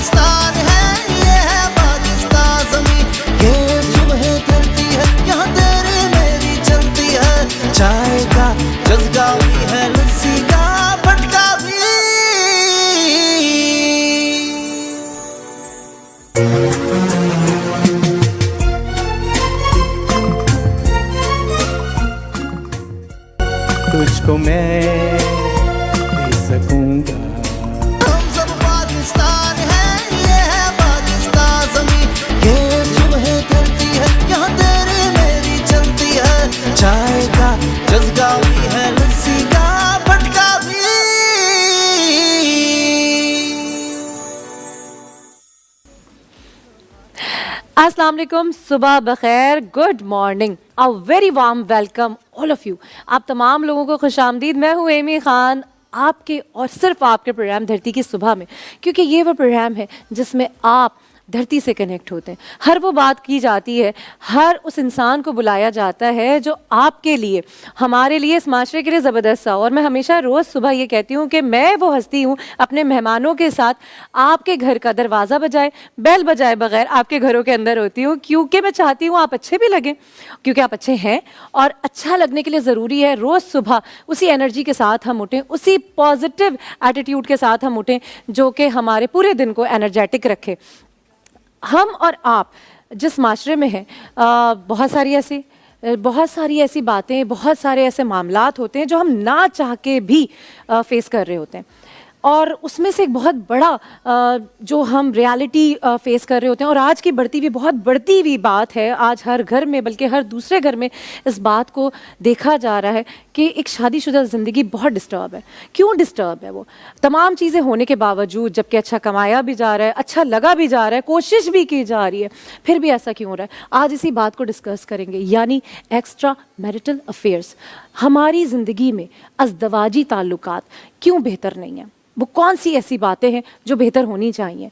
पाकिस्तान है, ये है पाकिस्तान ज़मीं, ये सुबह ढलती है, यहाँ तेरी मेरी चलती है, चाय का जज्बा भी है, लस्सी का भटका भी। तुझको मैं दे सकूंगा। हम सब पाकिस्तान है, ये है पाकिस्तान ज़मीं, ये सुबह ढलती है, यहाँ तेरी मेरी चलती है, चाय का जज्बा भी है, लस्सी का भटका भी। अस्सलाम वालेकुम, सुबह बखैर, good morning, a very warm welcome all of you. आप तमाम लोगों को खुशामदीद। मैं हूँ एमी खान, आपके और सिर्फ आपके प्रोग्राम धरती की सुबह में, क्योंकि ये वो प्रोग्राम है जिसमें आप धरती से कनेक्ट होते हैं। हर वो बात की जाती है, हर उस इंसान को बुलाया जाता है जो आपके लिए, हमारे लिए, इस माशरे के लिए ज़बरदस्त था। और मैं हमेशा रोज़ सुबह ये कहती हूँ कि मैं वो हस्ती हूँ अपने मेहमानों के साथ आपके घर का दरवाज़ा बजाए, बेल बजाए बगैर आपके घरों के अंदर होती हूँ, क्योंकि मैं चाहती हूँ आप अच्छे भी लगें, क्योंकि आप अच्छे हैं। और अच्छा लगने के लिए ज़रूरी है रोज़ सुबह उसी एनर्जी के साथ हम उठें, उसी पॉजिटिव एटीट्यूड के साथ हम उठें जो कि हमारे पूरे दिन को एनर्जेटिक रखे। हम और आप जिस माशरे में हैं, बहुत सारी ऐसी बातें, बहुत सारे ऐसे मामलात होते हैं जो हम ना चाह के भी फेस कर रहे होते हैं। और उसमें से एक बहुत बड़ा जो हम रियलिटी फेस कर रहे होते हैं, और आज की बहुत बढ़ती हुई बात है, आज हर घर में, बल्कि हर दूसरे घर में इस बात को देखा जा रहा है कि एक शादीशुदा ज़िंदगी बहुत डिस्टर्ब है। क्यों डिस्टर्ब है? वो तमाम चीज़ें होने के बावजूद, जबकि अच्छा कमाया भी जा रहा है, अच्छा लगा भी जा रहा है, कोशिश भी की जा रही है, फिर भी ऐसा क्यों हो रहा है? आज इसी बात को डिस्कस करेंगे, यानी एक्स्ट्रा मैरिटल अफेयर्स। हमारी ज़िंदगी में अज़दवाजी ताल्लुकात क्यों बेहतर नहीं है? वो कौन सी ऐसी बातें हैं जो बेहतर होनी चाहिए?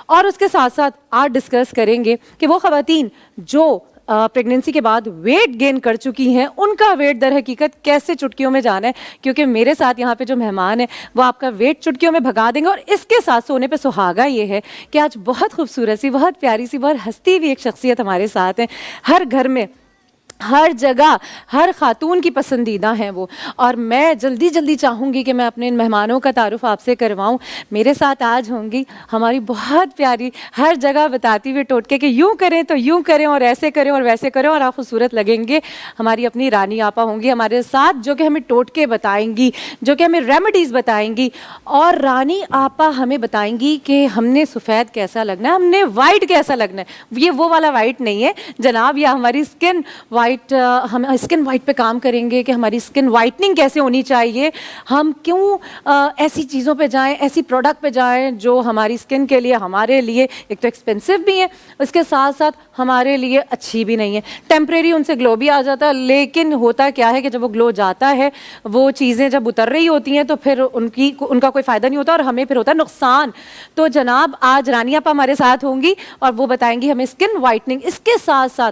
और उसके साथ साथ आज डिस्कस करेंगे कि वो ख़वातीन जो प्रेगनेंसी के बाद वेट गेन कर चुकी हैं, उनका वेट दर हकीकत कैसे चुटकियों में जाना है, क्योंकि मेरे साथ यहाँ पे जो मेहमान है वो आपका वेट चुटकियों में भगा देंगे। और इसके साथ सोने पे सुहागा ये है कि आज बहुत खूबसूरत सी, बहुत प्यारी सी, बहुत हंसती हुई एक शख्सियत हमारे साथ है। हर घर में, हर जगह, हर खातून की पसंदीदा हैं वो। और मैं जल्दी जल्दी चाहूँगी कि मैं अपने इन मेहमानों का तारुफ आपसे करवाऊँ। मेरे साथ आज होंगी हमारी बहुत प्यारी, हर जगह बताती हुई टोटके कि यूँ करें तो यूँ करें, और ऐसे करें और वैसे करें और आप खूबसूरत लगेंगे। हमारी अपनी रानी आपा होंगी हमारे साथ, जो कि हमें टोटके बताएंगी, जो कि हमें रेमेडीज़ बताएंगी। और रानी आपा हमें बताएंगी कि हमने सफ़ेद कैसा लगना है, हमने वाइट कैसा लगना है। ये वो वाला वाइट नहीं है जनाब, या हमारी स्किन वाइट, हम स्किन वाइट पे काम करेंगे कि हमारी स्किन वाइटनिंग कैसे होनी चाहिए, हम क्यों ऐसी चीज़ों पे जाएं, ऐसी प्रोडक्ट पे जाएं जो हमारी स्किन के लिए, हमारे लिए एक तो एक्सपेंसिव भी है, उसके साथ साथ हमारे लिए अच्छी भी नहीं है। टेम्परेरी उनसे ग्लो भी आ जाता है, लेकिन होता क्या है कि जब वो ग्लो जाता है, वो चीज़ें जब उतर रही होती हैं तो फिर उनका कोई फ़ायदा नहीं होता और हमें फिर होता है नुकसान। तो जनाब आज रानी आपा हमारे साथ होंगी और वो बताएंगी हमें स्किन वाइटनिंग। इसके साथ साथ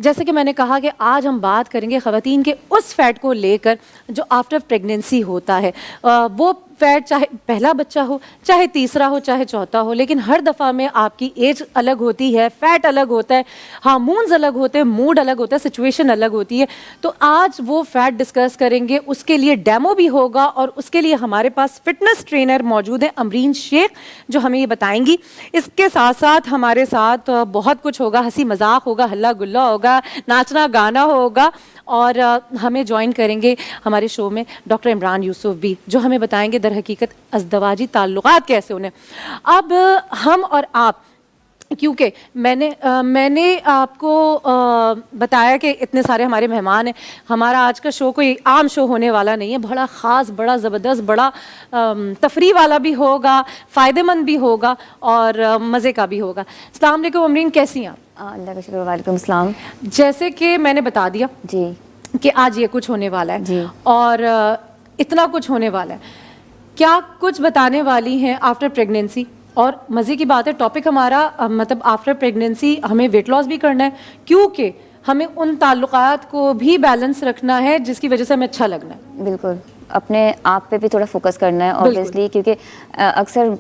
जैसे कि मैंने कहा कि आज हम बात करेंगे ख़वातीन के उस फैट को लेकर जो आफ्टर प्रेगनेंसी होता है। वो फैट चाहे पहला बच्चा हो, चाहे तीसरा हो, चाहे चौथा हो, लेकिन हर दफ़ा में आपकी एज अलग होती है, फ़ैट अलग होता है, हार्मोन्स अलग होते हैं, मूड अलग होता है, सिचुएशन अलग होती है। तो आज वो फैट डिस्कस करेंगे, उसके लिए डेमो भी होगा और उसके लिए हमारे पास फिटनेस ट्रेनर मौजूद हैं अमरीन शेख, जो हमें ये बताएंगी। इसके साथ साथ हमारे साथ बहुत कुछ होगा, हंसी मजाक होगा, हल्ला गुल्ला होगा, नाचना गाना होगा। और हमें ज्वाइन करेंगे हमारे शो में डॉक्टर इमरान यूसुफ भी, जो हमें बताएंगे दर हकीकत अज़दवाजी ताल्लुकात कैसे उन्हें। अब हम और आप, क्योंकि मैंने आपको बताया कि इतने सारे हमारे मेहमान हैं, हमारा आज का शो कोई आम शो होने वाला नहीं है, बड़ा ख़ास, बड़ा ज़बरदस्त, बड़ा तफरी वाला भी होगा, फ़ायदेमंद भी होगा और मज़े का भी होगा। अस्सलाम वालेकुम अमरीन, कैसी हैं आप? अल्लाह का शुक्र। वालेकुम सलाम। जैसे कि मैंने बता दिया जी कि आज ये कुछ होने वाला है जी, और इतना कुछ होने वाला है, क्या कुछ बताने वाली हैं आफ्टर प्रेगनेंसी। और मज़े की बात है टॉपिक हमारा मतलब आफ्टर प्रेगनेंसी हमें वेट लॉस भी करना है, क्योंकि हमें उन ताल्लुकात को भी बैलेंस रखना है जिसकी वजह से हमें अच्छा लगना है। बिल्कुल। अपने आप पे भी थोड़ा फोकस करना है ऑब्वियसली, क्योंकि अक्सर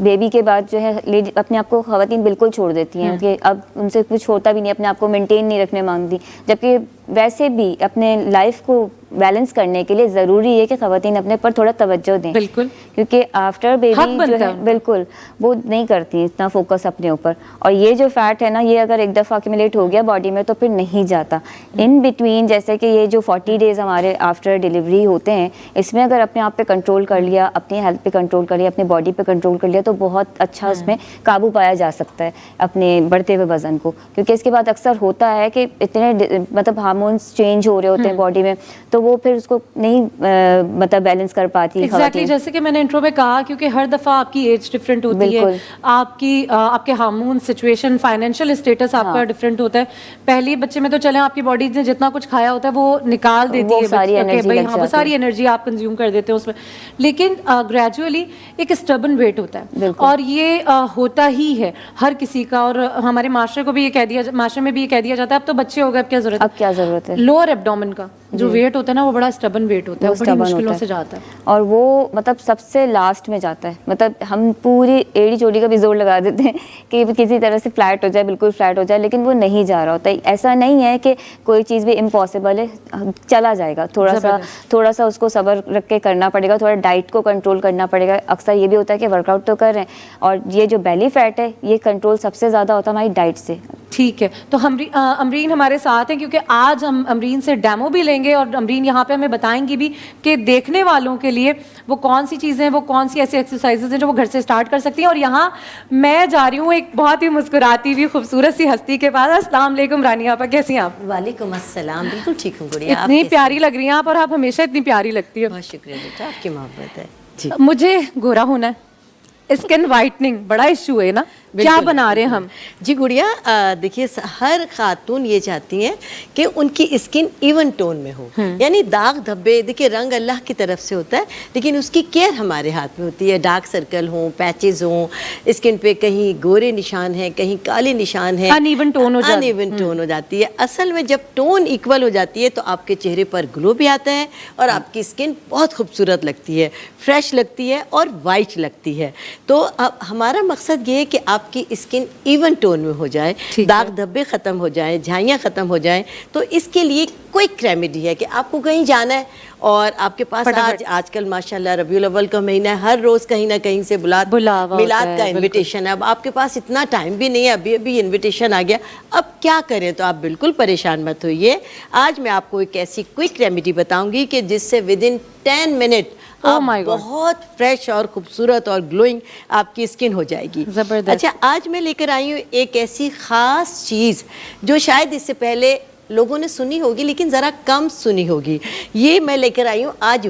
बेबी के बाद जो है लेडी अपने आप को ख़वातीन बिल्कुल छोड़ देती हैं कि अब उनसे कुछ होता भी नहीं, अपने आप को मेंटेन नहीं रखने मांगती, जबकि वैसे भी अपने लाइफ को बैलेंस करने के लिए ज़रूरी है कि ख़वातीन अपने पर थोड़ा तवज्जो दें, बिल्कुल, क्योंकि आफ्टर बेबी जो है बिल्कुल वो नहीं करती इतना फोकस अपने ऊपर। और ये जो फैट है ना, ये अगर एक दफ़ा एक्यूमुलेट हो गया बॉडी में तो फिर नहीं जाता। इन बिटवीन जैसे कि ये जो 40 डेज़ हमारे आफ्टर डिलीवरी होते हैं, इसमें अगर अपने आप पे कंट्रोल कर लिया, अपनी हेल्थ पे कंट्रोल कर लिया, अपनी बॉडी पे कंट्रोल कर लिया, तो बहुत अच्छा उसमें काबू पाया जा सकता है अपने बढ़ते हुए वज़न को। क्योंकि इसके बाद अक्सर होता है कि इतने मतलब हार्मोन्स चेंज हो रहे होते हैं बॉडी में, तो वो फिर उसको नहीं मतलब बैलेंस कर पाती। एग्जैक्टली जैसे कि मैंने इंट्रो में कहा, क्योंकि हर दफ़ा आपकी एज डिफरेंट होती है, आपके हार्मोन सिचुएशन, फाइनेंशियल स्टेटस आपका डिफरेंट होता है। पहले बच्चे में तो चले आपकी बॉडी ने जितना कुछ खाया होता है वो निकाल देती है, सारी एनर्जी वो सारी एनर्जी आप कंज्यूम कर देते हो उसमें, लेकिन ग्रेजुअली एक स्टबन वेट होता है, और ये होता ही है हर किसी का। और हमारे माशरे को भी ये कह दिया, माशरे में भी ये कह दिया जाता है अब तो बच्चे हो गए, अब क्या जरूरत है। लोअर एब्डोमेन का जो वेट होता है ना, वो बड़ा स्टबन वेट होता है, बड़ी मुश्किलों से जाता है, और वो मतलब सबसे लास्ट में जाता है। मतलब हम पूरी एड़ी चोटी का भी जोर लगा देते हैं कि किसी तरह से फ्लैट हो जाए, बिल्कुल फ्लैट हो जाए, लेकिन वो नहीं जा रहा होता। ऐसा नहीं है कि कोई चीज़ भी इम्पॉसिबल है, चला जाएगा। थोड़ा सा उसको सब्र रख के करना पड़ेगा, थोड़ा डाइट को कंट्रोल करना पड़ेगा। अक्सर ये भी होता है कि वर्कआउट तो कर रहे हैं, और ये जो बेली फैट है ये कंट्रोल सबसे ज़्यादा होता है हमारी डाइट से। ठीक है, तो अमरीन हमारे साथ हैं, क्योंकि आज हम अमरीन से डेमो भी लेंगे, और अमरीन यहाँ पे हमें बताएंगी भी कि देखने वालों के लिए वो कौन सी चीज़ें हैं, वो कौन सी ऐसी एक्सरसाइजेज हैं जो वो घर से स्टार्ट कर सकती हैं। और यहाँ मैं जा रही हूँ एक बहुत ही मुस्कुराती हुई खूबसूरत सी हस्ती के पास। अस्सलाम वालेकुम रानिया आपा, कैसी हैं आप? वालेकुम अस्सलाम, बिल्कुल ठीक हूँ गुड़िया। इतनी प्यारी लग रही हैं आप, और आप हमेशा इतनी प्यारी लगती है। बहुत शुक्रिया बेटा, आपकी मोहब्बत है जी। मुझे गोरा होना है, स्किन वाइटनिंग बड़ा इशू है ना, क्या बना रहे हैं हम? जी गुड़िया, देखिए हर खातून ये चाहती हैं कि उनकी स्किन इवन टोन में हो, यानी दाग धब्बे, देखिए रंग अल्लाह की तरफ से होता है, लेकिन उसकी केयर हमारे हाथ में होती है। डार्क सर्कल हो, पैचेस हो, स्किन पे कहीं गोरे निशान है, कहीं काले निशान है, अनइवन टोन हो जाती है। असल में जब टोन इक्वल हो जाती है तो आपके चेहरे पर ग्लो भी आता है, और आपकी स्किन बहुत खूबसूरत लगती है, फ्रेश लगती है और वाइट लगती है। तो अब हमारा मकसद ये है कि आपकी स्किन इवन टोन में हो जाए, दाग धब्बे ख़त्म हो जाए, झाइयाँ ख़त्म हो जाएं। तो इसके लिए क्विक रेमेडी है कि आपको कहीं जाना है और आपके पास आजकल माशाल्लाह रबीउल अव्वल का महीना है, हर रोज़ कहीं ना कहीं से मिलाद का इन्विटेशन है। अब आपके पास इतना टाइम भी नहीं है, अभी अभी इन्विटेशन आ गया, अब क्या करें? तो आप बिल्कुल परेशान मत होइए। आज मैं आपको एक ऐसी क्विक रेमेडी बताऊँगी कि जिससे विदिन 10 मिनट आप बहुत फ्रेश और खूबसूरत और ग्लोइंग आपकी स्किन हो जाएगी। जबरदस्त। अच्छा, आज मैं लेकर आई हूँ एक ऐसी ख़ास चीज़ जो शायद इससे पहले लोगों ने सुनी होगी लेकिन ज़रा कम सुनी होगी। ये मैं लेकर आई हूँ आज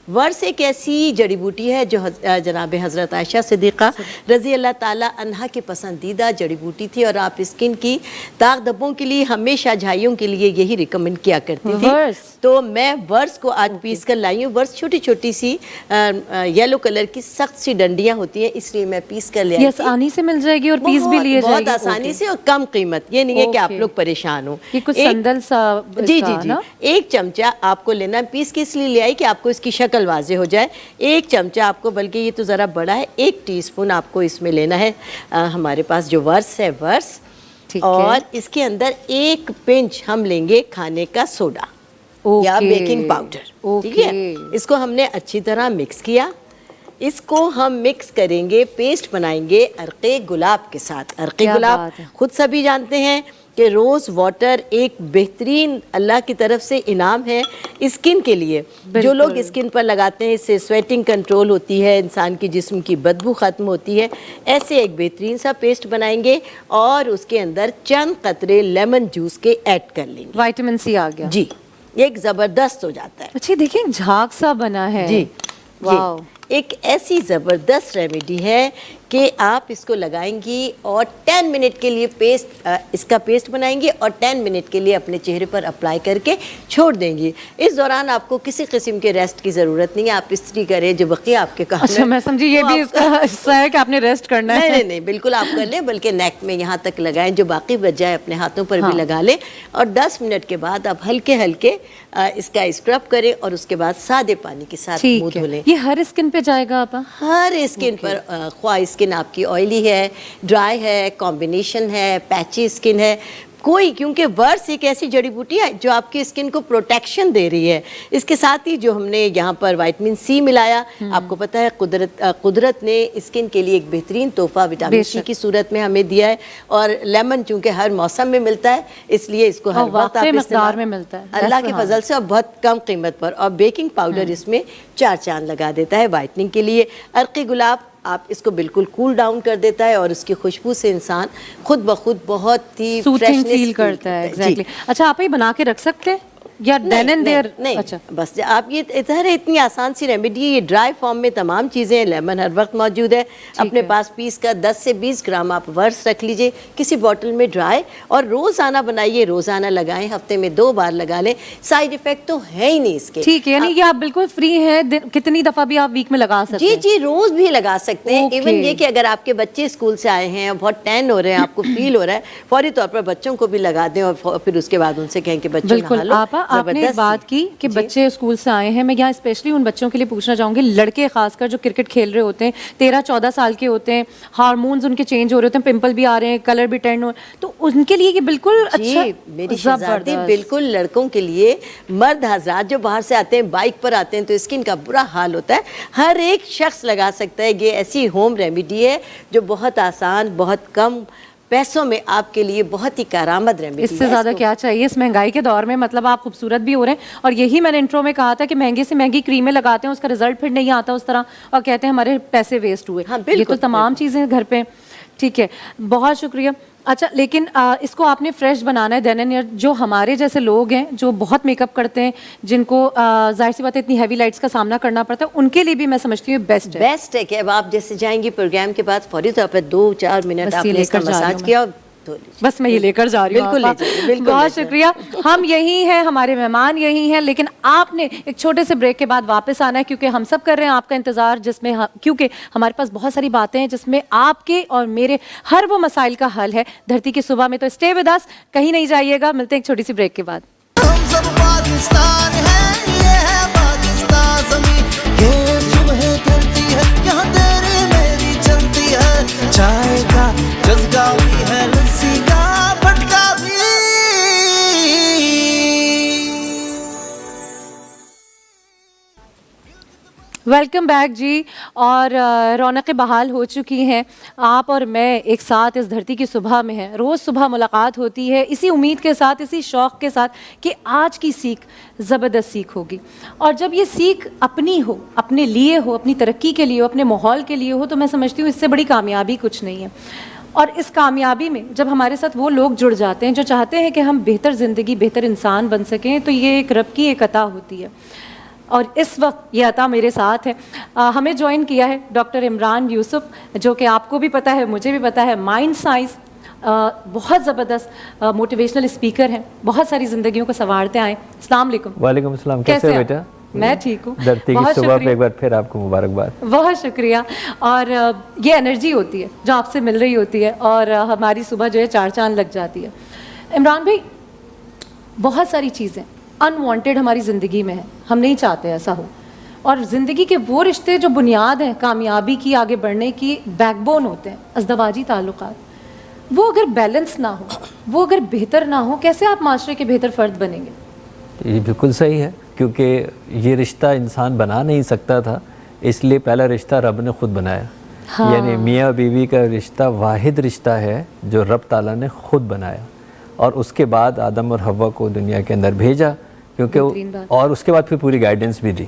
वर्स एक ऐसी जड़ी बूटी है जो जनाब हज़रत आयशा सिद्दीक़ा रज़ी अल्लाह ताला अन्हा की पसंदीदा जड़ी बूटी थी, और आप स्किन की दाग धब्बों के लिए हमेशा झाइयों के लिए यही रिकमेंड किया करती थी। तो मैं वर्स को आज पीस कर लाई हूँ। वर्स छोटी छोटी सी येलो कलर की सख्त सी डंडियाँ होती हैं, इसलिए मैं पीस कर ले आई। आसानी से मिल जाएगी और पीस भी लिए बहुत आसानी से और कम कीमत। ये नहीं है कि आप लोग परेशान हो। संदल सा जी जी जी, एक चमचा आपको लेना, पीस के इसलिए ले आई कि आपको इसकी शक्ल वाजे हो जाए। एक चमचा आपको, बल्कि ये तो ज़रा बड़ा है, 1 टीस्पून आपको इसमें लेना है। हमारे पास जो वर्स है वर्स, और इसके अंदर 1 पिंच हम लेंगे खाने का सोडा या बेकिंग पाउडर। ठीक है, इसको हमने अच्छी तरह मिक्स किया। इसको हम मिक्स करेंगे, पेस्ट बनाएंगे अर्क़े गुलाब के साथ। अर्क़े गुलाब खुद सभी जानते हैं कि रोज़ वाटर एक बेहतरीन अल्लाह की तरफ से इनाम है स्किन के लिए। जो लोग स्किन पर लगाते हैं इससे स्वेटिंग कंट्रोल होती है, इंसान की जिस्म की बदबू ख़त्म होती है। ऐसे एक बेहतरीन सा पेस्ट बनाएंगे और उसके अंदर चंद कतरे लेमन जूस के ऐड कर लेंगे। विटामिन सी आ गया जी, एक ज़बरदस्त हो जाता है। अच्छा देखिए झाग सा बना है जी, वाह, एक ऐसी ज़बरदस्त रेमेडी है कि आप इसको लगाएंगी और 10 मिनट के लिए इसका पेस्ट बनाएंगी और 10 मिनट के लिए अपने चेहरे पर अप्लाई करके छोड़ देंगी। इस दौरान आपको किसी किस्म के रेस्ट की ज़रूरत नहीं है। आप इस्त्री करें जो बकिया आपके काम अच्छा, मैं समझी ये भी इसका हिस्सा है कि आपने रेस्ट करना है। नहीं नहीं, बिल्कुल आप कर लें, बल्कि नेक में यहाँ तक लगाएं, जो बाकी बच जाए अपने हाथों पर भी लगा लें। और 10 मिनट के बाद आप हल्के हल्के इसका स्क्रब करें और उसके बाद सादे पानी के साथ मुंह धो लें। ये हर स्किन पे जाएगा आपा? हर स्किन पर, ख्वाह स्किन आपकी ऑयली है, ड्राई है, कॉम्बिनेशन है, पैची स्किन है, कोई, क्योंकि वर्स एक ऐसी जड़ी बूटी है जो आपकी स्किन को प्रोटेक्शन दे रही है। इसके साथ ही जो हमने यहाँ पर विटामिन सी मिलाया, आपको पता है कुदरत ने स्किन के लिए एक बेहतरीन तोहफा विटामिन सी की सूरत में हमें दिया है। और लेमन चूंकि हर मौसम में मिलता है, इसलिए इसको हर वक्त आप मकदार में मिलता है अल्लाह के फजल से, और बहुत कम कीमत पर। और बेकिंग पाउडर इसमें 4 चांद लगा देता है वाइटनिंग के लिए। अर्की गुलाब आप इसको बिल्कुल कूल डाउन कर देता है और उसकी खुशबू से इंसान खुद ब खुद बहुत ही सूथिंग फील करता है। एग्जैक्टली। अच्छा, आप ही बना के रख सकते हैं या देन एंड देयर? नहीं, अच्छा, बस आप ये इतनी आसान सी रेमेडी, ये ड्राई फॉर्म में तमाम चीज़ें, लेमन हर वक्त मौजूद है अपने पास। पीस का 10 से 20 ग्राम आप वर्स रख लीजिए किसी बॉटल में ड्राई, और रोज़ाना बनाइए, रोज़ाना लगाएं, हफ्ते में 2 बार लगा लें। साइड इफेक्ट तो है ही नहीं इसके। ठीक है, यानी ये आप बिल्कुल फ्री हैं, कितनी दफ़ा भी आप वीक में लगा सकते हैं? जी, रोज़ भी लगा सकते हैं। इवन ये कि अगर आपके बच्चे स्कूल से आए हैं और बहुत टैन हो रहे हैं, आपको फील हो रहा है, फौरी तौर पर बच्चों को भी लगा दें और फिर उसके बाद उनसे कहें कि बच्चों बिल्कुल। आपने बात कि बच्चे स्कूल से आए हैं, मैं यहाँ स्पेशली उन बच्चों के लिए पूछना चाहूँगी, लड़के खासकर जो क्रिकेट खेल रहे होते हैं, 13-14 साल के होते हैं, हार्मोन्स उनके चेंज हो रहे होते हैं, पिंपल भी आ रहे हैं, कलर भी टर्न हो, तो उनके लिए ये बिल्कुल अच्छा, मेरी शहजादी, बिल्कुल लड़कों के लिए। मर्द हजरात जो बाहर से आते हैं, बाइक पर आते हैं, तो स्किन का बुरा हाल होता है। हर एक शख्स लगा सकता है। ये ऐसी होम रेमेडी है जो बहुत आसान, बहुत कम पैसों में आपके लिए बहुत ही कारामद रेमेडी है। इससे ज़्यादा क्या चाहिए इस महंगाई के दौर में? मतलब आप खूबसूरत भी हो रहे हैं, और यही मैंने इंट्रो में कहा था कि महंगी से महंगी क्रीमें लगाते हैं, उसका रिजल्ट फिर नहीं आता उस तरह, और कहते हैं हमारे पैसे वेस्ट हुए। हाँ, ये तो तमाम चीज़ें घर पे। ठीक है, बहुत शुक्रिया। अच्छा, लेकिन इसको आपने फ्रेश बनाना है देन एंड देयर। जो हमारे जैसे लोग हैं जो बहुत मेकअप करते हैं, जिनको जाहिर सी बात है इतनी हैवी लाइट्स का सामना करना पड़ता है, उनके लिए भी मैं समझती हूँ बेस्ट है कि अब आप जैसे जाएंगी प्रोग्राम के बाद फौरी तौर पर 2-4 मिनट आपने इसका मसाज किया, बस मैं ये लेकर जा रही हूँ। बिल्कुल, बहुत शुक्रिया। हम यही हैं, हमारे मेहमान यही हैं, लेकिन आपने एक छोटे से ब्रेक के बाद वापस आना है, क्योंकि हम सब कर रहे हैं आपका इंतजार, जिसमें क्योंकि हमारे पास बहुत सारी बातें हैं जिसमें आपके और मेरे हर वो मसाइल का हल है धरती की सुबह में। तो स्टे विद अस, कहीं नहीं जाइएगा, मिलते हैं एक छोटी सी ब्रेक के बाद। हम सब पाकिस्तान है, ये है पाकिस्तान ज़मीं, ये सुबह धरती है, यहाँ तेरी मेरी चलती है। चाय का जज्बा भी है, लस्सी का भटका भी। वेलकम बैक जी। और रौनकें बहाल हो चुकी हैं। आप और मैं एक साथ इस धरती की सुबह में हैं। रोज़ सुबह मुलाकात होती है इसी उम्मीद के साथ, इसी शौक़ के साथ कि आज की सीख ज़बरदस्त सीख होगी। और जब ये सीख अपनी हो, अपने लिए हो, अपनी तरक्की के लिए हो, अपने माहौल के लिए हो, तो मैं समझती हूँ इससे बड़ी कामयाबी कुछ नहीं है। और इस कामयाबी में जब हमारे साथ वो लोग जुड़ जाते हैं जो चाहते हैं कि हम बेहतर ज़िंदगी, बेहतर इंसान बन सकें, तो ये एक रब की एक अता होती है। और इस वक्त ये अता मेरे साथ है। हमें ज्वाइन किया है डॉक्टर इमरान यूसुफ, जो कि आपको भी पता है, मुझे भी पता है, माइंड साइंस बहुत ज़बरदस्त मोटिवेशनल स्पीकर हैं, बहुत सारी ज़िंदगियों को संवारते आए। अस्सलाम वालेकुम। वालेकुम अस्सलाम। कैसे बेटा? मैं ठीक हूँ। धरती की सुबह पे एक बार फिर आपको मुबारकबाद। बहुत शुक्रिया। और ये एनर्जी होती है जो आपसे मिल रही होती है, और हमारी सुबह जो है 4 चांद लग जाती है। इमरान भाई, बहुत सारी चीज़ें अनवांटेड हमारी ज़िंदगी में है, हम नहीं चाहते ऐसा हो, और ज़िंदगी के वो रिश्ते जो बुनियाद हैं कामयाबी की, आगे बढ़ने की बैकबोन होते हैं, अज़दवाजी ताल्लुकात, वो अगर बैलेंस ना हो, वो अगर बेहतर ना हो, कैसे आप माशरे के बेहतर फ़र्द बनेंगे? ये बिल्कुल सही है, क्योंकि ये रिश्ता इंसान बना नहीं सकता था, इसलिए पहला रिश्ता रब ने ख़ुद बनाया। हाँ। यानी मियाँ बीवी का रिश्ता वाहिद रिश्ता है जो रब ताला ने ख़ुद बनाया, और उसके बाद आदम और हव्वा को दुनिया के अंदर भेजा, क्योंकि और उसके बाद फिर पूरी गाइडेंस भी दी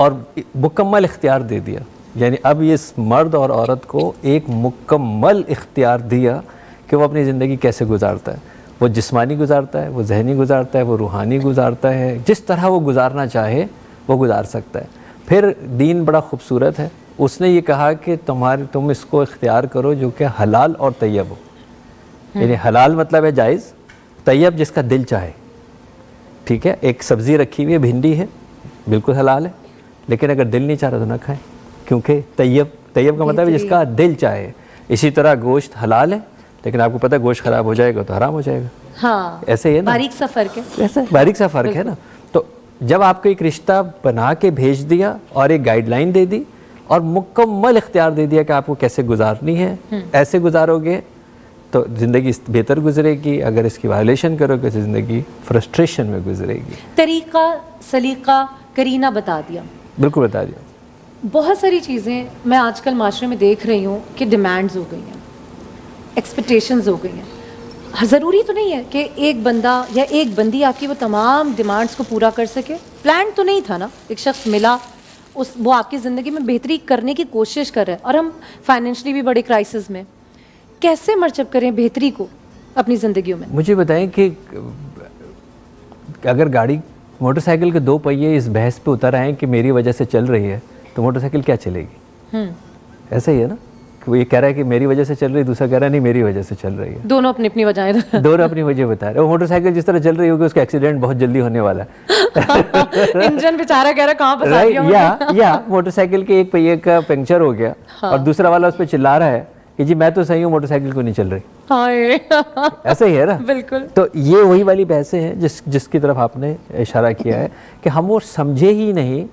और मुकम्मल इख्तियार दे दिया। यानी अब ये मर्द और औरत को एक मुकम्मल इख्तियार दिया कि वो अपनी ज़िंदगी कैसे गुजारता है। वो जिस्मानी गुजारता है, वो जहनी गुजारता है, वो रूहानी गुजारता है, जिस तरह वो गुजारना चाहे वो गुजार सकता है। फिर दीन बड़ा खूबसूरत है, उसने ये कहा कि तुम इसको इख्तियार करो जो कि हलाल और तैयब हो। यानी हलाल मतलब है जायज़, तैयब जिसका दिल चाहे। ठीक है, एक सब्ज़ी रखी हुई है, भिंडी है, बिल्कुल हलाल है, लेकिन अगर दिल नहीं चाह रहा तो ना खाएं, क्योंकि तैयब का मतलब है जिसका दिल चाहे। इसी तरह गोश्त हलाल है, लेकिन आपको पता है गोश्त ख़राब हो जाएगा तो हराम हो जाएगा। हाँ, ऐसे ही है ना, बारीक सा फ़र्क है। ऐसा बारीक सा फ़र्क है ना। तो जब आपको एक रिश्ता बना के भेज दिया और एक गाइडलाइन दे दी और मुकम्मल इख्तियार दे दिया कि आपको कैसे गुजारनी है, ऐसे गुजारोगे तो ज़िंदगी बेहतर गुजरेगी, अगर इसकी वायलेशन करोगे तो ज़िंदगी फ्रस्ट्रेशन में गुजरेगी। तरीका सलीका करीना बता दिया, बिल्कुल बता दिया। बहुत सारी चीज़ें मैं आजकल माशरे में देख रही हूँ कि डिमांड्स हो गई हैं, एक्सपेक्टेशंस हो गई हैं। ज़रूरी तो नहीं है कि एक बंदा या एक बंदी आपकी वो तमाम डिमांड्स को पूरा कर सके। प्लान तो नहीं था ना, एक शख्स मिला, वो आपकी ज़िंदगी में बेहतरी करने की कोशिश कर रहा है और हम फाइनेंशली भी बड़े क्राइसिस में, कैसे मर्चअप करें बेहतरी को अपनी ज़िंदगियों में? मुझे बताएं कि अगर गाड़ी मोटरसाइकिल के 2 पहिए इस बहस पे उतर आए कि मेरी वजह से चल रही है तो मोटरसाइकिल क्या चलेगी? ऐसा ही है ना, कि वो ये कह रहा है कि मेरी वजह से चल रही है, दूसरा कह रहा है नहीं मेरी वजह से चल रही है। दोनों अपनी अपनी वजह दोनों अपनी वजह बता रहे हैं। मोटरसाइकिल जिस तरह चल रही होगी उसका एक्सीडेंट बहुत जल्दी होने वाला है। इंजन बेचारा कह रहा कहाँ फंसा दिया या मोटरसाइकिल के एक पहिए का पंक्चर हो गया और दूसरा वाला उस पर चिल्ला रहा है कि जी मैं तो सही हूँ, मोटरसाइकिल को नहीं चल रही। ऐसा ही है ना, बिल्कुल। तो ये वही वाली बहसें हैं जिसकी तरफ आपने इशारा किया है कि हम वो समझे ही नहीं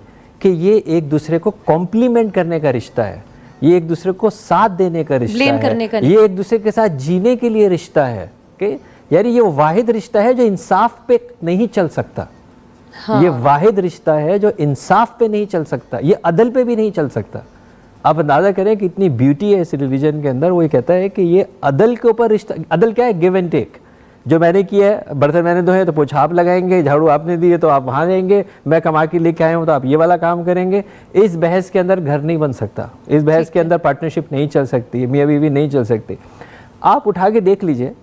कि ये एक दूसरे को कॉम्प्लीमेंट करने का रिश्ता है, ये एक दूसरे को साथ देने का रिश्ता है, ये एक दूसरे के साथ जीने के लिए रिश्ता है। कि यार ये वाहिद रिश्ता है जो इंसाफ पे नहीं चल सकता। हाँ। ये वाहिद रिश्ता है जो इंसाफ पे नहीं चल सकता, ये अदल पे भी नहीं चल सकता। आप अंदाजा करें कि इतनी ब्यूटी है इस रिलीजन के अंदर। वो ये कहता है कि ये अदल के ऊपर रिश्ता, अदल क्या है? Give and take. जो मैंने किया है, बर्तन मैंने धोए तो पोछा आप लगाएंगे, झाड़ू आपने दिए तो आप वहाँ जाएंगे, मैं कमा के लेके आया हूँ तो आप ये वाला काम करेंगे। इस बहस के अंदर घर नहीं बन सकता, इस बहस के अंदर पार्टनरशिप नहीं चल सकती, मियाँ बीवी नहीं चल सकती। आप उठा के देख लीजिए,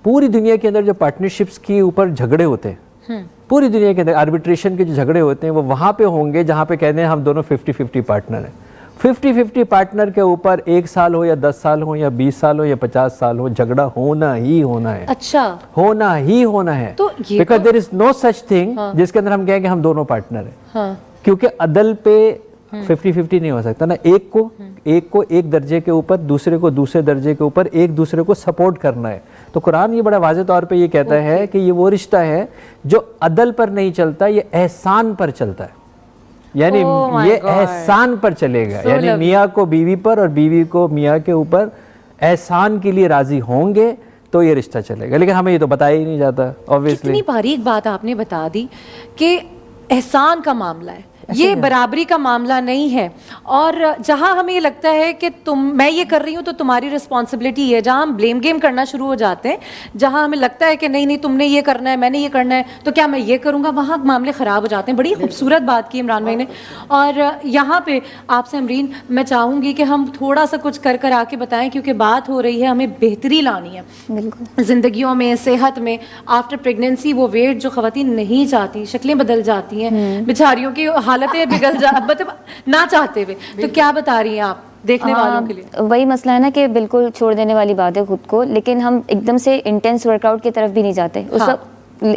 पूरी दुनिया के अंदर जो पार्टनरशिप्स के ऊपर झगड़े होते हैं, पूरी दुनिया के अंदर आर्बिट्रेशन के जो झगड़े होते हैं वो वहाँ पे होंगे जहाँ पे कहते हैं हम दोनों 50-50 पार्टनर हैं। 50-50 पार्टनर के ऊपर 1 साल हो या 10 साल हो या 20 साल हो या 50 साल हो, झगड़ा होना ही होना है। अच्छा, होना ही होना है। तो because there is no such thing जिसके अंदर हम कहें कि हम दोनों पार्टनर हैं। हाँ। क्योंकि अदल पे 50-50 नहीं हो सकता ना। एक को एक दर्जे के ऊपर, दूसरे को दूसरे दर्जे के ऊपर, एक दूसरे को सपोर्ट करना है। तो कुरान ये बड़ा वाज़ेह तौर पे ये कहता है कि ये वो रिश्ता है जो अदल पर नहीं चलता, ये एहसान पर चलता है। यानी ये एहसान पर चलेगा, यानी मियाँ को बीवी पर और बीवी को मियाँ के ऊपर एहसान के लिए राजी होंगे तो ये रिश्ता चलेगा। लेकिन हमें ये तो बताया ही नहीं जाता। ऑब्वियसली कितनी बारीक बात आपने बता दी कि एहसान का मामला है, ये बराबरी का मामला नहीं है। और जहां हमें ये लगता है कि मैं ये कर रही हूँ तो तुम्हारी रिस्पॉन्सिबिलिटी है, जहां हम ब्लेम गेम करना शुरू हो जाते हैं, जहां हमें लगता है कि नहीं तुमने ये करना है, मैंने ये करना है, तो क्या मैं ये करूँगा, वहाँ मामले ख़राब हो जाते हैं। बड़ी खूबसूरत बात की इमरान भाई ने। और यहाँ पे आपसे अमरीन मैं चाहूँगी कि हम थोड़ा सा कुछ कर आके बताएं, क्योंकि बात हो रही है हमें बेहतरी लानी है ज़िंदगियों में, सेहत में। आफ्टर प्रेगनेंसी वो वेट जो ख़वातीन नहीं चाहती, शक्लें बदल जाती हैं, बेचारियों की हालतें बिगड़ जा मतलब ना चाहते हुए। तो क्या बता रही हैं आप देखने वालों के लिए? वही मसला है ना कि बिल्कुल छोड़ देने वाली बात है खुद को, लेकिन हम एकदम से इंटेंस वर्कआउट की तरफ भी नहीं जाते। हाँ।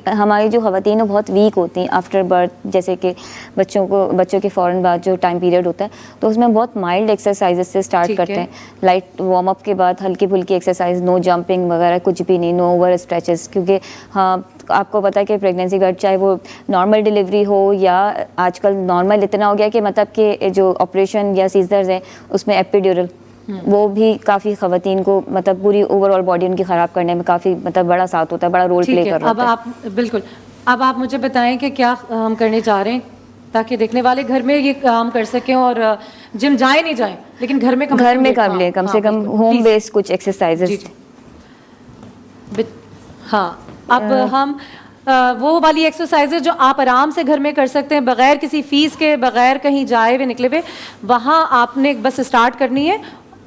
हमारी जो ख़वातीन है बहुत वीक होती हैं आफ्टर बर्थ, जैसे कि बच्चों के फ़ौरन बाद जो टाइम पीरियड होता है तो उसमें बहुत माइल्ड एक्सरसाइजेस से स्टार्ट करते हैं। लाइट वार्म अप के बाद हल्की फुल्की एक्सरसाइज, नो जंपिंग वगैरह कुछ भी नहीं, नो ओवर स्ट्रेचेस। क्योंकि हाँ, आपको पता है कि प्रेगनेंसी का चाहे वो नॉर्मल डिलीवरी हो या आजकल नॉर्मल इतना हो गया कि मतलब कि जो ऑपरेशन या सीजर्स हैं उसमें एपिड्यूरल, वो भी काफ़ी ख़वातीन को मतलब पूरी ओवरऑल बॉडी उनकी ख़राब करने में काफ़ी मतलब बड़ा साथ होता है, बड़ा रोल प्ले कर रहा होता है। अब आप बिल्कुल, अब आप मुझे बताएं कि क्या हम करने जा रहे हैं ताकि देखने वाले घर में ये काम कर सकें और जिम जाए नहीं जाए, लेकिन घर में कर ले कम से कम होम बेस्ड कुछ एक्सरसाइजेस। हाँ, अब हम वो वाली एक्सरसाइजेज जो आप आराम से घर में कर सकते हैं, बगैर किसी फीस के, बगैर कहीं जाए हुए निकले हुए, वहाँ आपने बस स्टार्ट करनी है।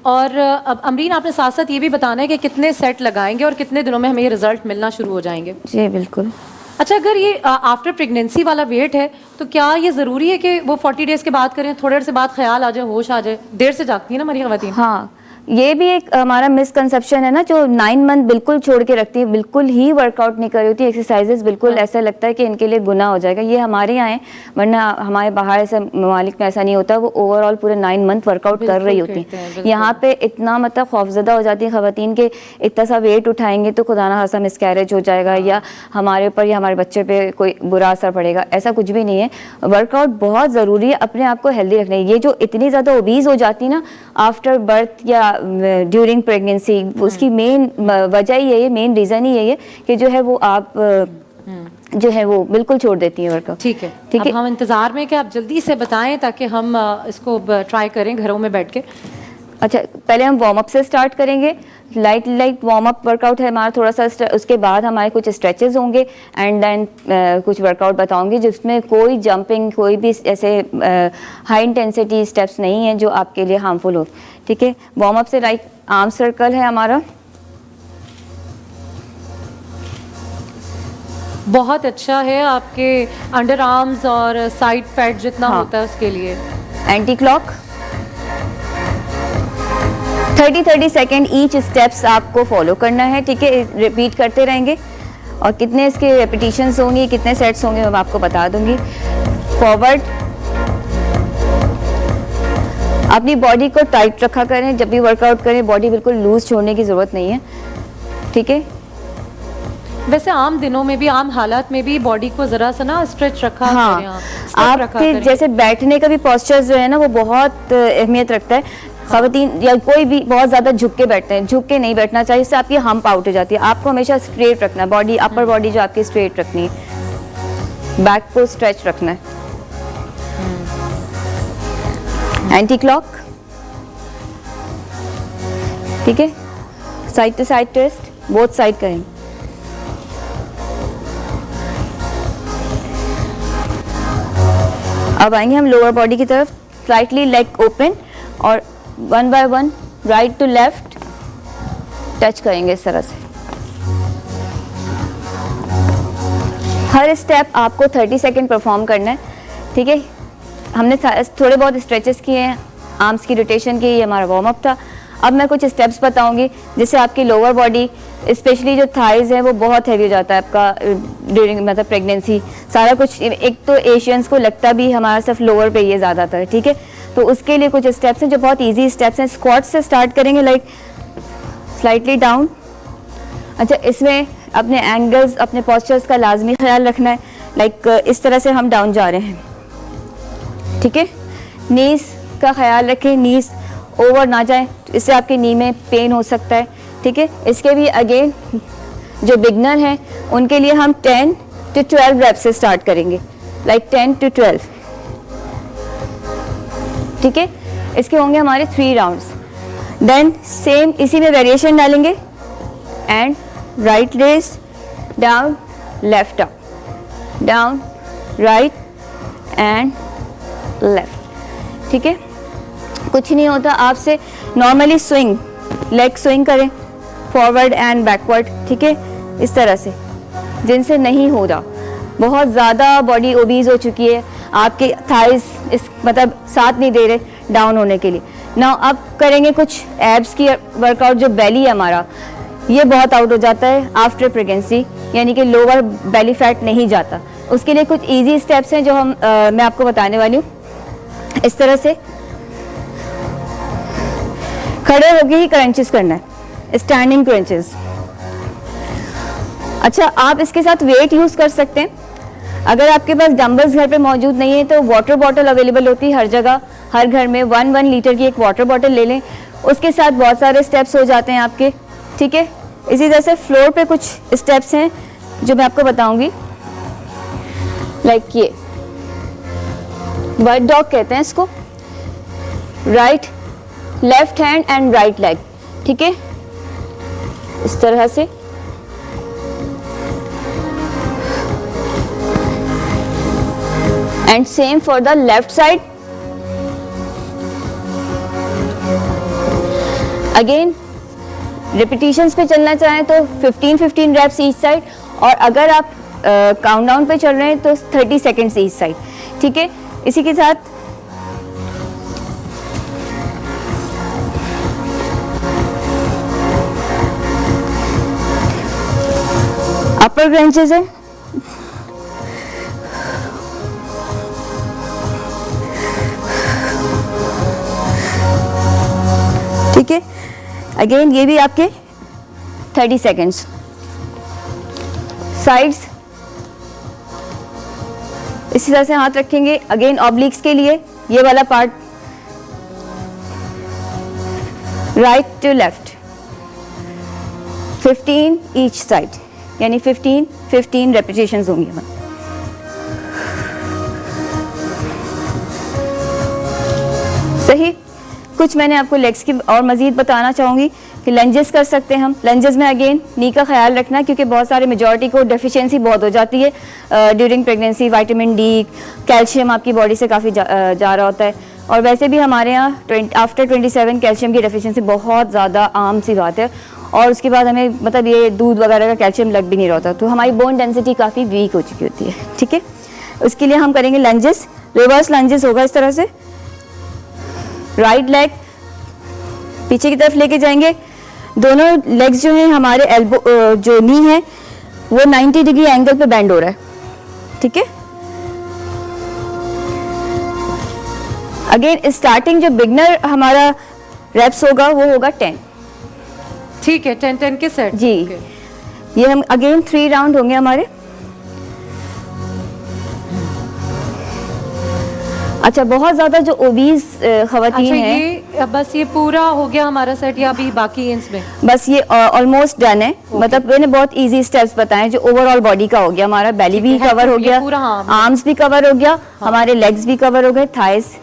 और अब अमरीन आपने साथ साथ ये भी बताना है कि कितने सेट लगाएंगे और कितने दिनों में हमें ये रिजल्ट मिलना शुरू हो जाएंगे। जी बिल्कुल। अच्छा, अगर ये आफ्टर प्रेगनेंसी वाला वेट है तो क्या ये ज़रूरी है कि वो 40 डेज़ के बाद करें, थोड़े देर से बाद ख्याल आ जाए, होश आ जाए? देर से जागती है ना हमारी ख़वातीन। हाँ, ये भी एक हमारा मिसकंसेप्शन है ना, जो 9 मंथ बिल्कुल छोड़ के रखती है, बिल्कुल ही वर्कआउट नहीं कर रही होती, एक्सरसाइजेस बिल्कुल ऐसा लगता है कि इनके लिए गुनाह हो जाएगा। ये हमारे यहाँ है, वरना हमारे बाहर ऐसे ममालिक में ऐसा नहीं होता। वो ओवरऑल पूरे 9 मंथ वर्कआउट कर रही होती है। यहाँ पे इतना मतलब खौफजदा हो जाती है ख़वातीन के, इतना सा वेट उठाएंगे तो खुदा ना खास्ता मिसकैरेज हो जाएगा या हमारे ऊपर या हमारे बच्चे पे कोई बुरा असर पड़ेगा। ऐसा कुछ भी नहीं है। वर्कआउट बहुत ज़रूरी है अपने आप को हेल्दी रखने। ये जो इतनी ज़्यादा ओबीज़ हो जाती ना आफ्टर बर्थ या ड्यूरिंग प्रेगनेंसी, उसकी मेन वजह ही यही है, मेन रीज़न ही यही है कि जो है वो आप जो है वो बिल्कुल छोड़ देती है वर्कआउट। ठीक है, ठीक है। हम इंतज़ार में कि आप जल्दी से बताएं ताकि हम इसको ट्राई करें घरों में बैठ के। अच्छा, पहले हम वार्म अप से स्टार्ट करेंगे। लाइट वार्म अप वर्कआउट है हमारा थोड़ा सा। उसके बाद हमारे कुछ स्ट्रेचेस होंगे एंड देन कुछ वर्कआउट बताऊंगी जिसमें कोई जंपिंग, कोई भी ऐसे हाई इंटेंसिटी स्टेप्स नहीं है जो आपके लिए हार्मफुल हो। ठीक है, वार्म अप से राइट आर्म सर्कल है हमारा। बहुत अच्छा है आपके अंडर आर्म्स और साइड फैट जितना होता है उसके लिए। Anti clock 30-30 second each steps आपको फॉलो करना है। ठीक है, रिपीट करते रहेंगे और कितने इसके रेपिटेशंस होंगी, कितने सेट्स होंगे मैं आपको बता दूंगी। फॉरवर्ड, अपनी बॉडी को टाइट रखा करें। जब भी वर्कआउट करें बॉडी बिल्कुल लूज छोड़ने की ज़रूरत नहीं है। ठीक है, वैसे आम दिनों में भी, आम हालात में भी बॉडी को जरा सा ना स्ट्रेच रखा हाँ, आपके जैसे बैठने का भी पॉस्चर जो है ना वो बहुत अहमियत रखता है। ख़वातीन या कोई भी बहुत ज़्यादा झुक के बैठते हैं, झुक के नहीं बैठना चाहिए, इससे आपकी हम्प आउट हो जाती है। आपको हमेशा स्ट्रेट रखना है बॉडी, अपर बॉडी जो आपकी स्ट्रेट रखनी है, बैक को स्ट्रेच रखना है। एंटी क्लॉक, ठीक है, side to side twist, both side करें। अब आएंगे हम लोअर बॉडी की तरफ। स्लाइटली लेग ओपन और 1 by 1 right to left touch करेंगे इस तरह से। हर स्टेप आपको 30 सेकेंड परफॉर्म करना है। ठीक है, हमने थोड़े बहुत स्ट्रेचेस किए हैं, आर्म्स की रोटेशन की, ये हमारा वार्म अप था। अब मैं कुछ स्टेप्स बताऊंगी जिससे आपकी लोअर बॉडी, स्पेशली जो थाइज है वो बहुत हैवी हो जाता है आपका ड्यूरिंग मतलब प्रेगनेंसी। सारा कुछ, एक तो एशियंस को लगता भी हमारा सिर्फ लोअर पे ये ज़्यादातर। ठीक है, तो उसके लिए कुछ स्टेप्स हैं जो बहुत इजी स्टेप्स हैं। स्क्वाट से स्टार्ट करेंगे, लाइक स्लाइटली डाउन। अच्छा, इसमें अपने एंगल्स, अपने पोस्चर्स का लाजमी ख्याल रखना है। लाइक इस तरह से हम डाउन जा रहे हैं। ठीक है, नीज का ख्याल रखें, नीज ओवर ना जाए, इससे आपके नी में पेन हो सकता है। ठीक है, इसके भी अगेन जो बिगनर हैं उनके लिए हम 10 to 12 रेप्स से स्टार्ट करेंगे, लाइक 10 to 12। ठीक है, इसके होंगे हमारे 3 राउंड्स। देन सेम इसी में वेरिएशन डालेंगे and right raise down, left up, down, right and left. ठीक है, कुछ नहीं होता आपसे। नॉर्मली स्विंग, लेग स्विंग करें फॉरवर्ड एंड बैकवर्ड। ठीक है, इस तरह से, जिनसे नहीं हो रहा, बहुत ज़्यादा बॉडी ओबीज हो चुकी है, आपके थाइज इस मतलब साथ नहीं दे रहे डाउन होने के लिए। नाउ अब करेंगे कुछ एब्स की वर्कआउट। जो बेली है हमारा, ये बहुत आउट हो जाता है आफ्टर प्रेगनेंसी, यानी कि लोअर बेली फैट नहीं जाता। उसके लिए कुछ इजी स्टेप्स हैं जो मैं आपको बताने वाली हूँ। इस तरह से खड़े होके ही क्रंचेस करना है, स्टैंडिंग क्रंचेस। अच्छा, आप इसके साथ वेट यूज कर सकते हैं। अगर आपके पास डंबल्स घर पे मौजूद नहीं है तो वाटर बॉटल अवेलेबल होती है हर जगह, हर घर में 1 लीटर की एक वाटर बॉटल ले लें, उसके साथ बहुत सारे स्टेप्स हो जाते हैं आपके। ठीक है, इसी तरह से फ्लोर पे कुछ स्टेप्स हैं जो मैं आपको बताऊंगी, लाइक ये वाइट डॉग कहते हैं इसको। Right, left hand and right leg. ठीक है, इस तरह से। And same for the left side. Again repetitions पे चलना चाहें तो 15-15 रेप्स ईच साइड, और अगर आप काउंटडाउन पे चल रहे हैं तो 30 सेकेंड्स ईच साइड, ठीक है। इसी के साथ अपर क्रंचेस है, ठीक है। अगेन ये भी आपके 30 सेकेंड्स। साइड्स इसी तरह से हाथ रखेंगे। अगेन ऑब्लिक्स के लिए ये वाला part right to left, 15 each side, यानी 15 रेपिटेशंस होंगी। सही। कुछ मैंने आपको लेग्स की और मज़ीद बताना चाहूँगी कि लंजेस कर सकते हैं हम। लंजेस में अगेन नी का ख्याल रखना, क्योंकि बहुत सारे मेजॉरिटी को डेफिशिएंसी बहुत हो जाती है during pregnancy. Vitamin D, calcium आपकी बॉडी से काफ़ी जा रहा होता है, और वैसे भी हमारे यहाँ आफ्टर 27 कैल्शियम की डेफिशिएंसी बहुत ज़्यादा आम सी बात है, और उसके बाद हमें मतलब ये दूध वगैरह का कैल्शियम लग भी नहीं रहा होता, तो हमारी बोन डेंसिटी काफ़ी वीक हो चुकी होती है, ठीक है। उसके लिए हम करेंगे लंजेस। रिवर्स लंजेस होगा इस तरह से, राइट लेग पीछे की तरफ लेके जाएंगे। दोनों लेग्स जो हैं हमारे एल्बो जो नी है वो 90 डिग्री एंगल पे बेंड हो रहा है, ठीक है। अगेन स्टार्टिंग जो बिगनर हमारा रेप्स होगा वो होगा 10, ठीक है। 10 के सेट जी। ये हम अगेन 3 राउंड होंगे हमारे। अच्छा, बहुत ज्यादा जो ओबीज खवातीन अच्छा, हैं, ये बस ये पूरा हो गया हमारा सेट या अभी बाकी है इसमें? बस ये ऑलमोस्ट डन है। मतलब मैंने बहुत इजी स्टेप्स बताए जो ओवरऑल बॉडी का हो गया। हमारा बेली भी कवर हो गया, आर्म्स भी कवर हो गया, हमारे लेग्स भी कवर हो गए, थाइस,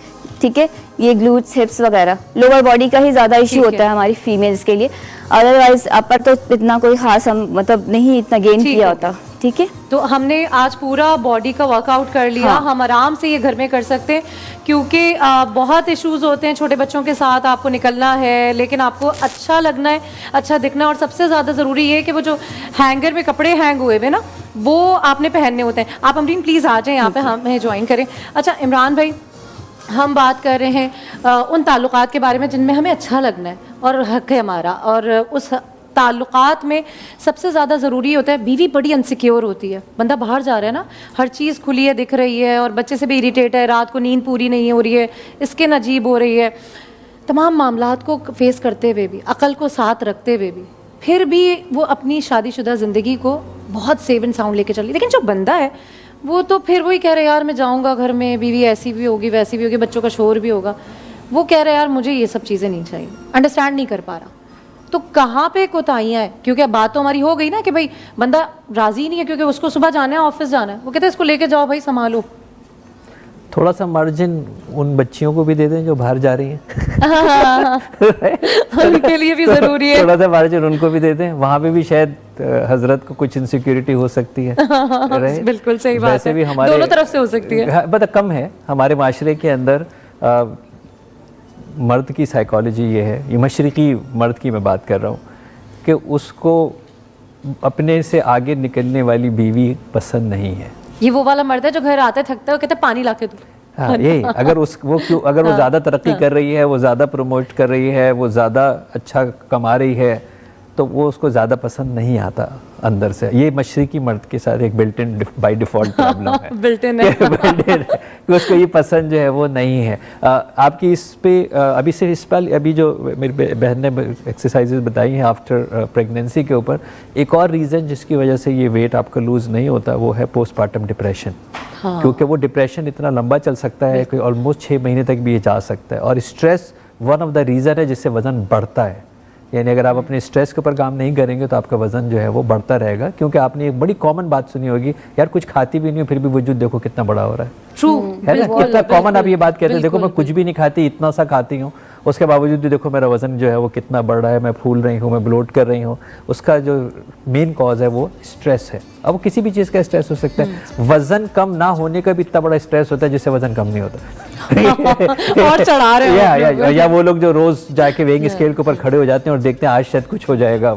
ठीक है। ये ग्लूट्स, हिप्स वगैरह, लोअर बॉडी का ही ज्यादा इश्यू होता है हमारी फीमेल्स के लिए। अदरवाइज अपर तो इतना कोई खास हम मतलब नहीं इतना गेन किया होता, ठीक है। तो हमने आज पूरा बॉडी का वर्कआउट कर लिया। हाँ। हम आराम से ये घर में कर सकते हैं, क्योंकि बहुत इश्यूज होते हैं छोटे बच्चों के साथ। आपको निकलना है, लेकिन आपको अच्छा लगना है, अच्छा दिखना है, और सबसे ज़्यादा ज़रूरी ये है कि वो जो हैंगर में कपड़े हैंग हुए हुए ना, वो आपने पहनने होते हैं। आप अमरीन प्लीज़ आ जाएं यहाँ पे, हमें ज्वाइन करें। अच्छा इमरान भाई, हम बात कर रहे हैं उन ताल्लुकात के बारे में जिनमें हमें अच्छा लगना है और हक है हमारा, और उस ताल्लुकात में सबसे ज़्यादा ज़रूरी होता है, बीवी बड़ी अनसिक्योर होती है, बंदा बाहर जा रहा है ना, हर चीज़ खुली है, दिख रही है, और बच्चे से भी इरिटेट है, रात को नींद पूरी नहीं हो रही है, स्किन अजीब हो रही है, तमाम मामलात को फेस करते हुए भी, अकल को साथ रखते हुए भी, फिर भी वो अपनी शादीशुदा ज़िंदगी को बहुत सेव एंड साउंड लेके चली। लेकिन जो बंदा है वो तो फिर वही कह रहा है, यार मैं जाऊँगा घर में, बीवी ऐसी भी होगी, वैसी भी होगी, बच्चों का शोर भी होगा, वो कह रहा है यार मुझे ये सब चीज़ें नहीं चाहिए, अंडरस्टैंड नहीं कर पा रहा। तो कहाँ पे कोताहियाँ है? क्योंकि अब बात तो हमारी हो गई ना कि भाई बंदा राज़ी नहीं है, क्योंकि उसको सुबह जाना है, ऑफिस जाना है, वो कहते हैं इसको लेके जाओ भाई, संभालो। थोड़ा सा मार्जिन उन बच्चियों को भी दे दें जो बाहर जा रही हैं। उनके लिए भी ज़रूरी है, थोड़ा सा मार्जिन उनको भी दे दें, वहाँ पे भी शायद हजरत को कुछ इनसिक्योरिटी हो सकती है। बिल्कुल सही बात वैसे है, भी हमारे दोनों तरफ से हो सकती है। मतलब कम है हमारे माशरे के अंदर। मर्द की साइकोलॉजी ये है, ये मशरक़ी मर्द की मैं बात कर रहा हूँ, कि उसको अपने से आगे निकलने वाली बीवी पसंद नहीं है। ये वो वाला मर्द है जो घर आता है, थकता है, कहता है पानी लाके दो। हाँ, यही अगर वो ज़्यादा तरक्की कर रही है, वो ज़्यादा प्रमोट कर रही है, वो ज़्यादा अच्छा कमा रही है, तो वो उसको ज़्यादा पसंद नहीं आता अंदर से। ये मशरक़ी मर्द के साथ एक built in by default problem है। बिल्ट-इन है। कि उसको ये पसंद जो है वो नहीं है। आपकी इस पे अभी से इस पर अभी जो मेरी बहन ने एक्सरसाइजेज बताई हैं आफ्टर प्रेगनेंसी के ऊपर, एक और रीज़न जिसकी वजह से ये वेट आपका लूज़ नहीं होता वो है पोस्टपार्टम डिप्रेशन। हाँ। क्योंकि वो डिप्रेशन इतना लंबा चल सकता है कि ऑलमोस्ट 6 महीने तक भी ये जा सकता है, और stress one of the reason है जिससे वज़न बढ़ता है। यानी अगर आप अपने स्ट्रेस के ऊपर काम नहीं करेंगे तो आपका वज़न जो है वो बढ़ता रहेगा। क्योंकि आपने एक बड़ी कॉमन बात सुनी होगी, यार कुछ खाती भी नहीं हो फिर भी वजूद देखो कितना बड़ा हो रहा है। ट्रू है ना, कितना कॉमन आप ये बात कहते हैं, देखो मैं कुछ भी नहीं खाती, इतना सा खाती हूँ, उसके बावजूद भी देखो मेरा वज़न जो है वो कितना बढ़ रहा है, मैं फूल रही हूँ, मैं ब्लोट कर रही हूँ। उसका जो मेन कॉज है वो स्ट्रेस है। अब वो किसी भी चीज़ का स्ट्रेस हो सकता है। वज़न कम ना होने का भी इतना बड़ा स्ट्रेस होता है जिससे वज़न कम नहीं होता। और चढ़ा रहे हो या वो लोग जो रोज जाके वेइंग स्केल के ऊपर खड़े हो जाते हैं और देखते हैं आज शायद कुछ हो जाएगा,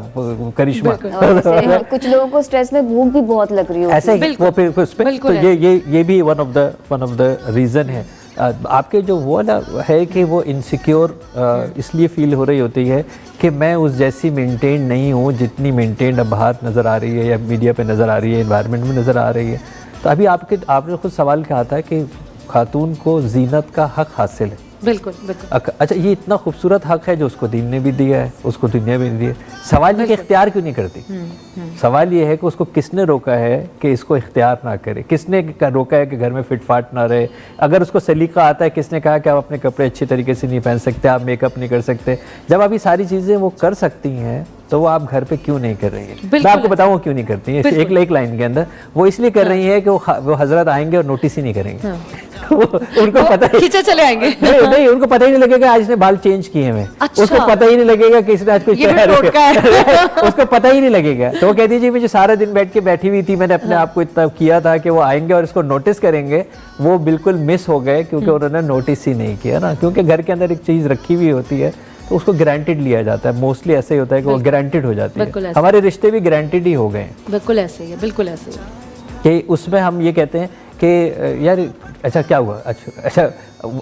करिश्मा। और जैसे कुछ लोगों को स्ट्रेस में भूख भी बहुत लग रही होती ऐसे ही वो फिर उस पे तो ये भी वन ऑफ द रीजन है। आपके जो वो ना है कि वो इनसिक्योर इसलिए फील हो रही होती है कि मैं उस जैसी मेंटेन नहीं हूँ जितनी मेंटेन अब बाहर नज़र आ रही है या मीडिया पे नज़र आ रही है, एनवायरनमेंट में नज़र आ रही है। तो अभी आपने खुद सवाल किया था कि खातून को जीनत का हक हासिल है। बिल्कुल बिल्कुल। अच्छा, ये इतना खूबसूरत हक है जो उसको दीन ने भी दिया है, उसको दुनिया में भी दिया है। सवाल ये कि इख्तियार क्यों नहीं करती? सवाल ये है कि उसको किसने रोका है कि इसको इख्तियार ना करे? किसने रोका है कि घर में फिटफाट ना रहे? अगर उसको सलीका आता है, किसने कहा कि आप अपने कपड़े अच्छी तरीके से नहीं पहन सकते, आप मेकअप नहीं कर सकते? जब आप ये सारी चीज़ें वो कर सकती हैं तो वो आप घर पे क्यों नहीं कर रही है? मैं आपको बताऊँ वो क्यों नहीं करती है। एक लाइन के अंदर वो इसलिए कर रही है कि वो हजरत आएंगे और नोटिस ही नहीं करेंगे। उनको पता ही खींचे चले आएंगे। नहीं, उनको पता ही नहीं लगेगा आज ने बाल चेंज किए हैं। अच्छा। उसको पता ही नहीं लगेगा कि इसने आज कुछ उसको पता ही नहीं लगेगा। तो वो कहती है जी मुझे सारा दिन बैठी हुई थी, मैंने अपने आप को इतना किया था कि वो आएंगे और इसको नोटिस करेंगे, वो बिल्कुल मिस हो गए क्योंकि उन्होंने नोटिस ही नहीं किया ना। क्योंकि घर के अंदर एक चीज़ रखी हुई होती है तो उसको गारंटेड लिया जाता है। मोस्टली ऐसे ही होता है कि वो गारंटेड हो जाती है। हमारे रिश्ते भी गारंटेड ही हो गए हैं। बिल्कुल ऐसे ही है, बिल्कुल ऐसे ही कि उसमें हम ये कहते हैं कि यार अच्छा क्या हुआ, अच्छा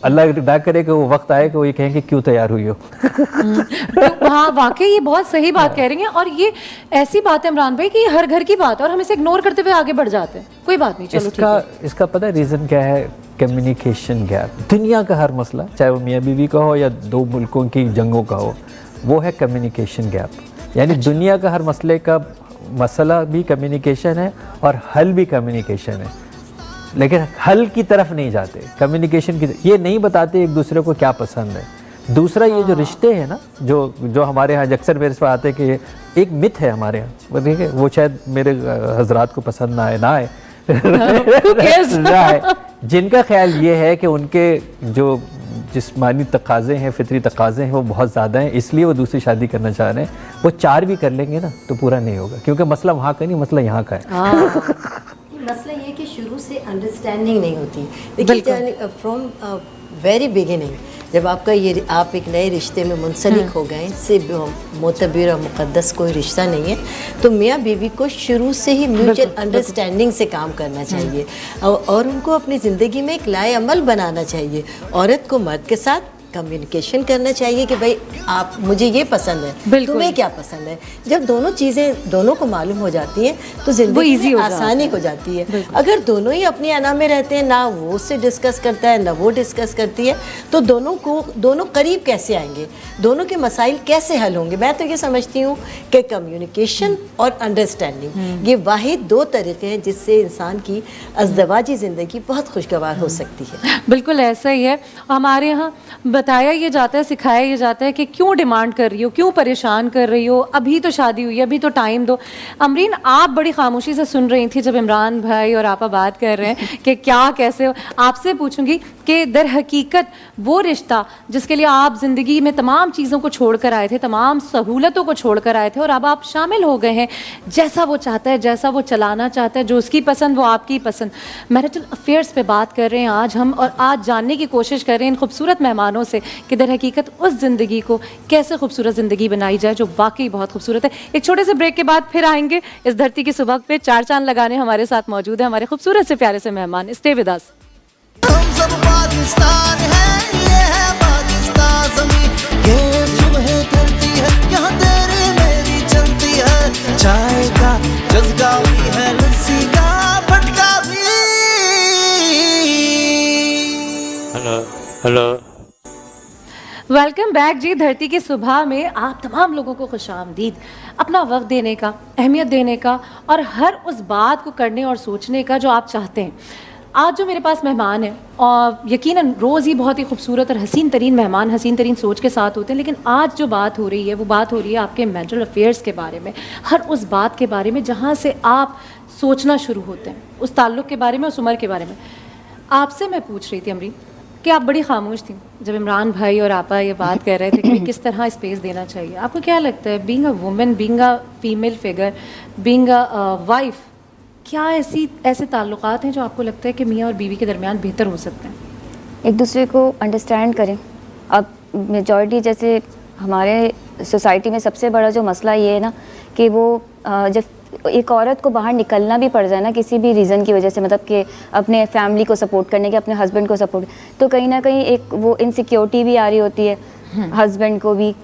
अल्लाह ना करे कि वो वक्त आए कि वो ये कहें कि क्यों तैयार हुई हो। तो हाँ वाकई ये बहुत सही बात कह रही हैं। और ये ऐसी बात है इमरान भाई कि ये हर घर की बात है और हम इसे इग्नोर करते हुए आगे बढ़ जाते हैं। कोई बात नहीं, चलो ठीक है। इसका पता है रीज़न क्या है? Communication gap. दुनिया का हर मसला, चाहे वो मियाँ बीवी का हो या दो मुल्कों की जंगों का हो, वो है कम्युनिकेशन गैप। यानी दुनिया का हर मसले का मसला भी कम्युनिकेशन है और हल भी कम्युनिकेशन है, लेकिन हल की तरफ नहीं जाते, कम्युनिकेशन की। ये नहीं बताते एक दूसरे को क्या पसंद है। दूसरा ये जो रिश्ते हैं ना, जो हमारे यहाँ अक्सर मेरे पास आते हैं कि एक मिथ है हमारे यहाँ, वो देखिए वो शायद मेरे हजरात को पसंद ना आए ना आए, जिनका ख्याल ये है कि उनके जो जिस्मानी तकाज़े हैं, फितरी तकाज़े हैं, वो बहुत ज़्यादा हैं, इसलिए वो दूसरी शादी करना चाह रहे हैं। वो 4 भी कर लेंगे ना तो पूरा नहीं होगा, क्योंकि मसला वहाँ का नहीं, मसला यहाँ का है। मसला ये कि शुरू से अंडरस्टैंडिंग नहीं होती। देखिए फ्रॉम वेरी बिगिनिंग जब आप एक नए रिश्ते में मुंसलिक हो गए, इससे मोतबर और मुक़द्दस कोई रिश्ता नहीं है, तो मियाँ बीवी को शुरू से ही म्यूचुअल अंडरस्टैंडिंग से काम करना चाहिए और उनको अपनी ज़िंदगी में एक लाए अमल बनाना चाहिए। औरत को मर्द के साथ कम्युनिकेशन करना चाहिए कि भाई आप मुझे ये पसंद है, तुम्हें क्या पसंद है। जब दोनों चीज़ें दोनों को मालूम हो जाती हैं तो ज़िंदगी में आसानी हो जाती है। अगर दोनों ही अपनी अना में रहते हैं, ना वो उससे डिस्कस करता है ना वो डिस्कस करती है, तो दोनों करीब कैसे आएंगे, दोनों के मसाइल कैसे हल होंगे। मैं तो ये समझती हूँ कि कम्युनिकेशन और अंडरस्टैंडिंग ये वाहिद 2 तरीक़े हैं जिससे इंसान की अज़दवाजी ज़िंदगी बहुत खुशगवार हो सकती है। बिल्कुल ऐसा ही है। हमारे यहाँ बताया ये जाता है, सिखाया ये जाता है कि क्यों डिमांड कर रही हो, क्यों परेशान कर रही हो, अभी तो शादी हुई है, अभी तो टाइम दो। अमरीन आप बड़ी खामोशी से सुन रही थी जब इमरान भाई और आपा बात कर रहे हैं कि क्या कैसे हो। आपसे पूछूंगी कि दर हकीकत वो रिश्ता जिसके लिए आप ज़िंदगी में तमाम चीज़ों को छोड़ कर आए थे, तमाम सहूलतों को छोड़ कर आए थे और अब आप शामिल हो गए हैं, जैसा वो चाहता है, जैसा वो चलाना चाहता है, जो उसकी पसंद वो आपकी पसंद, मैरिटल अफेयर्स पे बात कर रहे हैं आज हम। और आज जानने की कोशिश कर रहे हैं इन खूबसूरत मेहमानों से कि दर हकीकत उस ज़िंदगी को कैसे खूबसूरत ज़िंदगी बनाई जाए जो वाकई बहुत खूबसूरत है। एक छोटे से ब्रेक के बाद फिर आएंगे। इस धरती की सुबह पे 4 चांद लगाने हमारे साथ मौजूद है हमारे खूबसूरत से प्यारे से मेहमान। Stay with us. हम सब पाकिस्तान है, ये है पाकिस्तान ज़मीं, ये सुबह धरती है, यहाँ तेरी मेरी चलती है। चाय का जज़्बा भी है, लस्सी का फटका भी। हेलो वेलकम बैक जी। धरती की सुबह में आप तमाम लोगों को खुशामदीद। अपना वक्त देने का, अहमियत देने का और हर उस बात को करने और सोचने का जो आप चाहते हैं। आज जो मेरे पास मेहमान हैं और यकीनन रोज़ ही बहुत ही खूबसूरत और हसीन तरीन मेहमान हसीन तरीन सोच के साथ होते हैं, लेकिन आज जो बात हो रही है वो बात हो रही है आपके मेंटल अफेयर्स के बारे में, हर उस बात के बारे में जहाँ से आप सोचना शुरू होते हैं, उस ताल्लुक़ के बारे में, उस उम्र के बारे में। आपसे मैं पूछ रही थी अमरीन कि आप बड़ी खामोश थी जब इमरान भाई और आपा ये बात कर रहे थे कि किस तरह स्पेस देना चाहिए। आपको क्या लगता है, being a women, being a female figure, being a wife, क्या ऐसे ताल्लुकात हैं जो आपको लगता है कि मियाँ और बीवी के दरमियान बेहतर हो सकते हैं? एक दूसरे को अंडरस्टैंड करें। अब मेजॉरिटी जैसे हमारे सोसाइटी में सबसे बड़ा जो मसला ये है ना कि वो जब एक औरत को बाहर निकलना भी पड़ जाए ना किसी भी रीज़न की वजह से, मतलब कि अपने फैमिली को सपोर्ट करने के, अपने हस्बैंड को सपोर्ट, तो कहीं ना कहीं एक वो इनसिक्योरिटी भी आ रही होती है हस्बैंड को भी।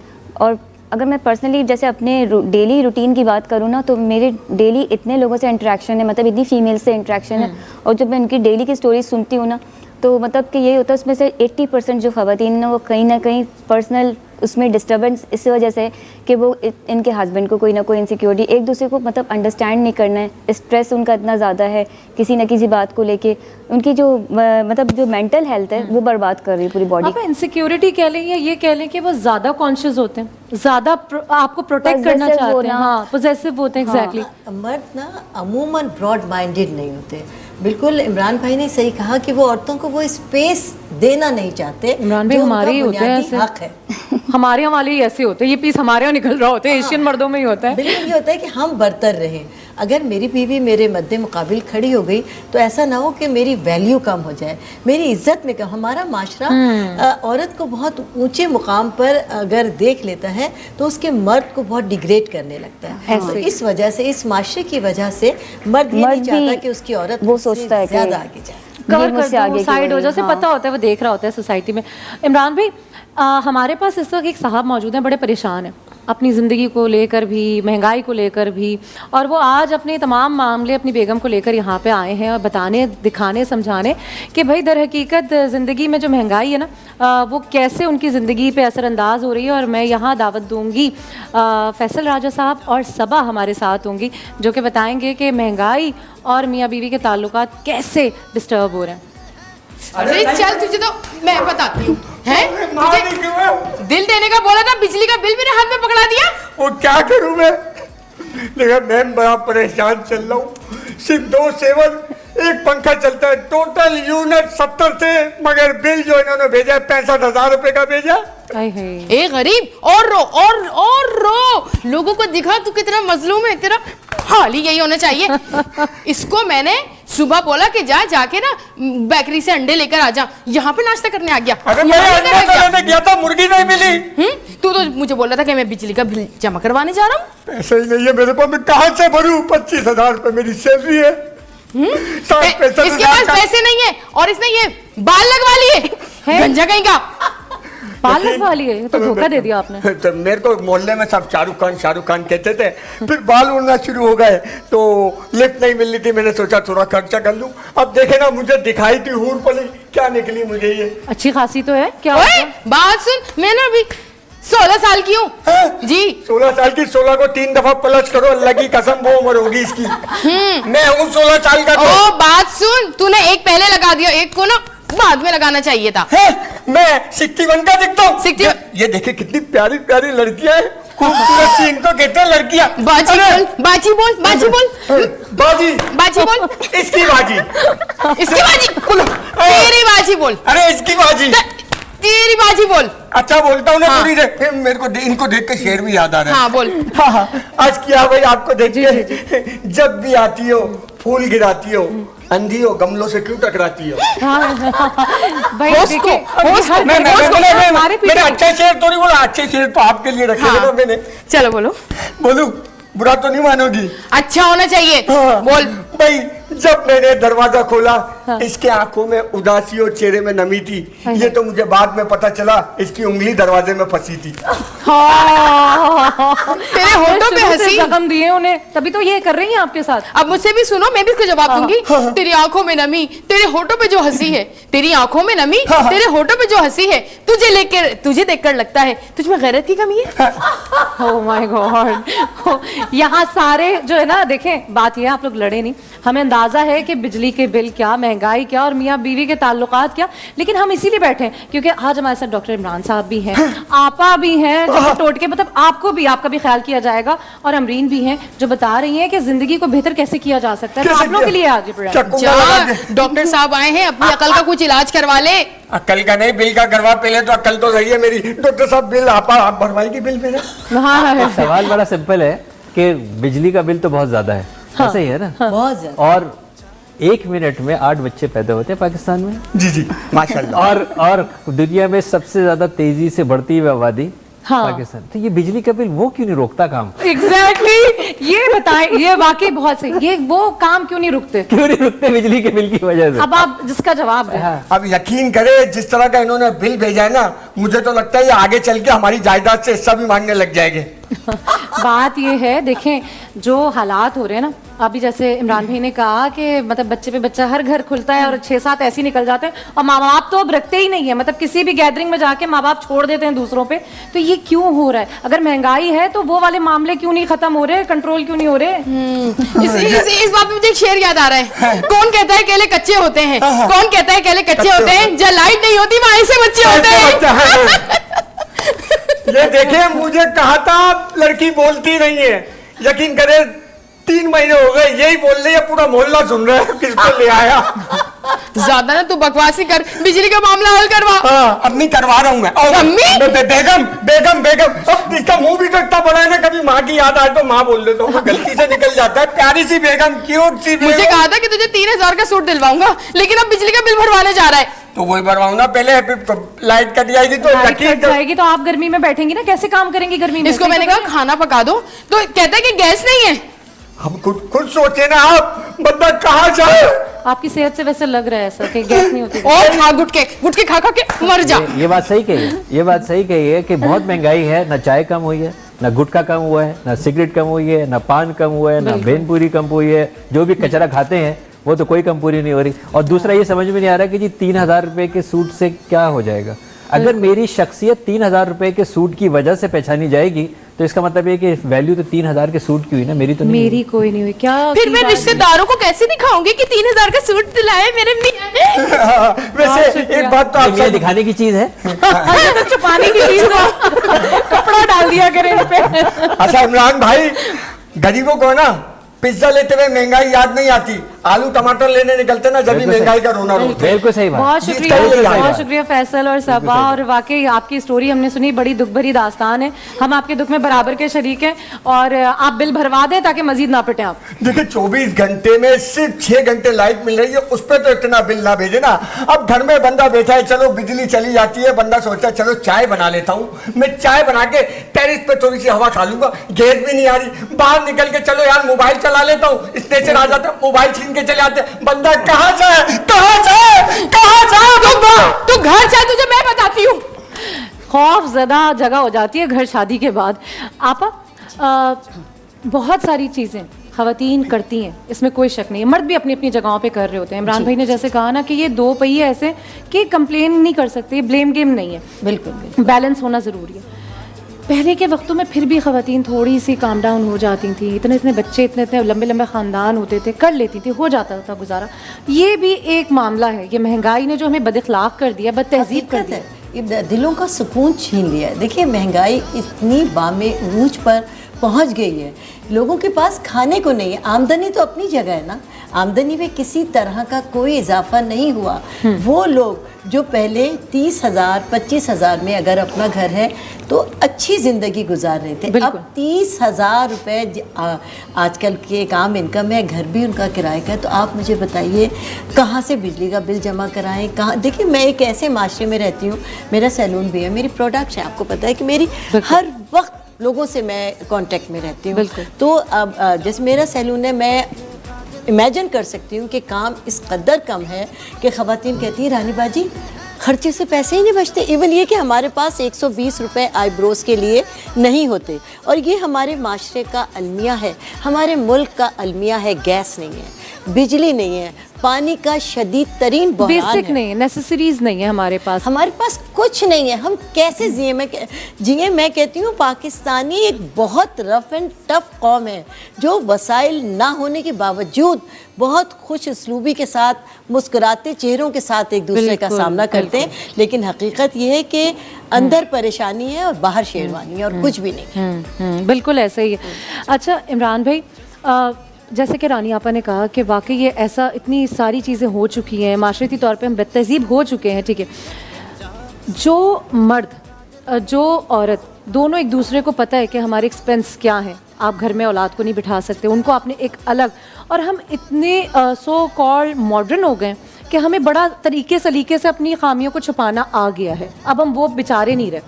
और अगर मैं पर्सनली जैसे अपने डेली रूटीन की बात करूँ ना, तो मेरे डेली इतने लोगों से इंटरेक्शन है, मतलब इतनी फीमेल से इंटरेक्शन है, और जब मैं उनकी डेली की स्टोरीज सुनती हूँ ना, तो मतलब कि यही होता है उसमें से 80% जो ख़वातीन ना वो कहीं ना कहीं पर्सनल उसमें डिस्टर्बेंस इस वजह से कि वो इनके हस्बैंड को कोई ना कोई इनसिक्योरिटी, एक दूसरे को मतलब अंडरस्टैंड नहीं करना है, स्ट्रेस उनका इतना ज़्यादा है किसी न किसी बात को लेके, उनकी जो मतलब जो मेंटल हेल्थ है वो बर्बाद कर रही है पूरी बॉडी। आप इनसिक्योरिटी कह लें या ये कह लें कि वो ज़्यादा कॉन्शियस होते हैं, ज़्यादा आपको प्रोटेक्ट करना चाहते हैं, हाँ पोजेसिव होते हैं। एग्जैक्टली। मर्द ना अमूमन ब्रॉड माइंडेड नहीं होते। बिल्कुल इमरान भाई ने सही कहा कि वो औरतों को वो स्पेस देना नहीं चाहते। इमरान भाई हमारे ही होते हैं ऐसे, हक है हमारे वाले ही ऐसे होते हैं, ये पीस हमारे यहाँ निकल रहा होता है, एशियन मर्दों में ही होता है। बिल्कुल ये होता है कि हम बरतर रहें। अगर मेरी बीवी मेरे मद्दे मुकाबिल खड़ी हो गई तो ऐसा ना हो कि मेरी वैल्यू कम हो जाए, मेरी इज्जत में कम। हमारा माशरा औरत को बहुत ऊंचे मुकाम पर अगर देख लेता है तो उसके मर्द को बहुत डिग्रेड करने लगता है। तो इस वजह से, इस माशरे की वजह से मर्द ये नहीं चाहता कि उसकी औरत वो सोचता है ज़्यादा आगे जाए, कवर कर दो, साइड हो जाए। उसे पता होता है, वो देख रहा होता है सोसाइटी में। इमरान भाई हमारे पास इस वक्त एक साहब मौजूद हैं, बड़े परेशान हैं अपनी ज़िंदगी को लेकर भी, महंगाई को लेकर भी, और वो आज अपने तमाम मामले अपनी बेगम को लेकर यहाँ पे आए हैं और बताने, दिखाने, समझाने कि भाई दर हकीकत ज़िंदगी में जो महंगाई है ना वो कैसे उनकी ज़िंदगी पे असरअंदाज हो रही है। और मैं यहाँ दावत दूँगी फैसल राजा साहब और सबा हमारे साथ होंगी जो कि बताएँगे कि महंगाई और मियाँ बीवी के ताल्लुकात कैसे डिस्टर्ब हो रहे हैं। अरे चल, तुझे तो मैं बताती हूँ, हैं? तुझे दिल देने का बोला था, बिजली का बिल मेरे हाथ में पकड़ा दिया। वो क्या करूं मैं, लेकिन मैं बड़ा परेशान चल रहा हूँ। सिर्फ 2 सेवन, एक पंखा चलता है, टोटल यूनिट 70 थे, मगर बिल जो इन्होंने भेजा है 65,000 रुपए का भेजा। ए गरीब, और रो और रो, लोगों को दिखा तू कितना मजलूम है, तेरा हाल ही यही होना चाहिए। इसको मैंने सुबह बोला कि जाके ना बेकरी से अंडे लेकर आ जा, यहाँ पे नाश्ता करने आ गया। अरे मैं अंडे लेने गया था, मुर्गी नहीं मिली। तू तो मुझे बोला था कि मैं बिजली का बिल जमा करवाने जा रहा हूँ। पैसे ही नहीं है मेरे पास, मैं कहाँ से भरूं? 25,000 रुपए मेरी सैलरी है। इसके पास पैसे नहीं है और इसने ये बाल लगवा लिए, गंजा कहीं का। बाल लगवा लिए तो धोखा दे दिया आपने। तो मेरे को मोहल्ले में सब शाहरुख खान कहते थे, फिर बाल उड़ना शुरू हो गए तो लिफ्ट नहीं मिल रही थी, मैंने सोचा थोड़ा खर्चा कर लूं। अब देखे ना, मुझे दिखाई थी हूर पली, क्या निकली मुझे ये। अच्छी खासी तो है क्या? बात सुन, मैं ना अभी 16 साल की हूँ जी। 16 साल की, 16 को 3 दफा प्लस करो, अल्लाह की कसम वो उम्र होगी इसकी। मैं हूँ 16 साल का। ओ बात सुन, तूने एक पहले लगा दिया, एक को ना बाद में लगाना चाहिए था। मैं 61 का दिखता हूँ। ये देखिए कितनी प्यारी प्यारी लड़कियां हैं, खूबसूरत सी, इनको कहते हैं लड़कियां। बाजी बोल, बाजी बोल, बाजी बोल, बाजी बाजी बोल, इसकी बाजी, इसकी बाजी, तेरी बाजी बोल। अरे इसकी बाजी, तेरी बाजी बोल। अच्छा बोलता हूँ ना थोड़ी देर, मेरे को इनको देख के शेर भी याद आ रहा है। हाँ बोल। हाँ, आज क्या भाई आपको देख के, जब भी आती हो फूल गिराती हो, अंधी हो गमलों से क्यों टकराती हो? भाई देखिए, मैंने अच्छे शेर तो नहीं बोला, अच्छे शेर तो आपके लिए रखे थे ना मैंने। चलो बोलो। बोलूं? बुरा तो नहीं मानोगी? अच्छा होना चाहिए। बोल। भाई जब मैंने दरवाजा खोला, इसके आंखों में उदासी और चेहरे में नमी थी। ये तो मुझे बाद में पता चला, इसकी उंगली दरवाजे में फंसी थी। तेरे होठों पे हंसी, जख्म दिए उन्हें, तभी तो ये कर रही है आपके साथ। अब मुझसे भी सुनो, मैं भी इसको जवाब दूंगी। तेरी आंखों में नमी, तेरे होठों पे जो हंसी है, तेरी आंखों में नमी, तेरे होठों पे जो हंसी है, तुझे देखकर लगता है तुझ में गैरत की कमी है। Oh my God. यहाँ सारे जो है ना, देखें बात ये है, आप लोग लड़े नहीं, हमें अंदाजा है कि बिजली के बिल क्या, महंगाई क्या और मियाँ बीवी के ताल्लुकात क्या। लेकिन हम इसीलिए बैठे हैं क्योंकि आज हमारे साथ डॉक्टर इमरान साहब भी हैं, आपा भी हैं, जो टोटके मतलब आपको भी, आपका भी ख्याल किया जाएगा, और अमरीन भी हैं जो बता रही हैं कि जिंदगी को बेहतर कैसे किया जा सकता है। तो आप लोगों के लिए आज ये प्रोग्राम। डॉक्टर साहब आए हैं, अपनी अकल का कुछ इलाज करवा ले। अकल का नहीं, बिल का करवा पहले, तो अकल तो सही है मेरी। डॉक्टर साहब बिल आप भरवाएंगे बिल मेरा? हाँ, सवाल बड़ा सिंपल है कि बिजली का बिल तो बहुत ज्यादा है, ऐसा ही है ना? बहुत ज्यादा। और 1 मिनट में 8 बच्चे पैदा होते हैं पाकिस्तान में। जी जी माशाल्लाह। और दुनिया में सबसे ज्यादा तेजी से बढ़ती हुई आबादी हाँ। पाकिस्तान। तो ये बिजली का बिल वो क्यों नहीं रोकता काम? एग्जैक्टली ये बताएं, ये वाकई बहुत सही, ये वो काम क्यों नहीं रुकते? क्यों नहीं रुकते बिजली के बिल की वजह से? अब आप जिसका जवाब दें। हाँ। अब यकीन करे, जिस तरह का इन्होंने बिल भेजा है ना, मुझे तो लगता है ये आगे चल के हमारी जायदाद से हिस्सा भी मांगने लग जाएंगे। बात ये है, देखें जो हालात हो रहे हैं ना, अभी जैसे इमरान भाई ने कहा कि मतलब बच्चे पे बच्चा हर घर खुलता है और 6-7 ऐसे ही निकल जाते हैं, और माँ बाप तो अब रखते ही नहीं है, मतलब किसी भी गैदरिंग में जाके माँ बाप छोड़ देते हैं दूसरों पे। तो ये क्यों हो रहा है? अगर महंगाई है तो वो वाले मामले क्यों नहीं खत्म हो रहे, कंट्रोल क्यों नहीं हो रहे? इस बात में मुझे एक शेर याद आ रहा है। कौन कहता है केले कच्चे होते हैं? कौन कहता है केले कच्चे होते हैं? जब लाइट नहीं होती वहीं से बच्चे होते हैं। ये देखे, मुझे कहा था लड़की बोलती नहीं है, यकीन करे 3 महीने हो गए यही बोल रही है, पूरा मोहल्ला सुन रहा है किसको ले आया। ज्यादा ना तू बकवास ही कर, बिजली का मामला हल करवा। हाँ, अब नहीं करवा रहा हूँ मैं। बेगम बेगम बेगम, अब इसका मुंह भी तो इतना बड़ा है ना, कभी माँ की याद आए तो माँ बोल देता हूँ, गलती से निकल जाता है। प्यारी सी बेगम, क्यूट सी बेगम। मुझे कहा था कि तुझे 3000 का सूट दिलवाऊंगा, लेकिन अब बिजली का बिल भरवाने जा रहा है। तो वही भरवाऊँ ना पहले, फिर तो लाइट कट जाएगी तो लाइट यकीन कट जाएगी तो आप गर्मी में बैठेंगी ना, कैसे काम करेंगी गर्मी में? इसको मैंने कहा खाना पका दो, तो कहता है कि गैस नहीं है। हम खुद सोचे ना, आप बंदा कहाँ जाए। आपकी सेहत से वैसे लग रहा है ऐसा कि गैस नहीं होती। और खा गुटके खा के मर जा। ये बात सही कही है, ये बात सही कही है कि बहुत महंगाई है, ना चाय कम हुई है, ना गुटखा कम हुआ है, ना सिगरेट कम हुई है, ना पान कम हुआ है, ना भेलपूरी कम हुई है। जो भी कचरा खाते हैं वो तो कोई कम पूरी नहीं हो रही। और दूसरा ये समझ में नहीं आ रहा कि जी 3000 रुपए के सूट से क्या हो जाएगा। अगर मेरी शख्सियत 3000 रुपए के सूट की वजह से पहचानी जाएगी तो इसका मतलब है कि वैल्यू तो 3000 के सूट की हुई ना, मेरी तो नहीं। मेरी कोई नहीं हुई क्या? फिर मैं रिश्तेदारों को कैसे दिखाऊंगी कि 3000 का सूट दिलाए मेरे मियां ने? वैसे एक बात तो ये दिखाने की चीज है। तो छुपाने की चीज है, कपड़ा डाल दिया करें इन पे। अच्छा इमरान भाई, गरीबों को ना पिज्जा लेते हुए महंगाई याद नहीं आती, आलू टमाटर लेने निकलते ना जब भी महंगाई का रोना रोते। बिल्कुल सही बात। बहुत शुक्रिया, बहुत शुक्रिया फैसल और सबा। और वाकई आपकी स्टोरी हमने सुनी, बड़ी दुख भरी दास्तान है। हम आपके दुख में बराबर के शरीक हैं और आप बिल भरवा दें ताकि मजीद ना पिटे आप। देखिए 24 घंटे में सिर्फ 6 घंटे लाइट मिल रही है, उस पर तो इतना बिल ना भेजे ना। अब घर में बंदा बैठा है, चलो बिजली चली जाती है, बंदा सोचता है चलो चाय बना लेता हूँ, मैं चाय बना के टेरिस पे थोड़ी सी हवा खा लूंगा, गैस भी नहीं आ रही, बाहर निकल के चलो यार मोबाइल चला लेता हूँ, स्टेशन आ जाता है, मोबाइल छीन के चले आते, बंदा कहाँ जाए कहाँ जाए कहाँ जाए। तो घर जाए तुझे मैं बताती हूँ। खौफ ज़दा जगह हो जाती है घर शादी के बाद। आपा बहुत सारी चीज़ें ख़वातीन करती हैं, इसमें कोई शक नहीं है, मर्द भी अपनी अपनी जगहों पे कर रहे होते हैं। इमरान भाई ने जैसे कहा ना कि ये 2 पहिए ऐसे कि कंप्लेन नहीं कर सकते, ब्लेम गेम नहीं है, बिल्कुल बैलेंस होना ज़रूरी है। पहले के वक्तों में फिर भी ख़वातीन थोड़ी सी काम डाउन हो जाती थी, इतने इतने बच्चे, इतने इतने लंबे लंबे ख़ानदान होते थे, कर लेती थी, हो जाता था गुजारा। ये भी एक मामला है, ये महंगाई ने जो हमें बदअखलाक कर दिया, बदतहजीब कर दिया, ये दिलों का सुकून छीन लिया है। देखिए महंगाई इतनी बामे ऊंच पर पहुंच गई है, लोगों के पास खाने को नहीं है। आमदनी तो अपनी जगह है ना, आमदनी में किसी तरह का कोई इजाफा नहीं हुआ। वो लोग जो पहले 30,000 25,000 में अगर अपना घर है तो अच्छी ज़िंदगी गुजार रहे थे, अब 30,000 रुपये आजकल की एक आम इनकम है, घर भी उनका किराए का है। तो आप मुझे बताइए कहाँ से बिजली का बिल जमा कराएं, कहाँ? देखिए मैं एक ऐसे माशरे में रहती हूँ, मेरा सैलून भी है, मेरी प्रोडक्ट्स है, आपको पता है कि मेरी हर वक्त लोगों से मैं कांटेक्ट में रहती हूँ। तो अब जैसे मेरा सैलून है, मैं इमेजिन कर सकती हूँ कि काम इस कदर कम है कि ख़वातीन कहती हैं रानी बाजी खर्चे से पैसे ही नहीं बचते। इवन ये कि हमारे पास 120 रुपये आईब्रोज़ के लिए नहीं होते, और ये हमारे माशरे का अलमिया है, हमारे मुल्क का अलमिया है। गैस नहीं है, बिजली नहीं है, पानी का शदीद तरीन बहरान बेसिक है। नहीं है, नेसेसरीज नहीं है हमारे पास। हमारे पास कुछ नहीं है, हम कैसे जिए? मैं कहती हूँ पाकिस्तानी एक बहुत रफ एंड टफ कौम है जो वसाइल ना होने के बावजूद बहुत खुश उसलूबी के साथ, मुस्कुराते चेहरों के साथ एक दूसरे का सामना करते हैं। लेकिन हकीकत ये है कि अंदर परेशानी है और बाहर शेरवानी है और कुछ भी नहीं। बिल्कुल ऐसा ही है। अच्छा इमरान भाई, जैसे कि रानी आपा ने कहा कि वाकई ये ऐसा, इतनी सारी चीज़ें हो चुकी हैं, माशरती तौर पे हम बदतहज़ीब हो चुके हैं, ठीक है। जो मर्द जो औरत दोनों एक दूसरे को पता है कि हमारे एक्सपेंस क्या हैं, आप घर में औलाद को नहीं बिठा सकते, उनको आपने एक अलग, और हम इतने सो कॉल्ड मॉडर्न हो गए कि हमें बड़ा तरीके सलीके से अपनी खामियों को छुपाना आ गया है। अब हम वो बेचारे नहीं रहे।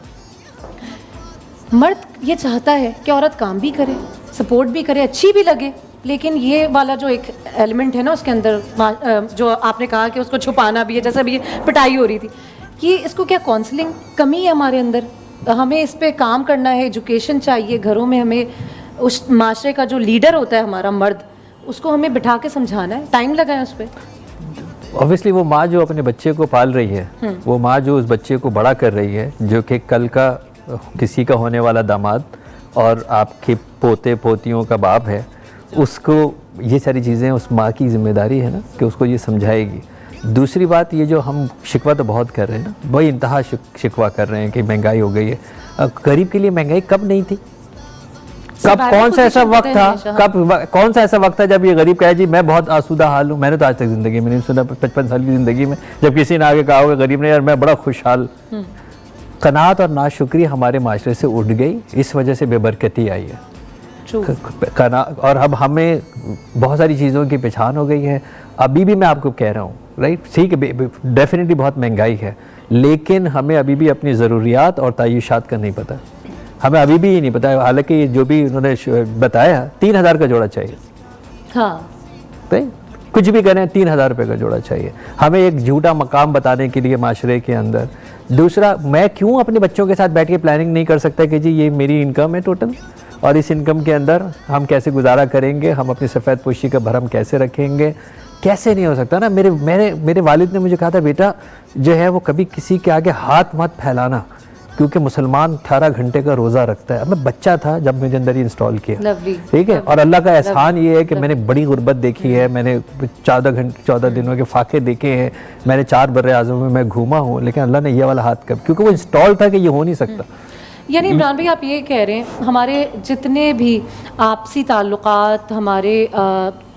मर्द ये चाहता है कि औरत काम भी करे, सपोर्ट भी करे, अच्छी भी लगे, लेकिन ये वाला जो एक एलिमेंट है ना उसके अंदर, जो आपने कहा कि उसको छुपाना भी है, जैसे अभी पिटाई हो रही थी, ये इसको क्या काउंसलिंग कमी है हमारे अंदर? हमें इस पे काम करना है, एजुकेशन चाहिए घरों में, हमें उस माशरे का जो लीडर होता है हमारा मर्द, उसको हमें बिठा के समझाना है, टाइम लगाए उस पर। ऑब्वियसली वो माँ जो अपने बच्चे को पाल रही है, वो माँ जो उस बच्चे को बड़ा कर रही है, जो कि कल का किसी का होने वाला दामाद और आपके पोते पोतियों का बाप है, उसको ये सारी चीज़ें उस माँ की जिम्मेदारी है ना कि उसको ये समझाएगी। दूसरी बात, ये जो हम शिकवा तो बहुत कर रहे हैं ना, वही इंतहा शिकवा कर रहे हैं कि महंगाई हो गई है। गरीब के लिए महंगाई कब नहीं थी? कब, कौन सा ऐसा वक्त था, कौन सा ऐसा वक्त था जब ये गरीब कहे जी मैं बहुत आसूदा हाल हूँ? मैंने तो आज तक ज़िंदगी में नहीं सुना, 55 साल की ज़िंदगी में, जब किसी ने आगे कहा होगा गरीब ने यार मैं बड़ा खुशहाल। कनात और नाशुक्री हमारे माशरे से उठ गई, इस वजह से बेबरकती आई है। और अब हमें बहुत सारी चीज़ों की पहचान हो गई है। अभी भी मैं आपको कह रहा हूँ, राइट, ठीक है, डेफिनेटली बहुत महंगाई है, लेकिन हमें अभी भी अपनी ज़रूरियात और तायुशात का नहीं पता। हमें अभी भी ये नहीं पता, हालांकि जो भी उन्होंने बताया 3000 का जोड़ा चाहिए। हाँ, तो कुछ भी करें 3000 रुपये का जोड़ा चाहिए। हमें एक झूठा मकाम बताने के लिए माशरे के अंदर। दूसरा, मैं क्यों अपने बच्चों के साथ बैठ के प्लानिंग नहीं कर सकता कि जी ये मेरी इनकम है टोटल, और इस इनकम के अंदर हम कैसे गुजारा करेंगे, हम अपनी सफ़ेद पोशी का भरम कैसे रखेंगे? कैसे नहीं हो सकता ना। मेरे वालिद ने मुझे कहा था बेटा जो है वो कभी किसी के आगे हाथ मत फैलाना, क्योंकि मुसलमान 18 घंटे का रोज़ा रखता है। अब मैं बच्चा था जब मुझे अंदर ही इंस्टॉल किया, ठीक है। और अल्लाह का एहसान ये है कि मैंने बड़ी गुर्बत देखी है, मैंने 14 दिनों के फाके देखे हैं, मैंने 4 बर्रे आज़म में मैं घूमा हूँ, लेकिन अल्लाह ने ये वाला हाथ कब, क्योंकि वो इंस्टॉल था कि ये हो नहीं सकता। यानी इमरान भाई आप ये कह रहे हैं हमारे जितने भी आपसी ताल्लुकात, हमारे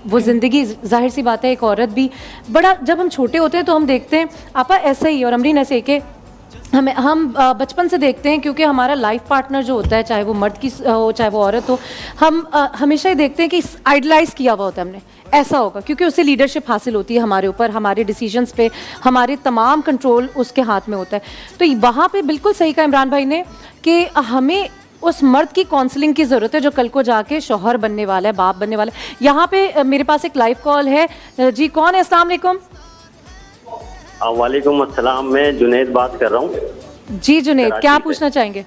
वो ज़िंदगी, जाहिर सी बात है एक औरत भी बड़ा, जब हम छोटे होते हैं तो हम देखते हैं आपा ऐसे ही, और अमरीन ऐसे कि हम बचपन से देखते हैं, क्योंकि हमारा लाइफ पार्टनर जो होता है, चाहे वो मर्द की हो चाहे वो औरत हो, हम हमेशा ही देखते हैं कि आइडलाइज़ किया हुआ होता है हमने, ऐसा होगा, क्योंकि उससे लीडरशिप हासिल होती है हमारे ऊपर, हमारे डिसीजंस पे, हमारे तमाम कंट्रोल उसके हाथ में होता है। तो वहाँ पे बिल्कुल सही कहा इमरान भाई ने कि हमें उस मर्द की काउंसलिंग की ज़रूरत है जो कल को जाके शौहर बनने वाला है, बाप बनने वाला है। यहाँ पे मेरे पास एक लाइव कॉल है जी, कौन है? अस्सलाम वालेकुम। वालेकुम अस्सलाम, मैं जुनैद बात कर रहा हूँ। जी जुनैद, क्या पूछना चाहेंगे?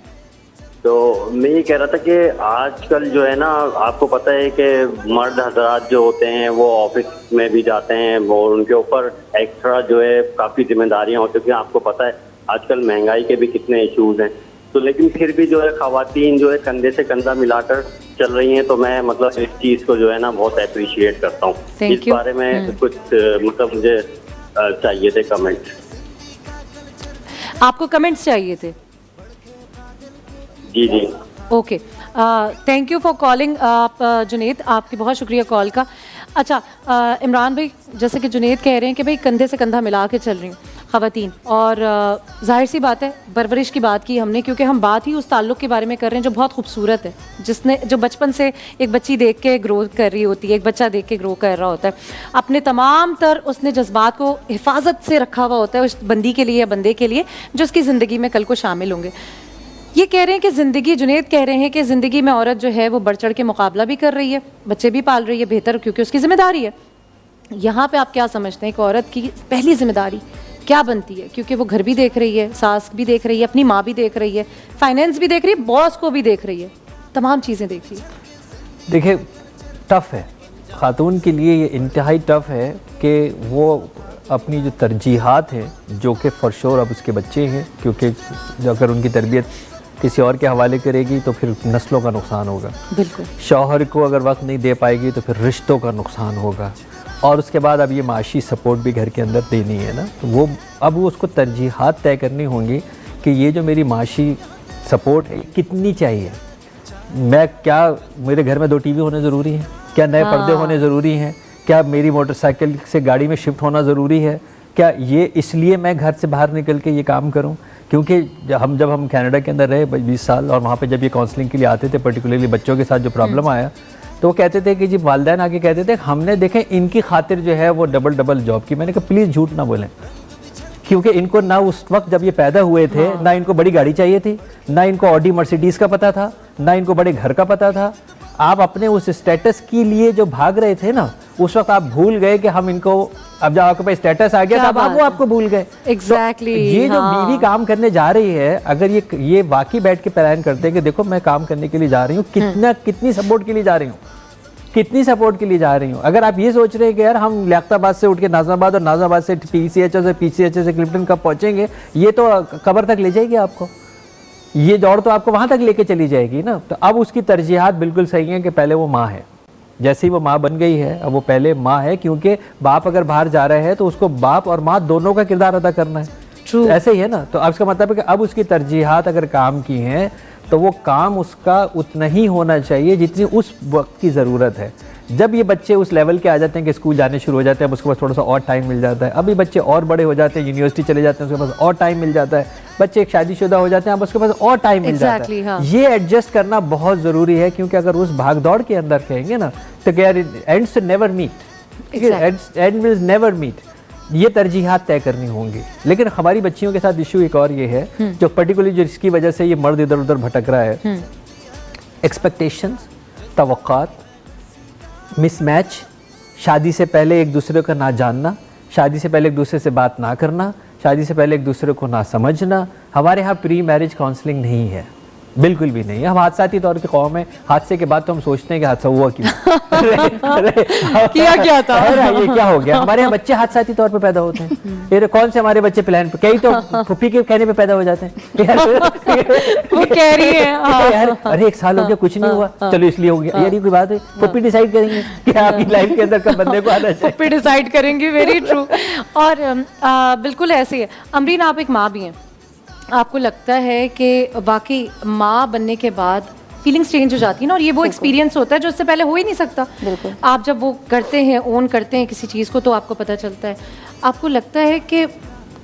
तो मैं ये कह रहा था कि आजकल जो है ना, आपको पता है कि मर्द हजरात जो होते हैं वो ऑफिस में भी जाते हैं और उनके ऊपर एक्स्ट्रा जो है काफ़ी जिम्मेदारियां हो चुकी हैं। आपको पता है आजकल महंगाई के भी कितने इश्यूज हैं, तो लेकिन फिर भी जो है खवातीन जो है कंधे से कंधा मिलाकर चल रही हैं। तो मैं मतलब इस चीज़ को जो है ना बहुत अप्रिशिएट करता हूँ। इस बारे में कुछ मतलब मुझे चाहिए थे कमेंट। आपको कमेंट्स चाहिए थे? जी जी, okay, thank you for calling आप जुनैद, आपकी बहुत शुक्रिया कॉल का। अच्छा इमरान भाई, जैसे कि जुनैद कह रहे हैं कि भाई कंधे से कंधा मिला के चल रही हैं ख़वातीन, और जाहिर सी बात है परवरिश की बात की हमने, क्योंकि हम बात ही उस ताल्लुक़ के बारे में कर रहे हैं जो बहुत खूबसूरत है, जो बचपन से एक बच्ची देख के ग्रो कर रही होती है, एक बच्चा देख के ग्रो कर रहा होता है, अपने तमाम तर उसने जज्बात को हिफाजत से रखा हुआ होता है उस बंदी के लिए या बंदे के लिए जो उसकी ज़िंदगी में कल को शामिल होंगे। ये कह रहे हैं कि ज़िंदगी, जुनैद कह रहे हैं कि ज़िंदगी में औरत जो है वो बढ़ चढ़ के मुकाबला भी कर रही है, बच्चे भी पाल रही है बेहतर, क्योंकि उसकी ज़िम्मेदारी है। यहाँ पे आप क्या समझते हैं कि औरत की पहली ज़िम्मेदारी क्या बनती है? क्योंकि वो घर भी देख रही है, सास भी देख रही है, अपनी माँ भी देख रही है, फाइनेंस भी देख रही है, बॉस को भी देख रही है, तमाम चीज़ें देख रही है। देखिए टफ है, ख़ातून के लिए ये इंतहाई टफ़ है कि वो अपनी जो तरजीहात हैं, जो कि फ़ॉर श्योर अब उसके बच्चे हैं, क्योंकि अगर उनकी तरबियत किसी और के हवाले करेगी तो फिर नस्लों का नुकसान होगा। बिल्कुल। शौहर को अगर वक्त नहीं दे पाएगी तो फिर रिश्तों का नुकसान होगा, और उसके बाद अब ये माशी सपोर्ट भी घर के अंदर देनी है ना, तो वो अब वो उसको तरजीहात तय करनी होंगी कि ये जो मेरी माशी सपोर्ट है कितनी चाहिए। मैं क्या मेरे घर में 2 टीवी होने ज़रूरी है? क्या नए पर्दे होने ज़रूरी हैं? क्या मेरी मोटरसाइकिल से गाड़ी में शिफ्ट होना ज़रूरी है? क्या ये इसलिए मैं घर से बाहर निकल के ये काम करूं? क्योंकि जब हम कनाडा के अंदर रहे 20 साल, और वहाँ पे जब ये काउंसलिंग के लिए आते थे, पर्टिकुलरली बच्चों के साथ जो प्रॉब्लम आया, तो वो कहते थे कि जी वालिदैन आके कहते थे हमने देखें इनकी खातिर जो है वो डबल जॉब की। मैंने कहा प्लीज़ झूठ ना बोलें, क्योंकि इनको ना उस वक्त जब ये पैदा हुए थे ना इनको बड़ी गाड़ी चाहिए थी, ना इनको ऑडी मर्सिडीज़ का पता था, ना इनको बड़े घर का पता था। आप अपने उस स्टेटस के लिए जो भाग रहे थे ना, उस वक्त आप भूल गए कि हम इनको, अब जब आपके पास स्टेटस आ गया तो वो आपको भूल गए। एग्जैक्टली। ये जो बीवी काम करने जा रही है, अगर ये वाकई बैठ के प्लान करते हैं कि देखो मैं काम करने के लिए जा रही हूँ, कितनी सपोर्ट के लिए जा रही हूँ, कितनी सपोर्ट के लिए जा रही हूँ। अगर आप ये सोच रहे हैं कि यार हम लियाकताबाद से उठ के नाज़िमाबाद और नाज़िमाबाद से पीसीएचओ से क्लिफ्टन कब पहुँचेंगे, ये तो कब्र तक ले जाएगी आपको, ये दौड़ तो आपको वहाँ तक लेके चली जाएगी ना। तो अब उसकी तरजीहात बिल्कुल सही है कि पहले वो माँ है, जैसे ही वो माँ बन गई है अब वो पहले माँ है, क्योंकि बाप अगर बाहर जा रहा है तो उसको बाप और माँ दोनों का किरदार अदा करना है। True. ऐसे ही है ना। तो अब इसका मतलब है कि अब उसकी तरजीहात अगर काम की हैं तो वो काम उसका उतना ही होना चाहिए जितनी उस वक्त की ज़रूरत है। जब ये बच्चे उस लेवल के आ जाते हैं कि स्कूल जाने शुरू हो जाते हैं, अब उसके पास थोड़ा सा और टाइम मिल जाता है। अभी बच्चे और बड़े हो जाते हैं, यूनिवर्सिटी चले जाते हैं, उसके पास और टाइम मिल जाता है। बच्चे एक शादीशुदा हो जाते हैं, अब उसके पास और टाइम मिल जाता है। हाँ। ये एडजस्ट करना बहुत ज़रूरी है, क्योंकि अगर उस भाग दौड़ के अंदर कहेंगे ना तो यार ends never meet, and will never meet. ये तरजीहात तय करनी होंगी। लेकिन हमारी बच्चियों के साथ इशू एक और ये है, जो पर्टिकुलरली जिसकी वजह से ये मर्द इधर उधर भटक रहा है, एक्सपेक्टेशंस, तवक्कात, मिसमैच, शादी से पहले एक दूसरे का ना जानना, शादी से पहले एक दूसरे से बात ना करना, शादी से पहले एक दूसरे को ना समझना। हमारे यहाँ प्री मैरिज काउंसलिंग नहीं है, बिल्कुल भी नहीं है। हम हादसाती तौर की कौम है, हादसे के बाद तो हम सोचते हैं कि हादसा हुआ क्यों, किया क्या था, ये क्या हो गया। हमारे यहाँ बच्चे हादसाती तौर पे पैदा होते हैं, ये कौन से हमारे बच्चे प्लान पे, कई तो फुप्पी के कहने पे पैदा हो जाते हैं। वो कह रही है यार अरे 1 साल हो गया कुछ नहीं हुआ, चलो इसलिए हो गया। यार ये कोई बात है, फुप्पी डिसाइड करेंगे कि आपकी लाइफ के अंदर कब बंदे को आना चाहिए, फुप्पी डिसाइड करेंगे। Very true. और बिल्कुल ऐसे ही है। अमरीन, आप एक माँ भी हैं, आपको लगता है कि वाकई माँ बनने के बाद फीलिंग्स चेंज हो जाती है ना, और ये वो एक्सपीरियंस होता है जो उससे पहले हो ही नहीं सकता। बिल्कुल। आप जब वो करते हैं, ओन करते हैं किसी चीज़ को, तो आपको पता चलता है। आपको लगता है कि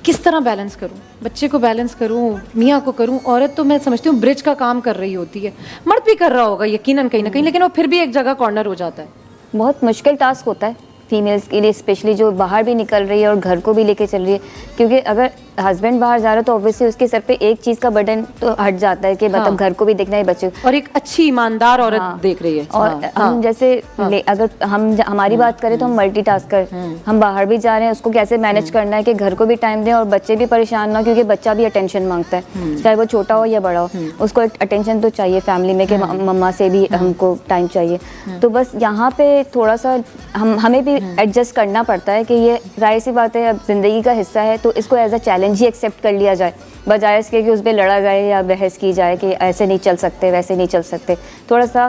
किस तरह बैलेंस करूं, बच्चे को बैलेंस करूं, मियाँ को करूं। औरत तो मैं समझती हूँ ब्रिज का काम कर रही होती है, मर्द भी कर रहा होगा यकीनन कहीं ना कहीं, लेकिन वो फिर भी एक जगह कॉर्नर हो जाता है। बहुत मुश्किल टास्क होता है फीमेल्स के लिए, स्पेशली जो बाहर भी निकल रही है और घर को भी लेके चल रही है। क्योंकि अगर हस्बैंड बाहर जा रहा है तो ऑब्वियसली उसके सर पे एक चीज़ का बर्डन तो हट जाता है कि मतलब घर को भी देखना है, बच्चे, और एक अच्छी ईमानदार औरत देख रही है। और हम जैसे अगर हम हमारी बात करें तो हम मल्टीटास्कर, हम बाहर भी जा रहे हैं, उसको कैसे मैनेज करना है कि घर को भी टाइम दें और बच्चे भी परेशान ना, क्योंकि बच्चा भी अटेंशन मांगता है, चाहे वो छोटा हो या बड़ा हो, उसको एक अटेंशन तो चाहिए फैमिली में कि मम्मा से भी हमको टाइम चाहिए। तो बस यहाँ पे थोड़ा सा हमें भी एडजस्ट करना पड़ता है कि ये जाहिर सी बात है, अब ज़िंदगी का हिस्सा है, तो इसको एज अ चैलेंज ही एक्सेप्ट कर लिया जाए, बजाय इसके कि उस पर लड़ा जाए या बहस की जाए कि ऐसे नहीं चल सकते, वैसे नहीं चल सकते। थोड़ा सा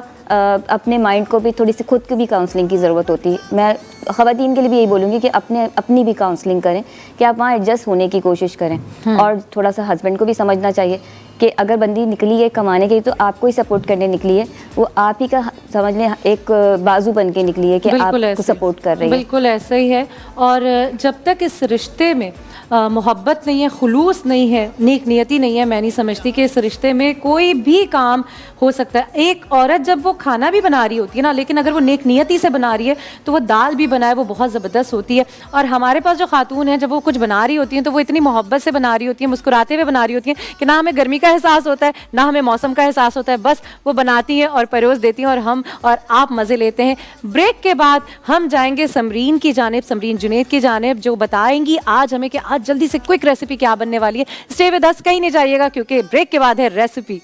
अपने माइंड को भी, थोड़ी सी खुद की भी काउंसलिंग की ज़रूरत होती है। मैं ख़वातीन के लिए भी यही बोलूँगी कि अपनी भी काउंसलिंग करें, कि आप वहाँ एडजस्ट होने की कोशिश करें। और थोड़ा सा हस्बैंड को भी समझना चाहिए कि अगर बंदी निकली है कमाने के लिए तो आपको ही सपोर्ट करने निकली है, वो आप ही का समझ लें एक बाजू बन के निकली है कि आपको सपोर्ट कर रही है। बिल्कुल ऐसा ही है। और जब तक इस रिश्ते में मोहब्बत नहीं है, खुलूस नहीं है, नेक नियति नहीं है, मैं नहीं समझती कि इस रिश्ते में कोई भी काम हो सकता है। एक औरत जब वो खाना भी बना रही होती है ना, लेकिन अगर वो नेक नियति से बना रही है तो वो दाल भी बनाए वो बहुत ज़बरदस्त होती है। और हमारे पास जो खातून हैं, जब वो कुछ बना रही होती हैं तो वो इतनी मोहब्बत से बना रही होती हैं, मुस्कुराते हुए बना रही होती हैं कि ना हमें गर्मी का एहसास होता है, ना हमें मौसम का एहसास होता है। बस वो बनाती हैं और परोस देती हैं और हम और आप मज़े लेते हैं। ब्रेक के बाद हम जाएंगे समरीन की जानिब, समरीन जुनैद की जानिब, जो बताएंगी आज हमें कि आज जल्दी से क्विक रेसिपी क्या बनने वाली है। स्टे विद अस, कहीं नहीं जाइएगा, क्योंकि ब्रेक के बाद है रेसिपी।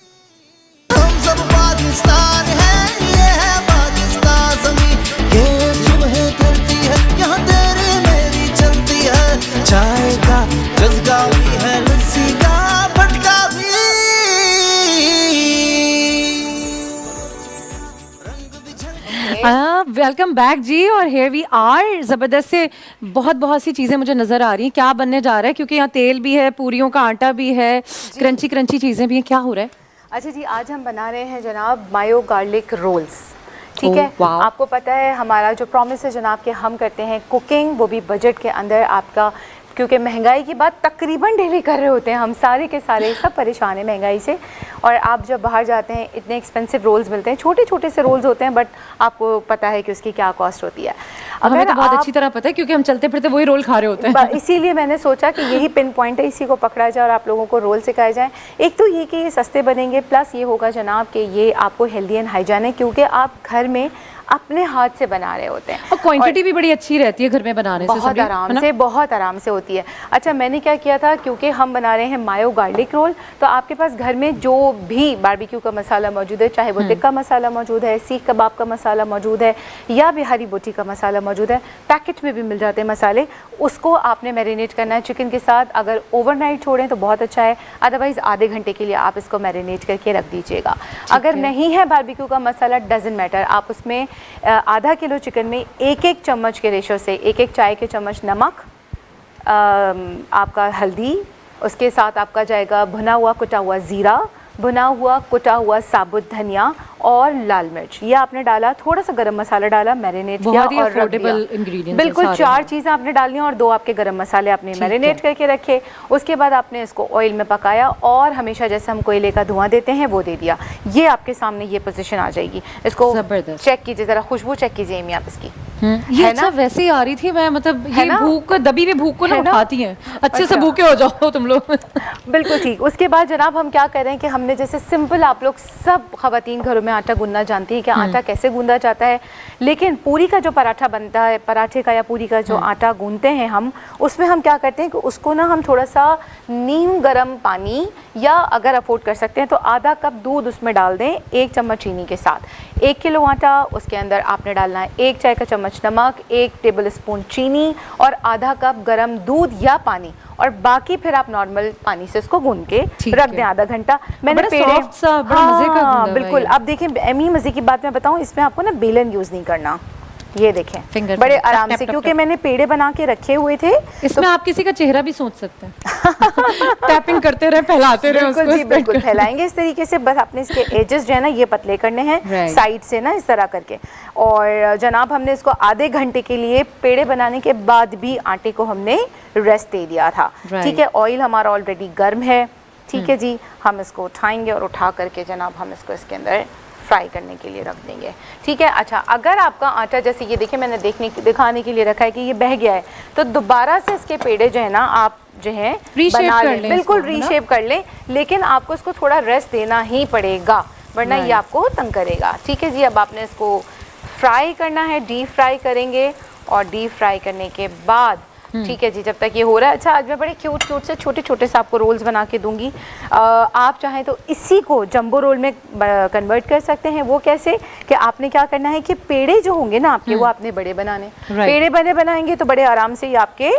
हम सब पाकिस्तान है, ये है पाकिस्तान ज़मीं, ये वेलकम बैक जी। और हेयर वी आर, ज़बरदस्त से बहुत सी चीज़ें मुझे नज़र आ रही हैं। क्या बनने जा रहा है? क्योंकि यहाँ तेल भी है, पूरियों का आटा भी है, क्रंची चीज़ें भी हैं। क्या हो रहा है? अच्छा जी, आज हम बना रहे हैं जनाब मायो गार्लिक रोल्स। ठीक है, वाह। आपको पता है हमारा जो प्रॉमिस है जनाब कि हम करते हैं कुकिंग, वो भी बजट के अंदर। आपका क्योंकि महंगाई की बात तकरीबन डेली कर रहे होते हैं हम, सारे के सारे सब परेशान हैं महंगाई से। और आप जब बाहर जाते हैं इतने एक्सपेंसिव रोल्स मिलते हैं, छोटे छोटे से रोल्स होते हैं, बट आपको पता है कि उसकी क्या कॉस्ट होती है। हमें तो बहुत अच्छी तरह पता है क्योंकि हम चलते फिरते वही रोल खा रहे होते हैं। इसीलिए मैंने सोचा कि यही पिन पॉइंट है, इसी को पकड़ा जाए और आप लोगों को रोल सिखाए जाएं। एक तो ये कि ये सस्ते बनेंगे, प्लस ये होगा जनाब कि ये आपको हेल्दी एंड हाइजेनिक, क्योंकि आप घर में अपने हाथ से बना रहे होते हैं और क्वांटिटी भी बड़ी अच्छी रहती है घर में बनाने से, बहुत आराम से होती है। अच्छा, मैंने क्या किया था, क्योंकि हम बना रहे हैं मायो गार्लिक रोल, तो आपके पास घर में जो भी बारबेक्यू का मसाला मौजूद है, चाहे वो टिक्का मसाला मौजूद है, सीख कबाब का मसाला मौजूद है, या बिहारी बोटी का मसाला मौजूद है, पैकेट में भी मिल जाते हैं मसाले, उसको आपने मैरिनेट करना है चिकन के साथ। अगर ओवरनाइट छोड़ें तो बहुत अच्छा है, अदरवाइज़ आधे घंटे के लिए आप इसको मैरिनेट करके रख दीजिएगा। अगर नहीं है बारबेक्यू का मसाला, डजंट मैटर, आप उसमें आधा किलो चिकन में एक चम्मच के रेशो से एक चाय के चम्मच नमक, आपका हल्दी, उसके साथ आपका जाएगा भुना हुआ कुटा हुआ ज़ीरा, भुना हुआ कुटा हुआ साबुत धनिया और लाल मिर्च। ये आपने डाला, थोड़ा सा गरम मसाला डाला, मैरिनेट किया और रख दिया। बिल्कुल 4 चीज़ें आपने डालनी और 2 आपके गरम मसाले आपने मैरिनेट करके रखे। उसके बाद आपने इसको ऑयल में पकाया और हमेशा जैसे हम कोयले का धुआं देते हैं वो दे दिया। ये आपके सामने ये पोजीशन आ जाएगी। इसको चेक कीजिए, ज़रा खुशबू चेक कीजिए एमी आप इसकी। ये अच्छा वैसे ही आ रही थी, मैं मतलब ये भूख को, दबी हुई भूख को ना उठाती हैं। अच्छे से भूखे हो जाओ तुम लोग। बिल्कुल ठीक। उसके बाद जनाब हम क्या कर रहे हैं कि हमने जैसे सिंपल, आप लोग सब खवातीन घरों में आटा गूंदना जानती है कि आटा कैसे गूंदा जाता है, लेकिन पूरी का जो पराठा बनता है, पराठे का या पूरी का जो आटा गूंदते हैं हम, उसमें हम क्या करते हैं कि उसको ना हम थोड़ा सा नीम गर्म पानी, या अगर अफोर्ड कर सकते हैं तो आधा कप दूध उसमें डाल दें 1 चम्मच चीनी के साथ। 1 किलो आटा, उसके अंदर आपने डालना है 1 चाय का चम्मच नमक, 1 टेबल स्पून चीनी और आधा कप गर्म दूध या पानी, और बाकी फिर आप नॉर्मल पानी से इसको गूंद के रख दें आधा घंटा। मैंने पेड़े मजे का बिल्कुल। अब देखिए एमी, मजे की बात मैं बताऊं, इसमें आपको ना बेलन यूज नहीं करना। ये देखें बड़े आराम से, क्योंकि मैंने पेड़े बना के रखे हुए थे। इसमें आप किसी का चेहरा भी सोच सकते हैं। टैपिंग करते रहे, फैलाते रहे उसको। जी बिल्कुल फैलाएंगे इस तरीके से। बस अपने इसके एजेस जो है ना ये पतले करने हैं साइड से ना, इस तरह करके। और जनाब हमने इसको आधे घंटे के लिए पेड़े बनाने के बाद भी आटे को हमने रेस्ट दे दिया था। ठीक है, ऑयल हमारा ऑलरेडी गर्म है। ठीक है जी, हम इसको उठाएंगे और उठा करके जनाब हम इसको इसके अंदर फ्राई करने के लिए रख देंगे। ठीक है। अच्छा, अगर आपका आटा, जैसे ये देखिए मैंने दिखाने के लिए रखा है कि ये बह गया है, तो दोबारा से इसके पेड़े जो है ना आप जो है बना लें, बिल्कुल रीशेप कर लें, लेकिन आपको इसको थोड़ा रेस्ट देना ही पड़ेगा, वरना ये आपको तंग करेगा। ठीक है जी। अब आपने इसको फ्राई करना है, डीप फ्राई करेंगे, और डीप फ्राई करने के बाद ठीक है जी, जब तक ये हो रहा है। अच्छा, आज मैं बड़े क्यूट से छोटे छोटे से आपको रोल्स बना के दूंगी। आप चाहें तो इसी को जंबो रोल में कन्वर्ट कर सकते हैं। वो कैसे कि आपने क्या करना है कि पेड़े जो होंगे ना आपके, वो आपने बड़े बनाने। पेड़े बनाएंगे तो बड़े आराम से ये आपके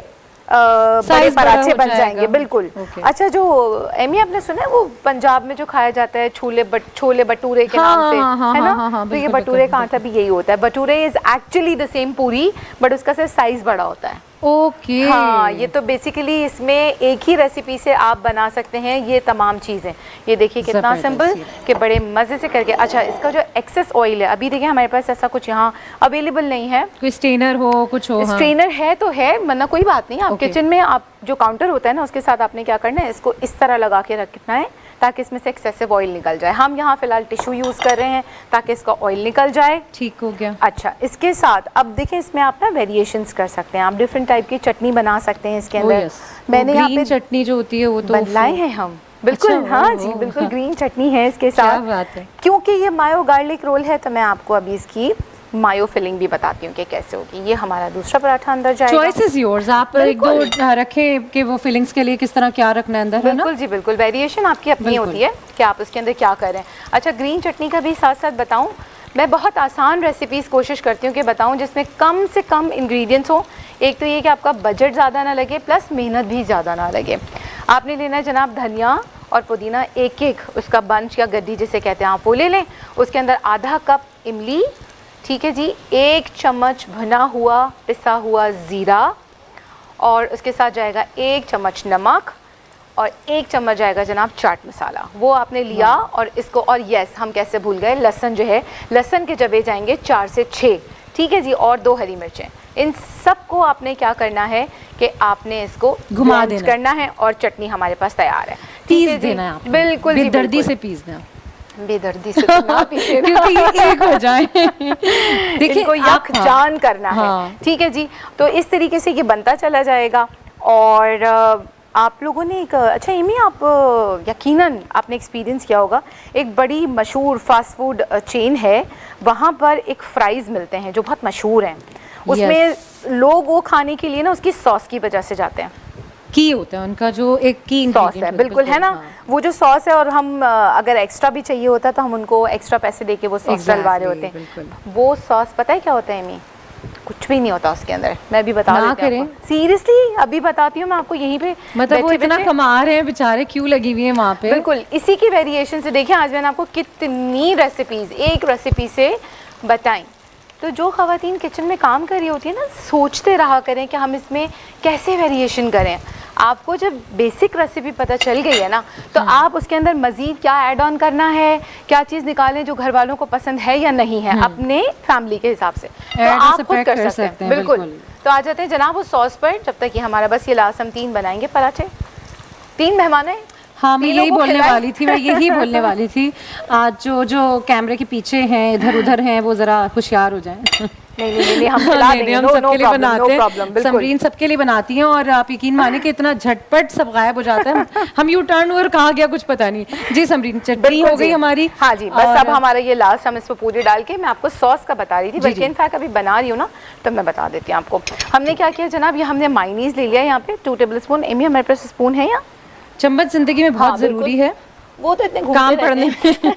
बड़े पराठे बन जाएंगे। बिल्कुल। अच्छा, जो एमी आपने सुना है वो पंजाब में जो खाया जाता है छोले भटूरे के नाम से, है ना? तो ये भटूरे का आटा भी यही होता है। Bhature is actually the same पूरी, बट उसका सिर्फ साइज बड़ा होता है। ओके। हाँ, ये तो बेसिकली इसमें एक ही रेसिपी से आप बना सकते हैं ये तमाम चीज़ें। ये देखिए कितना सिंपल कि बड़े मज़े से करके। अच्छा, इसका जो एक्सेस ऑयल है, अभी देखिए हमारे पास ऐसा कुछ यहाँ अवेलेबल नहीं है। कोई स्ट्रेनर हो, कुछ हो? स्ट्रेनर है तो है, वरना कोई बात नहीं। आप किचन में आप जो काउंटर होता है ना, उसके साथ आपने क्या करना है, इसको इस तरह लगा के रखना है ताकि इसमें से एक्सेसिव ऑयल निकल जाए। हम यहाँ फिलहाल टिश्यू यूज़ कर रहे हैं ताकि इसका ऑयल निकल जाए। ठीक हो गया। अच्छा, इसके साथ अब देखें इसमें आप ना वेरिएशंस कर सकते हैं, आप डिफरेंट टाइप की चटनी बना सकते हैं इसके अंदर। मैंने यहाँ पे चटनी जो होती है वो तो बनाए हैं हम। बिल्कुल। अच्छा, हाँ जी बिल्कुल, ग्रीन चटनी है इसके साथ। क्या बात है। क्योंकि ये मायो गार्लिक रोल है तो मैं आपको अभी इसकी मायो फिलिंग भी बताती हूँ कि कैसे होगी। ये हमारा दूसरा पराठा अंदर जाएगा। चॉइस इज योर्स, आप एक दो रखें कि वो फिलिंग्स के लिए किस तरह क्या रखना है अंदर। बिल्कुल जी बिल्कुल, वेरिएशन आपकी अपनी होती है कि आप उसके अंदर क्या करें। अच्छा, ग्रीन चटनी का भी साथ साथ बताऊँ, मैं बहुत आसान रेसिपीज़ कोशिश करती हूँ कि बताऊँ जिसमें कम से कम इंग्रेडिएंट्स हो। एक तो ये कि आपका बजट ज़्यादा ना लगे, प्लस मेहनत भी ज़्यादा ना लगे। आपने लेना है जनाब धनिया और पुदीना, एक उसका बंच या गड्डी जिसे कहते हैं आप वो ले लें। उसके अंदर आधा कप इमली, ठीक है जी, 1 चम्मच भुना हुआ पिसा हुआ ज़ीरा, और उसके साथ जाएगा 1 चम्मच नमक, और 1 चम्मच जाएगा जनाब चाट मसाला। वो आपने लिया और इसको, और यस हम कैसे भूल गए, लहसुन जो है, लहसुन के जबे जाएंगे 4 से 6, ठीक है जी, और 2 हरी मिर्चें। इन सब को आपने क्या करना है कि आपने इसको घुमा देना करना है, और चटनी हमारे पास तैयार है। पीस देना है आपने, बिल्कुल जी, बेदर्दी बिल्कुल। से पीसना, बेदर्दी से तो ना पीसे ना। क्योंकि ये एक हो जाए। देखिए इनको आप यकजान करना है, ठीक है जी। तो इस तरीके से ये बनता चला जाएगा। और आप लोगों ने एक, अच्छा एमी, आप यकीनन आपने एक्सपीरियंस किया होगा, एक बड़ी मशहूर फास्ट फूड चेन है, वहाँ पर एक फ्राइज़ मिलते हैं जो बहुत मशहूर हैं। उसमें लोग वो खाने के लिए ना उसकी सॉस की वजह से जाते हैं। की होता है उनका जो एक की सॉस है, बिल्कुल है ना, वो जो सॉस है, और हम अगर एक्स्ट्रा भी चाहिए होता तो हम उनको एक्स्ट्रा पैसे देके वो सॉस डलवा रहे होते हैं। वो सॉस पता है क्या होता है एमी? कुछ भी नहीं होता उसके अंदर। मैं भी बता देती हूँ, सीरियसली अभी बताती हूँ मैं आपको यहीं पे। मतलब वो इतना कमा रहे हैं बेचारे, क्यों लगी हुई है वहाँ पे। बिल्कुल इसी की वेरिएशन से देखिए, आज मैंने आपको कितनी रेसिपीज एक रेसिपी से बताई। तो जो ख़वातीन किचन में काम कर रही होती है ना, सोचते रहा करें कि हम इसमें कैसे वेरिएशन करें। आपको जब बेसिक रेसिपी पता चल गई है ना, तो आप उसके अंदर मज़ीद क्या ऐड ऑन करना है, क्या चीज़ निकालें जो घर वालों को पसंद है या नहीं है, अपने फैमिली के हिसाब से तो आप खुद कर सकते हैं। बिल्कुल। तो आ जाते हैं जनाब उस सॉस पर। जब तक कि हमारा बस ये लास्ट हम 3 बनाएंगे पराठे। 3 मेहमान हैं। हाँ, मैं यही बोलने वाली थी, मैं यही बोलने वाली थी। आज जो कैमरे के पीछे हैं, इधर उधर हैं, वो ज़रा होशियार हो जाएं। नहीं हम खिला देंगे, हम सबके लिए बनाते हैं, समरीन सबके लिए बनाती हैं, और आप यकीन माने कि इतना झटपट सब गायब हो जाता है। हम यू टर्न और कहाँ गया कुछ पता नहीं। जी समरीन, चटनी हो गई हमारी। हाँ जी, बस अब हमारा ये लास्ट, हम इसको पूरी डाल के, मैं आपको सॉस का बता रही थी, बल्कि इनफैक्ट अभी बना रही हूँ ना, तो मैं बता देती हूँ आपको। हमने क्या किया जनाब, ये हमने मायोनीज ले लिया यहाँ पे 2 टेबल स्पून। एमी हमारे पास स्पून है या चम्मच जिंदगी में बहुत ज़रूरी है, वो तो इतने काम पड़ने में।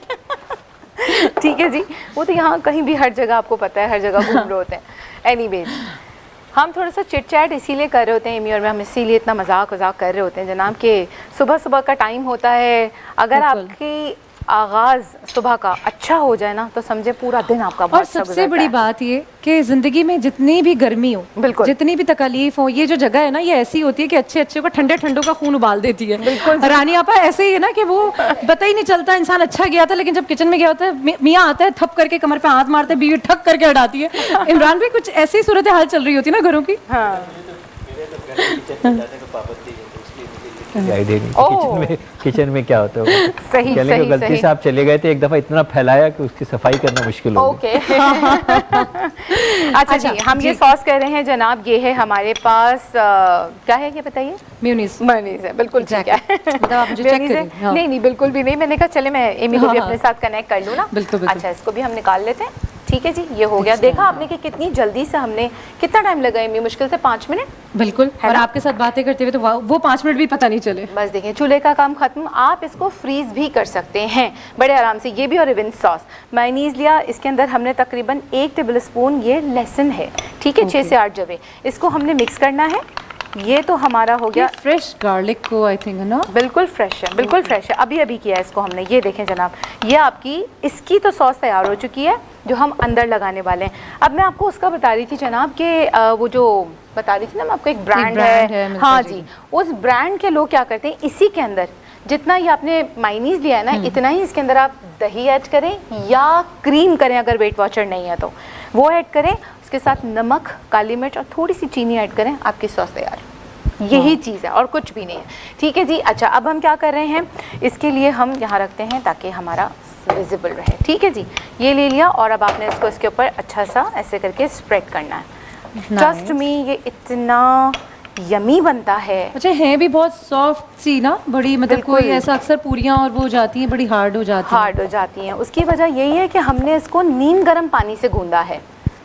ठीक है जी, वो तो यहाँ कहीं भी हर जगह आपको पता है, हर जगह घूम रहे होते हैं। एनीवेज, हम थोड़ा सा चिट चैट इसीलिए कर रहे होते हैं एमी और मैं, हम इसीलिए इतना मजाक कर रहे होते हैं जनाब कि सुबह सुबह का टाइम होता है। अगर आपकी आगाज़ सुबह का अच्छा हो जाए ना, तो समझे पूरा दिन आपका बहुत अच्छा गुजरता है। सबसे बड़ी बात ये कि ज़िंदगी में जितनी भी गर्मी हो, बिल्कुल, जितनी भी तकलीफ हो, ये जो जगह है ना, ये ऐसी होती है कि अच्छे अच्छे को ठंडे ठंडों का खून उबाल देती है। बिल्कुल रानी आपा ऐसे ही है ना कि वो पता ही नहीं चलता इंसान अच्छा गया था, लेकिन जब किचन में गया होता है, मियाँ आता है, थप करके कमर पे हाथ मारता है, बीवी ठक करके हटाती है। इमरान भी कुछ ऐसी सूरत हाल चल रही होती है ना घरों की। हाँ। आइडिया नहीं किचन में क्या होता है। सही कहने को गलती से आप चले गए थे, एक दफा इतना फैलाया कि उसकी सफाई करना मुश्किल हो गया। अच्छा जी, हम ये सॉस कह रहे हैं जनाब, ये है हमारे पास क्या है ये बताइए? मेयोनीज है, बिल्कुल ठीक है। मतलब आप मुझे चेक करें। हाँ। नहीं बिल्कुल भी नहीं, मैंने कहा चले मैं एमी को भी अपने साथ कनेक्ट कर लूँ ना। बिल्कुल। अच्छा, इसको भी हम निकाल लेते हैं। ठीक है जी, ये हो गया। देखा आपने कि कितनी जल्दी से हमने, कितना टाइम लगा एमी? मुश्किल से 5 मिनट। बिल्कुल, और आपके साथ बातें करते हुए तो वो 5 मिनट भी पता नहीं चले। बस देखिए, चूल्हे का काम खत्म। आप इसको फ्रीज भी कर सकते हैं बड़े आराम से। ये भी, और इवन सॉस मायोनीज लिया, इसके अंदर हमने तकरीबन 1 टेबल स्पून ये लहसुन है, ठीक है, 6 से 8 जबे, इसको हमने मिक्स करना है। ये तो हमारा हो गया फ्रेश गार्लिक को, आई थिंक, है ना? बिल्कुल फ्रेश है, बिल्कुल फ्रेश है, अभी किया है इसको हमने। ये देखें जनाब, ये आपकी इसकी तो सॉस तैयार हो चुकी है जो हम अंदर लगाने वाले हैं। अब मैं आपको उसका बता रही थी जनाब कि वो जो बता रही थी ना मैं आपको, एक ब्रांड है। हाँ जी, उस ब्रांड के लोग क्या करते हैं, इसी के अंदर जितना ये आपने मायोनीज लिया है ना, इतना ही इसके अंदर आप दही ऐड करें या क्रीम करें, अगर वेट वॉचर नहीं है तो वो ऐड करें। उसके साथ नमक, काली मिर्च और थोड़ी सी चीनी ऐड करें, आपकी सॉस तैयार। यही चीज़ है और कुछ भी नहीं है। ठीक है जी। अच्छा, अब हम क्या कर रहे हैं, इसके लिए हम यहाँ रखते हैं ताकि हमारा विजिबल रहे। ठीक है जी, ये ले लिया और अब आपने इसको इसके ऊपर अच्छा सा ऐसे करके स्प्रेड करना है। ट्रस्ट मी, ये इतना यमी बनता है। अच्छा, है भी बहुत सॉफ्ट सी ना, बड़ी मतलब कोई ऐसा अक्सर पूरियाँ और वो हो जाती हैं, बड़ी हार्ड हो जाती हैं। उसकी वजह यही है कि हमने इसको नीम गर्म पानी से गूंदा है।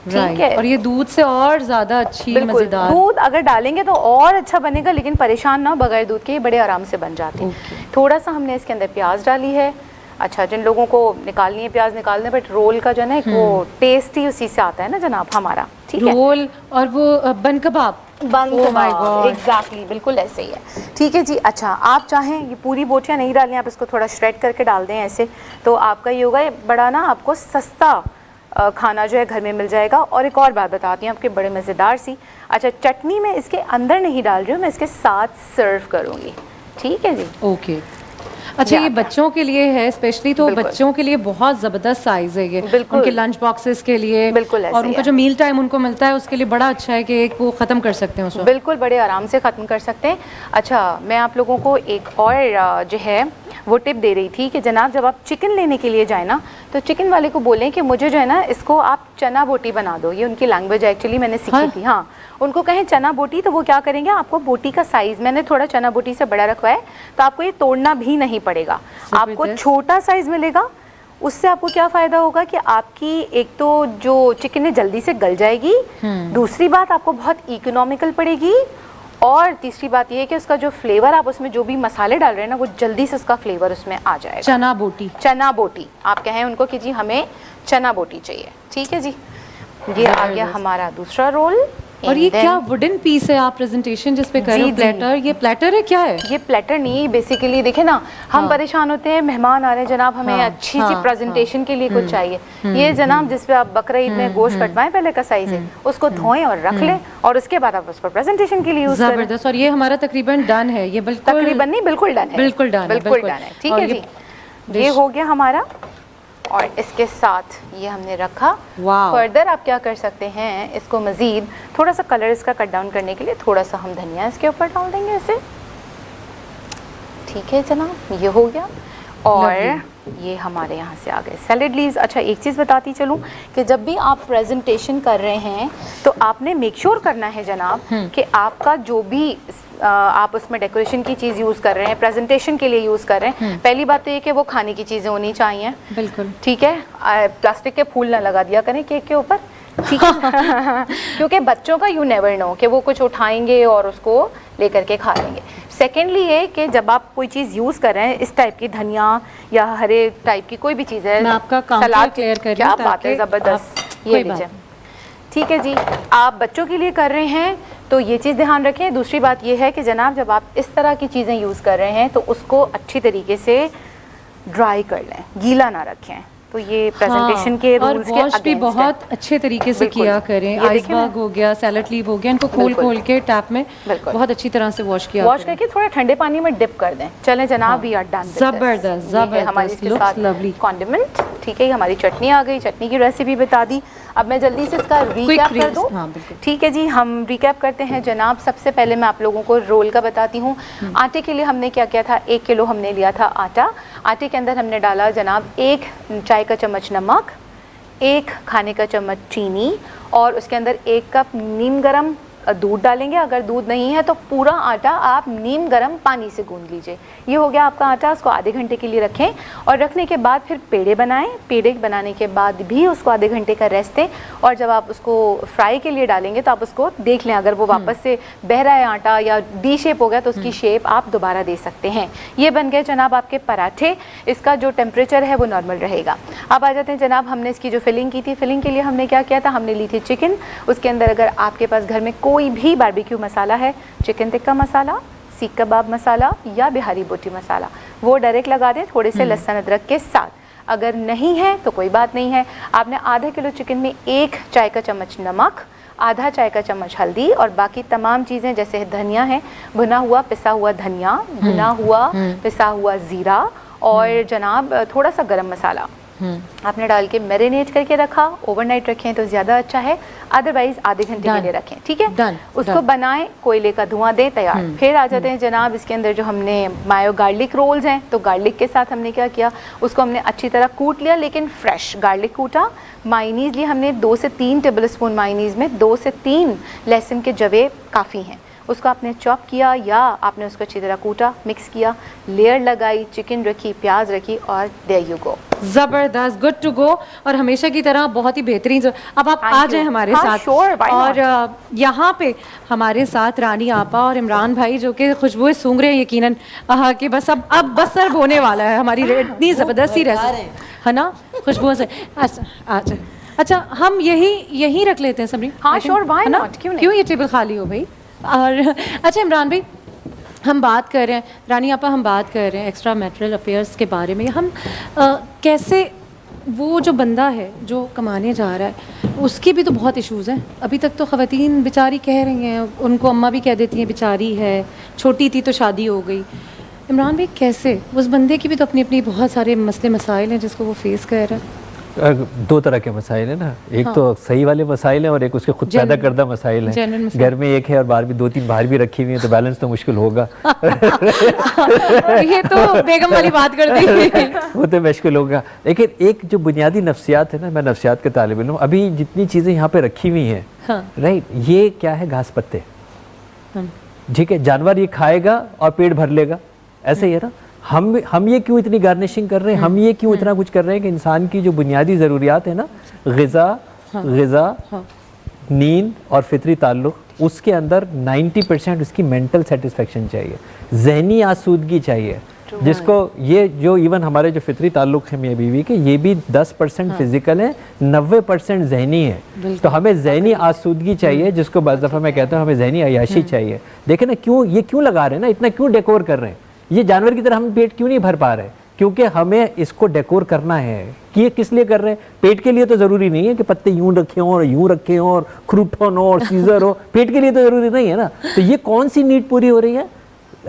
ठीक है, और ये दूध से और ज़्यादा अच्छी मज़ेदार। दूध अगर डालेंगे तो और अच्छा बनेगा, लेकिन परेशान ना, बगैर दूध के बड़े आराम से बन जाते हैं। थोड़ा सा हमने इसके अंदर प्याज डाली है। अच्छा, जिन लोगों को निकालनी है प्याज निकालने, बट रोल का जो है वो टेस्ट ही उसी से आता है ना जनाब हमारा। ठीक है, रोल और वो बन कबाब, एग्जैक्टली, बिल्कुल ऐसे ही है। ठीक है जी। अच्छा, आप चाहें ये पूरी बोटियाँ नहीं डालें, आप इसको थोड़ा श्रेड करके डाल दें ऐसे, तो आपका ये होगा बड़ा ना, आपको सस्ता खाना जो है घर में मिल जाएगा। और एक और बात बताती हूँ आपके, बड़े मज़ेदार सी। अच्छा, चटनी मैं इसके अंदर नहीं डाल रही हूँ, मैं इसके साथ सर्व करूँगी, ठीक है जी। ओके अच्छा, ये बच्चों के लिए है स्पेशली, तो बच्चों के लिए बहुत ज़बरदस्त साइज़ है ये, उनके लंच बॉक्सेस के लिए, बिल्कुल, और उनका जो मील टाइम उनको मिलता है उसके लिए बड़ा अच्छा है कि एक वो ख़त्म कर सकते हैं उसको, बिल्कुल बड़े आराम से ख़त्म कर सकते हैं। अच्छा, मैं आप लोगों को एक और जो है वो टिप दे रही थी कि जनाब जब आप चिकन लेने के लिए जाए ना, तो चिकन वाले को बोलें कि मुझे जो है ना इसको आप चना बोटी बना दो। ये उनकी लैंग्वेज एक्चुअली मैंने सीखी थी। हाँ, उनको कहें चना बोटी, तो वो क्या करेंगे, आपको बोटी का साइज़, मैंने थोड़ा चना बोटी से बड़ा रखा है, तो आपको ये तोड़ना भी नहीं पड़ेगा, आपको छोटा साइज़ मिलेगा। उससे आपको क्या फ़ायदा होगा कि आपकी एक तो जो चिकन है जल्दी से गल जाएगी, दूसरी बात आपको बहुत इकोनॉमिकल पड़ेगी, और तीसरी बात ये है कि उसका जो फ्लेवर, आप उसमें जो भी मसाले डाल रहे हैं ना, वो जल्दी से उसका फ्लेवर उसमें आ जाएगा। चना बोटी, चना बोटी आप कहें उनको कि जी हमें चना बोटी चाहिए, ठीक है जी। ये आ गया हमारा दूसरा रोल। और ये क्या वुडन पीस है आप प्रेजेंटेशन जिस पे कर रहे हो, प्लेटर, ये प्लेटर है क्या है? ये प्लेटर नहीं, बेसिकली देखे ना, हम परेशान होते हैं, मेहमान आ रहे हैं जनाब, हमें अच्छी सी प्रेजेंटेशन के लिए कुछ चाहिए। ये जनाब जिस पे आप बकरा ईद में गोश्त कटवाएं पहले कसाई से, उसको धोएं और रख लें, और उसके बाद आप उसको प्रेजेंटेशन के लिए यूज करें। जबरदस्त। और ये हमारा तकरीबन डन है, ये बिल्कुल तकरीबन नहीं, बिल्कुल डन है, बिल्कुल डन है, बिल्कुल डन है, ठीक है जी। ये हो गया हमारा, और इसके साथ ये हमने रखा। फर्दर आप क्या कर सकते हैं, इसको मज़ीद थोड़ा सा कलर इसका कट डाउन करने के लिए थोड़ा सा हम धनिया इसके ऊपर डाल देंगे ऐसे, ठीक है जनाब, ये हो गया। और ये हमारे यहाँ से आ गए सैलेड लीव्स। अच्छा, एक चीज़ बताती चलूँ कि जब भी आप प्रेजेंटेशन कर रहे हैं तो आपने मेक श्योर करना है जनाब कि आपका जो भी आप उसमें डेकोरेशन की चीज़ यूज़ कर रहे हैं, प्रेजेंटेशन के लिए यूज़ कर रहे हैं, पहली बात तो ये कि वो खाने की चीज़ें होनी चाहिए, बिल्कुल ठीक है। प्लास्टिक के फूल ना लगा दिया करें केक के ऊपर, ठीक है क्योंकि बच्चों का यू नेवर नो कि वो कुछ उठाएंगे और उसको लेकर के खा लेंगे। सेकेंडली ये कि जब आप कोई चीज़ यूज़ कर रहे हैं, इस टाइप की धनिया या हरे टाइप की कोई भी चीज़ है, मैं आपका सलाद क्लियर कर क्या बात है, ज़बरदस्त, ये लीजिए, ठीक है जी। आप बच्चों के लिए कर रहे हैं तो ये चीज़ ध्यान रखें। दूसरी बात ये है कि जनाब जब आप इस तरह की चीज़ें यूज़ कर रहे हैं तो उसको अच्छी तरीके से ड्राई कर लें, गीला ना रखें। तो ये प्रेजेंटेशन के रूल्स के अगेंस्ट भी बहुत अच्छे तरीके से किया करें। आइसबर्ग हो गया, सैलेड लीव हो गया, इनको खोल के टैप में बहुत अच्छी तरह से वॉश किया, वॉश करके थोड़ा ठंडे पानी में डिप कर दें। चलें जनाब, वी आर डन। जबरदस्त जबरदस्त, हमारी इसके साथ लवली कॉन्डिमेंट, ठीक है। हमारी चटनी आ गई, चटनी की रेसिपी बता दी। अब मैं जल्दी से इसका रिकैप कर दूं, ठीक है जी। हम रिकैप करते हैं जनाब। सबसे पहले मैं आप लोगों को रोल का बताती हूँ। आटे के लिए हमने क्या किया था, 1 किलो हमने लिया था आटा। आटे के अंदर हमने डाला जनाब 1 चाय का चम्मच नमक, 1 खाने का चम्मच चीनी, और उसके अंदर 1 कप नीम गरम दूध डालेंगे। अगर दूध नहीं है तो पूरा आटा आप नीम गरम पानी से गूंद लीजिए। ये हो गया आपका आटा। उसको आधे घंटे के लिए रखें, और रखने के बाद फिर पेड़े बनाएं। पेड़े बनाने के बाद भी उसको आधे घंटे का रेस्ट दें, और जब आप उसको फ्राई के लिए डालेंगे तो आप उसको देख लें, अगर वो वापस से बह रहा है आटा या डी शेप हो गया तो उसकी शेप आप दोबारा दे सकते हैं। ये बन गए जनाब आपके पराठे। इसका जो टेम्परेचर है वो नॉर्मल रहेगा। अब आ जाते हैं जनाब, हमने इसकी जो फिलिंग की थी, फिलिंग के लिए हमने क्या किया था, हमने ली थी चिकन। उसके अंदर अगर आपके पास घर में कोई भी बारबेक्यू मसाला है, चिकन टिक्का मसाला, सीख कबाब मसाला या बिहारी बोटी मसाला, वो डायरेक्ट लगा दें थोड़े से लहसुन अदरक के साथ। अगर नहीं है तो कोई बात नहीं है। आपने आधा किलो चिकन में 1 चाय का चम्मच नमक, आधा चाय का चम्मच हल्दी, और बाकी तमाम चीज़ें जैसे धनिया है, भुना हुआ पिसा हुआ धनिया, भुना हुआ पिसा हुआ ज़ीरा, और जनाब थोड़ा सा गरम मसाला आपने डाल के मैरिनेट करके रखा। ओवरनाइट रखें तो ज़्यादा अच्छा है, अदरवाइज आधे घंटे के लिए रखें, ठीक है। उसको बनाएं, कोयले का धुआं दें, तैयार। फिर आ जाते हैं जनाब इसके अंदर जो हमने मायो गार्लिक रोल्स हैं, तो गार्लिक के साथ हमने क्या किया, उसको हमने अच्छी तरह कूट लिया, लेकिन फ्रेश गार्लिक कूटा। मायोनीज़ लिए हमने 2 से 3 टेबल स्पून मायोनीज़ में 2 से 3 लहसुन के जवे काफ़ी हैं। उसको आपने चॉप किया या आपने उसको अच्छी तरह कूटा, मिक्स किया, लेयर लगाई, चिकन रखी, प्याज रखी, और देयर यू गो। जबरदस्त, गुड टू गो, और हमेशा की तरह बहुत ही बेहतरीन। अब आप आ जाएं हमारे साथ। और यहाँ पे हमारे साथ रानी आपा और इमरान भाई जो कि खुशबुएं सूंघ रहे हैं यकीनन कि बस अब बस सर्व होने वाला है। हमारी इतनी ज़बरदस्ती रेसिपी है ना, खुशबुओं से। अच्छा, हम यही रख लेते हैं सबरी। हाँ श्योर, व्हाई नॉट, क्यों ये टेबल खाली हो भाई। और अच्छा इमरान भाई, हम बात कर रहे हैं, रानी आपा हम बात कर रहे हैं एक्स्ट्रा मैरिटल अफेयर्स के बारे में। हम कैसे वो जो बंदा है जो कमाने जा रहा है उसके भी तो बहुत इश्यूज़ हैं। अभी तक तो ख़वातीन बेचारी कह रही हैं, उनको अम्मा भी कह देती हैं बेचारी है, छोटी थी तो शादी हो गई। इमरान भाई कैसे, उस बंदे की भी तो अपनी अपनी बहुत सारे मसले मसाइल हैं जिसको वो फेस कर रहा है। दो तरह के मसाइल हैं ना, एक तो सही वाले मसाइल हैं और एक उसके खुद पैदा करदा मसाइल हैं। घर में एक है और बाहर भी 2-3 बाहर भी रखी हुई है, तो बैलेंस तो मुश्किल होगा। ये तो बेगम वाली बात कर दी। वो तो मुश्किल होगा। लेकिन एक जो बुनियादी नफ्सियात है ना, मैं नफ्सियात के तालिब इल्म हूं, अभी जितनी चीज़ें यहाँ पे रखी हुई हैं, राइट, ये क्या है, घास पत्ते, ठीक है, जानवर ये खाएगा और पेट भर लेगा, ऐसे ही है ना। हम ये क्यों इतनी गार्निशिंग कर रहे हैं, हम ये क्यों इतना कुछ कर रहे हैं कि इंसान की जो बुनियादी ज़रूरियात है ना, ग़िज़ा, नींद और फितरी ताल्लुक़, उसके अंदर 90% उसकी मेंटल सेटिस्फेक्शन चाहिए, जहनी आसूदगी चाहिए, जिसको ये जो इवन हमारे जो फितरी ताल्लुक़ है मियाँ बीवी के, ये भी 10% फिजिकल है, 90% जहनी है। तो हमें जहनी आसूदगी चाहिए, जिसको बस दफ़ा मैं कहता हूँ हमें जहनी अयाशी चाहिए। देखें ना, क्यों लगा रहे हैं ना, इतना क्यों डेकोर कर रहे हैं, ये जानवर की तरह हम पेट क्यों नहीं भर पा रहे, क्योंकि हमें इसको डेकोर करना है। कि ये किस लिए कर रहे हैं, पेट के लिए तो ज़रूरी नहीं है कि पत्ते यूं रखे हों और यूं रखे हों और क्रूटन हो और सीजर हो, पेट के लिए तो ज़रूरी नहीं है ना। तो ये कौन सी नीड पूरी हो रही है,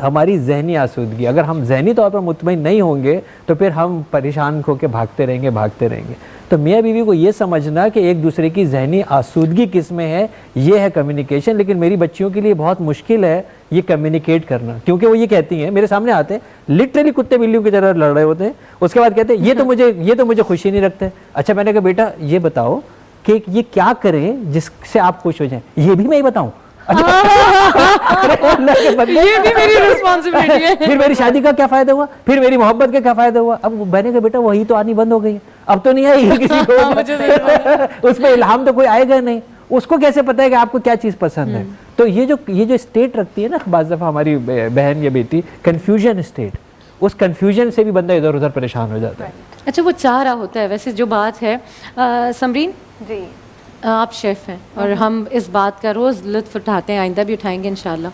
हमारी जहनी आसूदगी। अगर हम जहनी तौर पर मुतमईन नहीं होंगे तो फिर हम परेशान होकर भागते रहेंगे। तो मियाँ बीवी को ये समझना कि एक दूसरे की जहनी आसूदगी किस में है, ये है कम्युनिकेशन। लेकिन मेरी बच्चियों के लिए बहुत मुश्किल है ये कम्युनिकेट करना, क्योंकि वो ये कहती हैं, मेरे सामने आते हैं लिटरली कुत्ते बिल्लियों की तरह लड़ रहे होते हैं, उसके बाद कहते हैं ये तो मुझे खुशी नहीं रखते। अच्छा, मैंने कहा बेटा ये बताओ कि ये क्या करें जिससे आप खुश हो जाएं, ये भी मैं ही बताऊं? ये भी मेरी रिस्पांसिबिलिटी है। फिर मेरी शादी का क्या फायदा हुआ, फिर मेरी मोहब्बत का क्या फायदा हुआ? अब मैंने कहा बेटा वही तो आनी बंद हो गई है, अब तो नहीं आएगी किसी को। उसमें इल्हाम तो कोई आएगा नहीं, उसको कैसे पता है कि आपको क्या चीज पसंद है? तो ये जो स्टेट रखती है ना बाज़ दफ़ा हमारी बहन या बेटी, कंफ्यूजन स्टेट, उस कंफ्यूजन से भी बंदा इधर उधर परेशान हो जाता है। अच्छा, वो चाह रहा होता है। वैसे जो बात है समरीन जी, आप शेफ़ हैं और हम इस बात का रोज़ लुत्फ़ उठाते हैं, आइंदा भी उठाएंगे इंशाल्लाह।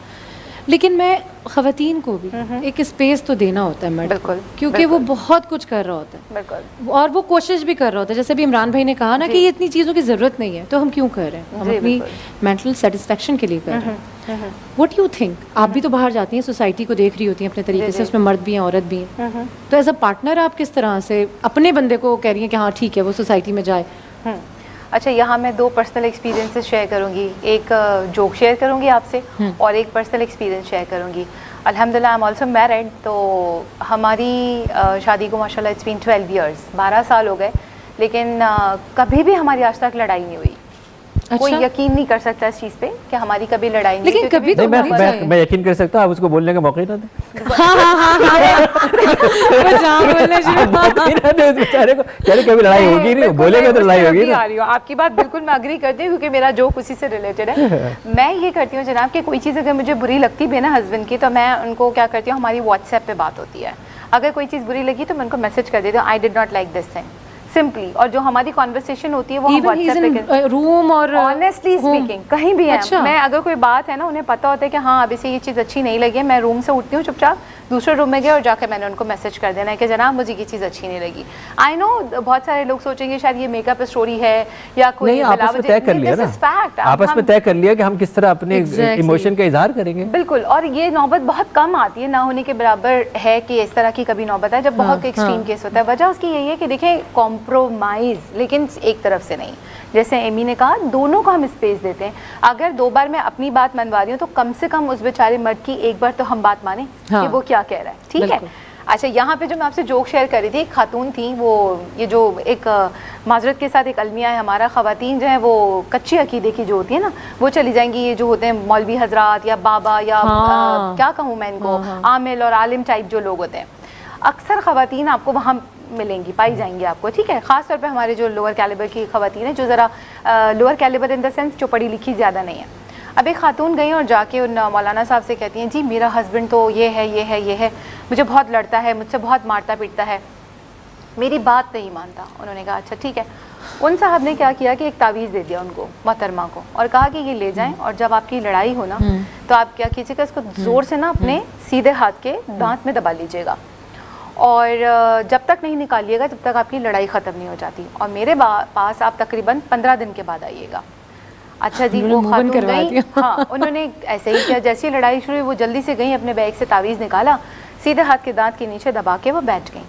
लेकिन मैं ख़वातीन को भी एक स्पेस तो देना होता है मैडम, क्योंकि वो बहुत कुछ कर रहा होता है और वो कोशिश भी कर रहा होता है। जैसे भी इमरान भाई ने कहा ना कि ये इतनी चीज़ों की ज़रूरत नहीं है, तो हम क्यों कर रहे हैं? हम अपनी मेंटल सेटिस्फेक्शन के लिए कर रहे हैं। व्हाट यू थिंक, आप भी तो बाहर जाती हैं, सोसाइटी को देख रही होती हैं अपने तरीके से, उसमें मर्द भी हैं औरत भी हैं, तो एज अ पार्टनर आप किस तरह से अपने बंदे को कह रही हैं कि हाँ ठीक है वो सोसाइटी में जाए? अच्छा, यहाँ मैं 2 पर्सनल एक्सपीरियंसेस शेयर करूँगी, एक जोक शेयर करूँगी आपसे और एक पर्सनल एक्सपीरियंस शेयर करूँगी। अल्हम्दुलिल्लाह आई एम ऑल्सो मैरिड, तो हमारी शादी को माशाल्लाह इट्स बीन 12 ईयर्स, 12 साल हो गए, लेकिन कभी भी हमारी आज तक लड़ाई नहीं हुई। अच्छा? कोई यकीन नहीं कर सकता इस चीज़ पे कि हमारी कभी लड़ाई नहीं, लेकिन कभी तो मैं यकीन कर सकता हूँ, आप उसको बोलने का मौका ही ना दें। बेचारे को कभी लड़ाई होगी नहीं, बोलेगा तो लड़ाई होगी ना। आपकी बात बिल्कुल मैं अग्री करती हूँ, क्योंकि मेरा जोक उसी से रिलेटेड है। मैं ये करती हूँ जनाब कि कोई चीज़ अगर मुझे बुरी लगती भी है ना हस्बैंड की, तो मैं उनको क्या करती हूँ, हमारी व्हाट्सएप पे बात होती है, अगर कोई चीज़ बुरी लगी तो मैं उनको मैसेज कर देती हूँ, I did not like this thing, simply. और जो हमारी कॉन्वर्सेशन होती है वो हम व्हाट्सएप पे रूम और ऑनेस्टली स्पीकिंग कहीं भी है। अच्छा। मैं अगर कोई बात है ना, उन्हें पता होता है कि हाँ अब इसे ये चीज़ अच्छी नहीं लगी है, मैं रूम से उठती हूँ चुपचाप, दूसरे रूम में गए और जाकर मैंने उनको मैसेज कर देना है कि जनाब मुझे ये चीज़ अच्छी नहीं लगी। आई नो बहुत सारे लोग सोचेंगे शायद ये मेकअप स्टोरी है या कोई आपस में तय कर लिया ना, आपस में तय कर लिया कि हम किस तरह अपने इमोशन का इजहार करेंगे। बिल्कुल, और ये नौबत बहुत कम आती है, ना होने के बराबर है कि इस तरह की कभी नौबत है जब बहुत एक्सट्रीम केस होता है। वजह उसकी यही है कि देखें कॉम्प्रोमाइज़, लेकिन एक तरफ से नहीं। जैसे एमी ने कहा, दोनों को हम स्पेस देते हैं। अगर 2 बार मैं अपनी बात मनवा रही हूँ तो कम से कम उस बेचारे मर्द की एक बार तो हम बात माने कि वो क्या कह रहा है, ठीक है। अच्छा, यहाँ पे जो मैं आपसे जोक शेयर कर रही थी, एक खातून थी, वो ये जो एक माजरत के साथ एक अलमिया है हमारा, ख़वातीन जो है वो कच्ची अकीदे की जो होती है ना, वो चली जाएंगी, ये जो होते हैं मौलवी हजरात या बाबा या क्या कहूँ मैं इनको, आमिल और आलिम टाइप जो लोग होते हैं, अक्सर ख़वातीन आपको वहाँ मिलेंगी, पाई जाएंगी आपको, ठीक है। ख़ास तौर पे हमारे जो लोअर कैलिबर की ख़वातीन हैं, जो ज़रा lower calibre in the sense जो पढ़ी लिखी ज़्यादा नहीं है। अब एक खातून गई और जाके उन मौलाना साहब से कहती हैं, जी मेरा हस्बैंड तो ये है, मुझे बहुत लड़ता है, मुझसे बहुत मारता पीटता है, मेरी बात नहीं मानता। उन्होंने कहा अच्छा ठीक है। उन साहब ने क्या किया कि एक तावीज़ दे दिया उनको, मोहतरमा को, और कहा कि ये ले जाएं और जब आपकी लड़ाई हो ना तो आप क्या कीजिएगा, इसको ज़ोर से ना अपने सीधे हाथ के दांत में दबा लीजिएगा और जब तक नहीं निकालिएगा जब तक आपकी लड़ाई ख़त्म नहीं हो जाती। और मेरे पास आप तकरीबन 15 दिन के बाद आइएगा। अच्छा जी, वो खातून गई, हाँ उन्होंने ऐसे ही किया, जैसी ही लड़ाई शुरू हुई वो जल्दी से गई, अपने बैग से तावीज़ निकाला, सीधे हाथ के दांत के नीचे दबा के वो बैठ गई।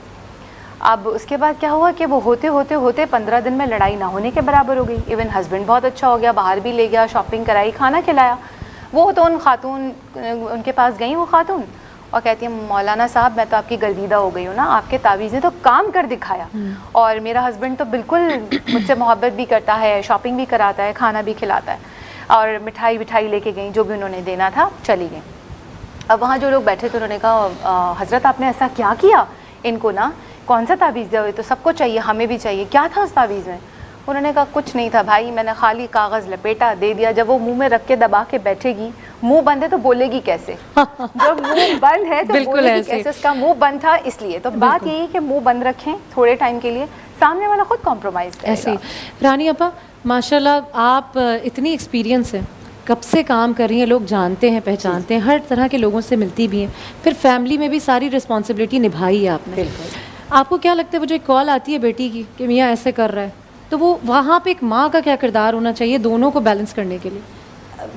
अब उसके बाद क्या हुआ कि वो होते होते होते 15 दिन में लड़ाई ना होने के बराबर हो गई। इवन हस्बैंड बहुत अच्छा हो गया, बाहर भी ले गया, शॉपिंग कराई, खाना खिलाया। वो तो उन खातून उनके पास गई वो खातून और कहती है मौलाना साहब मैं तो आपकी गर्दीदा हो गई हूँ ना, आपके तावीज़ ने तो काम कर दिखाया। और मेरा हस्बैंड तो बिल्कुल मुझसे मोहब्बत भी करता है, शॉपिंग भी कराता है, खाना भी खिलाता है, और मिठाई विठाई लेके गई, जो भी उन्होंने देना था चली गई। अब वहाँ जो लोग बैठे थे उन्होंने कहा हज़रत आपने ऐसा क्या किया, इनको ना कौन सा तावीज़ दिया हुआ, तो सबको चाहिए, हमें भी चाहिए, क्या था उस तावीज़ में? उन्होंने कहा कुछ नहीं था भाई, मैंने खाली कागज़ लपेटा दे दिया। जब वो मुंह में रख के दबा के बैठेगी, मुंह बंद है तो बोलेगी कैसे? जब मुंह बंद है तो बोलेगी कैसे? उसका मुंह बंद था इसलिए। तो बात यही है कि मुंह बंद रखें थोड़े टाइम के लिए, सामने वाला खुद कॉम्प्रोमाइज़ करेगा। ऐसे रानी अपा माशाल्लाह आप इतनी एक्सपीरियंस है, कब से काम कर रही हैं, लोग जानते हैं पहचानते हैं, हर तरह के लोगों से मिलती भी हैं, फिर फैमिली में भी सारी रिस्पॉन्सिबिलिटी निभाई है आपने। आपको क्या लगता है वो जो एक कॉल आती है बेटी की कि मियाँ ऐसे कर रहा है, तो वो वहाँ पे एक माँ का क्या किरदार होना चाहिए दोनों को बैलेंस करने के लिए?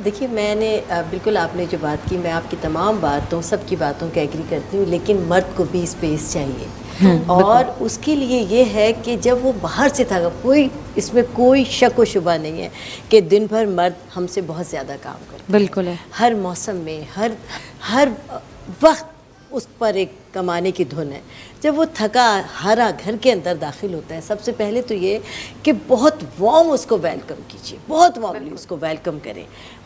देखिए मैंने बिल्कुल आपने जो बात की, मैं आपकी तमाम बातों सबकी बातों को एग्री करती हूँ, लेकिन मर्द को भी स्पेस चाहिए। और उसके लिए ये है कि जब वो बाहर से था, कोई इसमें कोई शक व शुबा नहीं है कि दिन भर मर्द हमसे बहुत ज़्यादा काम करते हैं। बिल्कुल है, हर मौसम में हर वक्त उस पर एक कमाने की धुन है। जब वो थका हारा घर के अंदर दाखिल होता है, सबसे पहले तो ये कि बहुत वार्म उसको वेलकम कीजिए, बहुत वार्मली उसको वेलकम करें।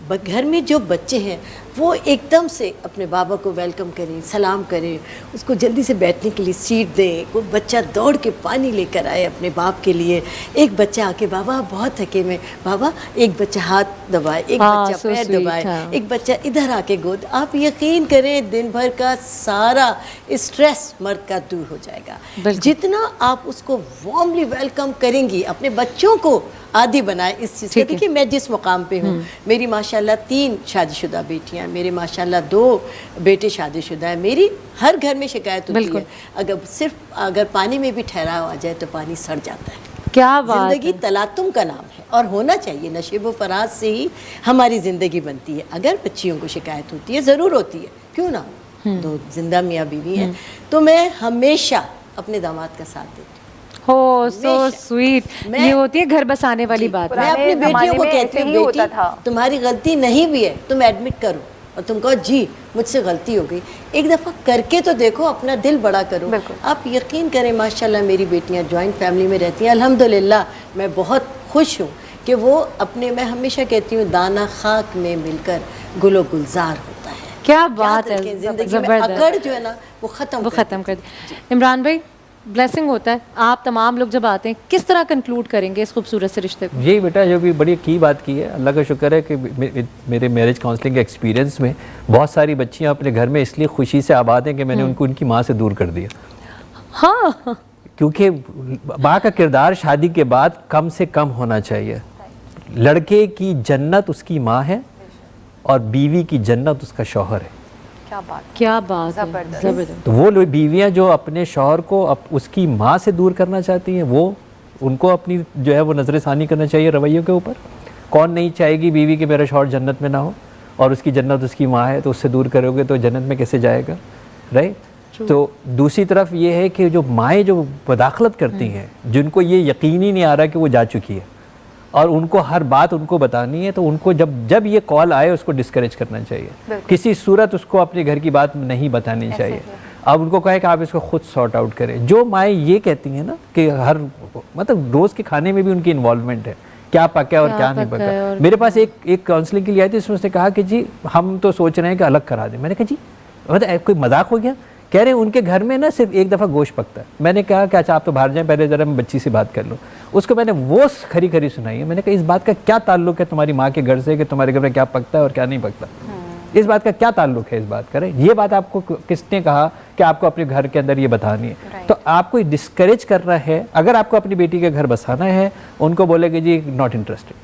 घर में जो बच्चे हैं वो एकदम से अपने बाबा को वेलकम करें, सलाम करें, उसको जल्दी से बैठने के लिए सीट दें। कोई बच्चा दौड़ के पानी लेकर आए अपने बाप के लिए, एक बच्चा आके बाबा बहुत थके में, बाबा एक बच्चा हाथ दबाए, एक बच्चा पैर दबाए, एक बच्चा इधर आके गोद। आप यकीन करें दिन भर का सारा स्ट्रेस मर्द का दूर हो जाएगा। जितना आप उसको वार्मली वेलकम करेंगी, अपने बच्चों को आदि बनाए इस चीज़ के। देखिए मैं जिस मुकाम पे हूँ, मेरी माशाल्लाह 3 शादीशुदा बेटियाँ, मेरे माशाल्लाह 2 बेटे शादीशुदा हैं। मेरी हर घर में शिकायत होती है, अगर पानी में भी ठहराव आ जाए तो पानी सड़ जाता है। क्या बात, जिंदगी तलातुम का नाम है और होना चाहिए। नशेब व फराज से ही हमारी ज़िंदगी बनती है। अगर बच्चियों को शिकायत होती है, ज़रूर होती है, क्यों ना हो, 2 जिंदा मियाँ बीवी हैं, तो मैं हमेशा अपने दामाद का साथ देती हूँ। हो सो स्वीट, ये होती है घर बसाने वाली बात। मैं अपनी बेटियों को कहती हूँ बेटी तुम्हारी गलती नहीं भी है, तुम एडमिट करो और तुम कहो जी मुझसे गलती हो गई, एक दफ़ा करके तो देखो, अपना दिल बड़ा करो। आप यकीन करें माशाल्लाह मेरी बेटियाँ जॉइंट फैमिली में रहती हैं, अल्हम्दुलिल्लाह मैं बहुत खुश हूँ कि वो अपने, मैं हमेशा कहती हूँ दाना खाक में मिलकर गुलो गुलजार होता है। क्या बात है, ज़िंदगी में अकड़ जो है ना वो ख़त्म कर दे। इमरान भाई ब्लेसिंग होता है, आप तमाम लोग जब आते हैं किस तरह कंक्लूड करेंगे इस खूबसूरत से रिश्ते को? यही बेटा जो भी बड़ी की बात की है, अल्लाह का शुक्र है कि मेरे मैरिज काउंसलिंग के एक्सपीरियंस में बहुत सारी बच्चियां अपने घर में इसलिए खुशी से आबाद हैं कि मैंने उनको उनकी माँ से दूर कर दिया। हाँ, क्योंकि माँ का किरदार शादी के बाद कम से कम होना चाहिए। लड़के की जन्नत उसकी माँ है और बीवी की जन्नत उसका शौहर है। क्या बात, जबरदस्त। तो वो लोग बीवियाँ जो अपने शौहर को उसकी माँ से दूर करना चाहती हैं, वो उनको अपनी जो है वो नज़रसानी करना चाहिए रवैयों के ऊपर। कौन नहीं चाहेगी बीवी कि मेरा शौहर जन्नत में ना हो, और उसकी जन्नत उसकी माँ है, तो उससे दूर करोगे तो जन्नत में कैसे जाएगा, राइट? तो दूसरी तरफ ये है कि जो माएँ जो मदाखलत करती हैं, जिनको ये यकीन ही नहीं आ रहा कि वो जा चुकी है और उनको हर बात उनको बतानी है, तो उनको जब ये कॉल आए उसको डिस्करेज करना चाहिए। किसी सूरत उसको अपने घर की बात नहीं बतानी चाहिए। अब उनको कहे कि आप इसको खुद सॉर्ट आउट करें। जो माएँ ये कहती हैं ना कि हर मतलब रोज़ के खाने में भी उनकी इन्वॉल्वमेंट है, क्या पका और क्या नहीं पका। मेरे पास एक काउंसलिंग के लिए आई थी, उसमें उसने कहा कि जी हम तो सोच रहे हैं कि अलग करा दें। मैंने कहा जी मतलब कोई मजाक हो गया? कह रहे हैं उनके घर में ना सिर्फ एक दफ़ा गोश्त पकता है। मैंने कहा कि अच्छा आप तो बाहर जाएं, पहले ज़रा मैं बच्ची से बात कर लूँ। उसको मैंने वो खरी खरी सुनाई है। मैंने कहा इस बात का क्या ताल्लुक है तुम्हारी माँ के घर से कि तुम्हारे घर में क्या पकता है और क्या नहीं पकता? इस बात का क्या ताल्लुक है? इस बात करें, ये बात आपको किसने कहा कि आपको अपने घर के अंदर ये बतानी है? तो आपको डिस्करेज करना है। अगर आपको अपनी बेटी के घर बसाना है, उनको बोले कि जी नॉट इंटरेस्टेड,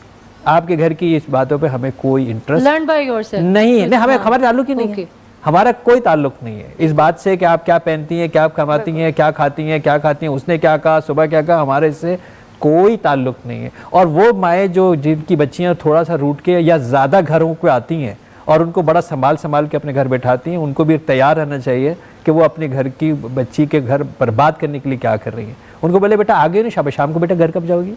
आपके घर की इस बातों पे हमें कोई इंटरेस्ट लर्न बाय योरसेल्फ नहीं है, हमें खबर ताल्लुक ही नहीं है। हमारा कोई ताल्लुक नहीं है इस बात से कि आप क्या पहनती हैं, क्या कमाती हैं, क्या खाती हैं, उसने क्या कहा, सुबह क्या कहा, हमारे इससे कोई ताल्लुक नहीं है। और वो माएँ जो जिनकी बच्चियाँ थोड़ा सा रूठ के या ज़्यादा घरों को आती हैं और उनको बड़ा संभाल के अपने घर बैठाती हैं, उनको भी तैयार रहना चाहिए कि वो अपने घर की बच्ची के घर बर्बाद करने के लिए क्या कर रही है। उनको बोले बेटा आगे नहीं, शाम को बेटा घर कब जाओगी,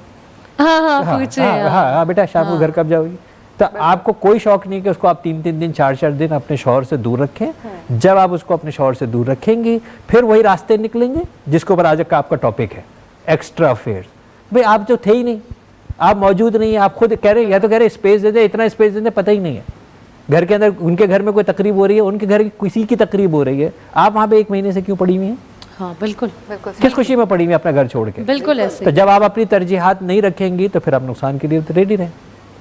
हाँ बेटा शाम को घर कब जाओगी। तो आपको कोई शौक नहीं कि उसको आप 3-3 दिन 4-4 दिन अपने शौहर से दूर रखें। जब आप उसको अपने शौहर से दूर रखेंगे फिर वही रास्ते निकलेंगे जिसके ऊपर आज का आपका टॉपिक है, एक्स्ट्रा अफेयर्स। भाई आप जो थे ही नहीं, आप मौजूद नहीं है, आप खुद कह रहे हैं, या तो कह रहे स्पेस दे दे, इतना स्पेस दे दे, पता ही नहीं है। घर के अंदर उनके घर में कोई तकरीब हो रही है, उनके घर किसी की तकरीब हो रही है, आप वहाँ पे 1 महीने से क्यों पड़ी हुई हैं? हाँ बिल्कुल, किस खुशी में पड़ी हुई अपना घर छोड़ के? बिल्कुल ऐसे। तो जब आप अपनी तरजीहात नहीं रखेंगी तो फिर आप नुकसान के लिए रेडी रहें।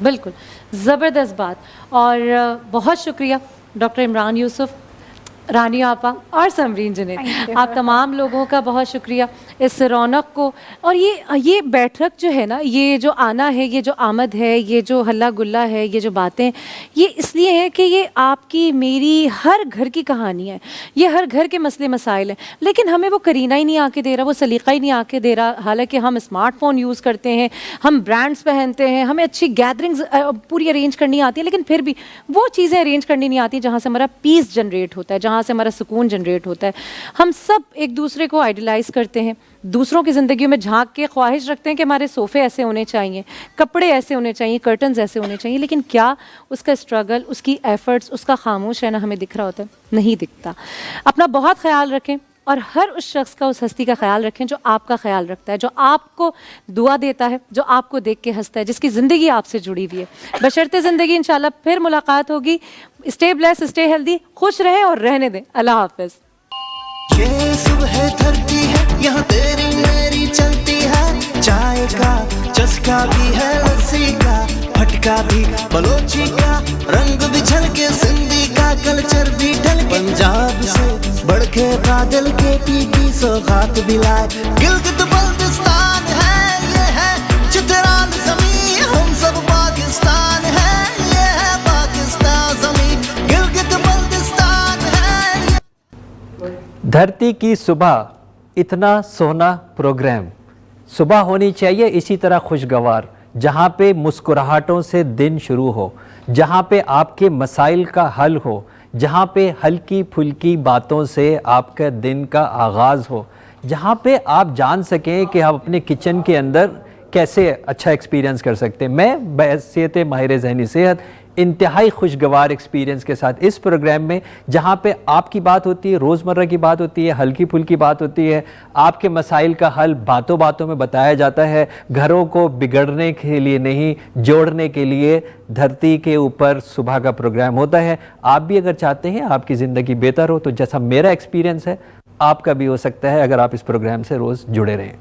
बिल्कुल ज़बरदस्त बात। और बहुत शुक्रिया डॉक्टर इमरान यूसुफ, रानी आपा और समरीन जुनैद, आप तमाम लोगों का बहुत शुक्रिया इस रौनक को। और ये बैठक जो है ना, ये जो आना है, ये जो आमद है, ये जो हल्ला गुल्ला है, ये जो बातें, ये इसलिए है कि ये आपकी मेरी हर घर की कहानी है, ये हर घर के मसले मसाइल हैं। लेकिन हमें वो करीना ही नहीं आके दे रहा, वो सलीका ही नहीं आके दे रहा। हालांकि हम स्मार्टफोन यूज़ करते हैं, हम ब्रांड्स पहनते हैं, हमें अच्छी गैदरिंग्स पूरी अरेंज करनी आती है, लेकिन फिर भी वो चीज़ें अरेंज करनी नहीं आती जहाँ से हमारा पीस जनरेट होता है, जहाँ से हमारा सुकून जनरेट होता है। हम सब एक दूसरे को आइडलाइज करते हैं, दूसरों की ज़िंदगी में झांक के ख्वाहिश रखते हैं कि हमारे सोफ़े ऐसे होने चाहिए, कपड़े ऐसे होने चाहिए, कर्टन्स ऐसे होने चाहिए, लेकिन क्या उसका स्ट्रगल, उसकी एफर्ट्स, उसका खामोश रहना हमें दिख रहा होता है? नहीं दिखता। अपना बहुत ख्याल रखें और हर उस शख्स का, उस हस्ती का ख्याल रखें जो आपका ख्याल रखता है, जो आपको दुआ देता है, जो आपको देख के हंसता है, जिसकी ज़िंदगी आपसे जुड़ी हुई है। बशर्ते ज़िंदगी इंशाल्लाह फिर मुलाकात होगी। स्टे ब्लेस्ड, स्टे हेल्दी, खुश रहें और रहने दें। अल्लाह हाफ़िज़। ये सुबह धरती है, यहाँ तेरी मेरी चलती है, चाय का चस्का भी है, लस्सी का फटका भी, बलोची का रंग भी झलके, सिंधी का कल्चर भी ढलके, पंजाब से बढ़ के बादल के पीकी सौगात भी लाए, गिलगित बल्तिस्तान है, ये है चित्रान ज़मीं, हम सब पाकिस्तान है, ये है पाकिस्तान ज़मीं, गिलगित बल्तिस्तान है। धरती की सुबह, इतना सोना प्रोग्राम। सुबह होनी चाहिए इसी तरह खुशगवार, जहाँ पे मुस्कुराहटों से दिन शुरू हो, जहाँ पे आपके मसाइल का हल हो, जहाँ पे हल्की फुल्की बातों से आपका दिन का आगाज़ हो, जहाँ पे आप जान सकें कि आप अपने किचन के अंदर कैसे अच्छा एक्सपीरियंस कर सकते हैं। मैं बहैसियत माहिर ज़हनी सेहत इंतहाई खुशगवार एक्सपीरियंस के साथ इस प्रोग्राम में, जहाँ पे आपकी बात होती है, रोज़मर्रा की बात होती है, हल्की फुल्की बात होती है, आपके मसाइल का हल बातों बातों में बताया जाता है, घरों को बिगड़ने के लिए नहीं, जोड़ने के लिए धरती के ऊपर सुबह का प्रोग्राम होता है। आप भी अगर चाहते हैं आपकी ज़िंदगी बेहतर हो, तो जैसा मेरा एक्सपीरियंस है आपका भी हो सकता है अगर आप इस प्रोग्राम से रोज़ जुड़े रहें।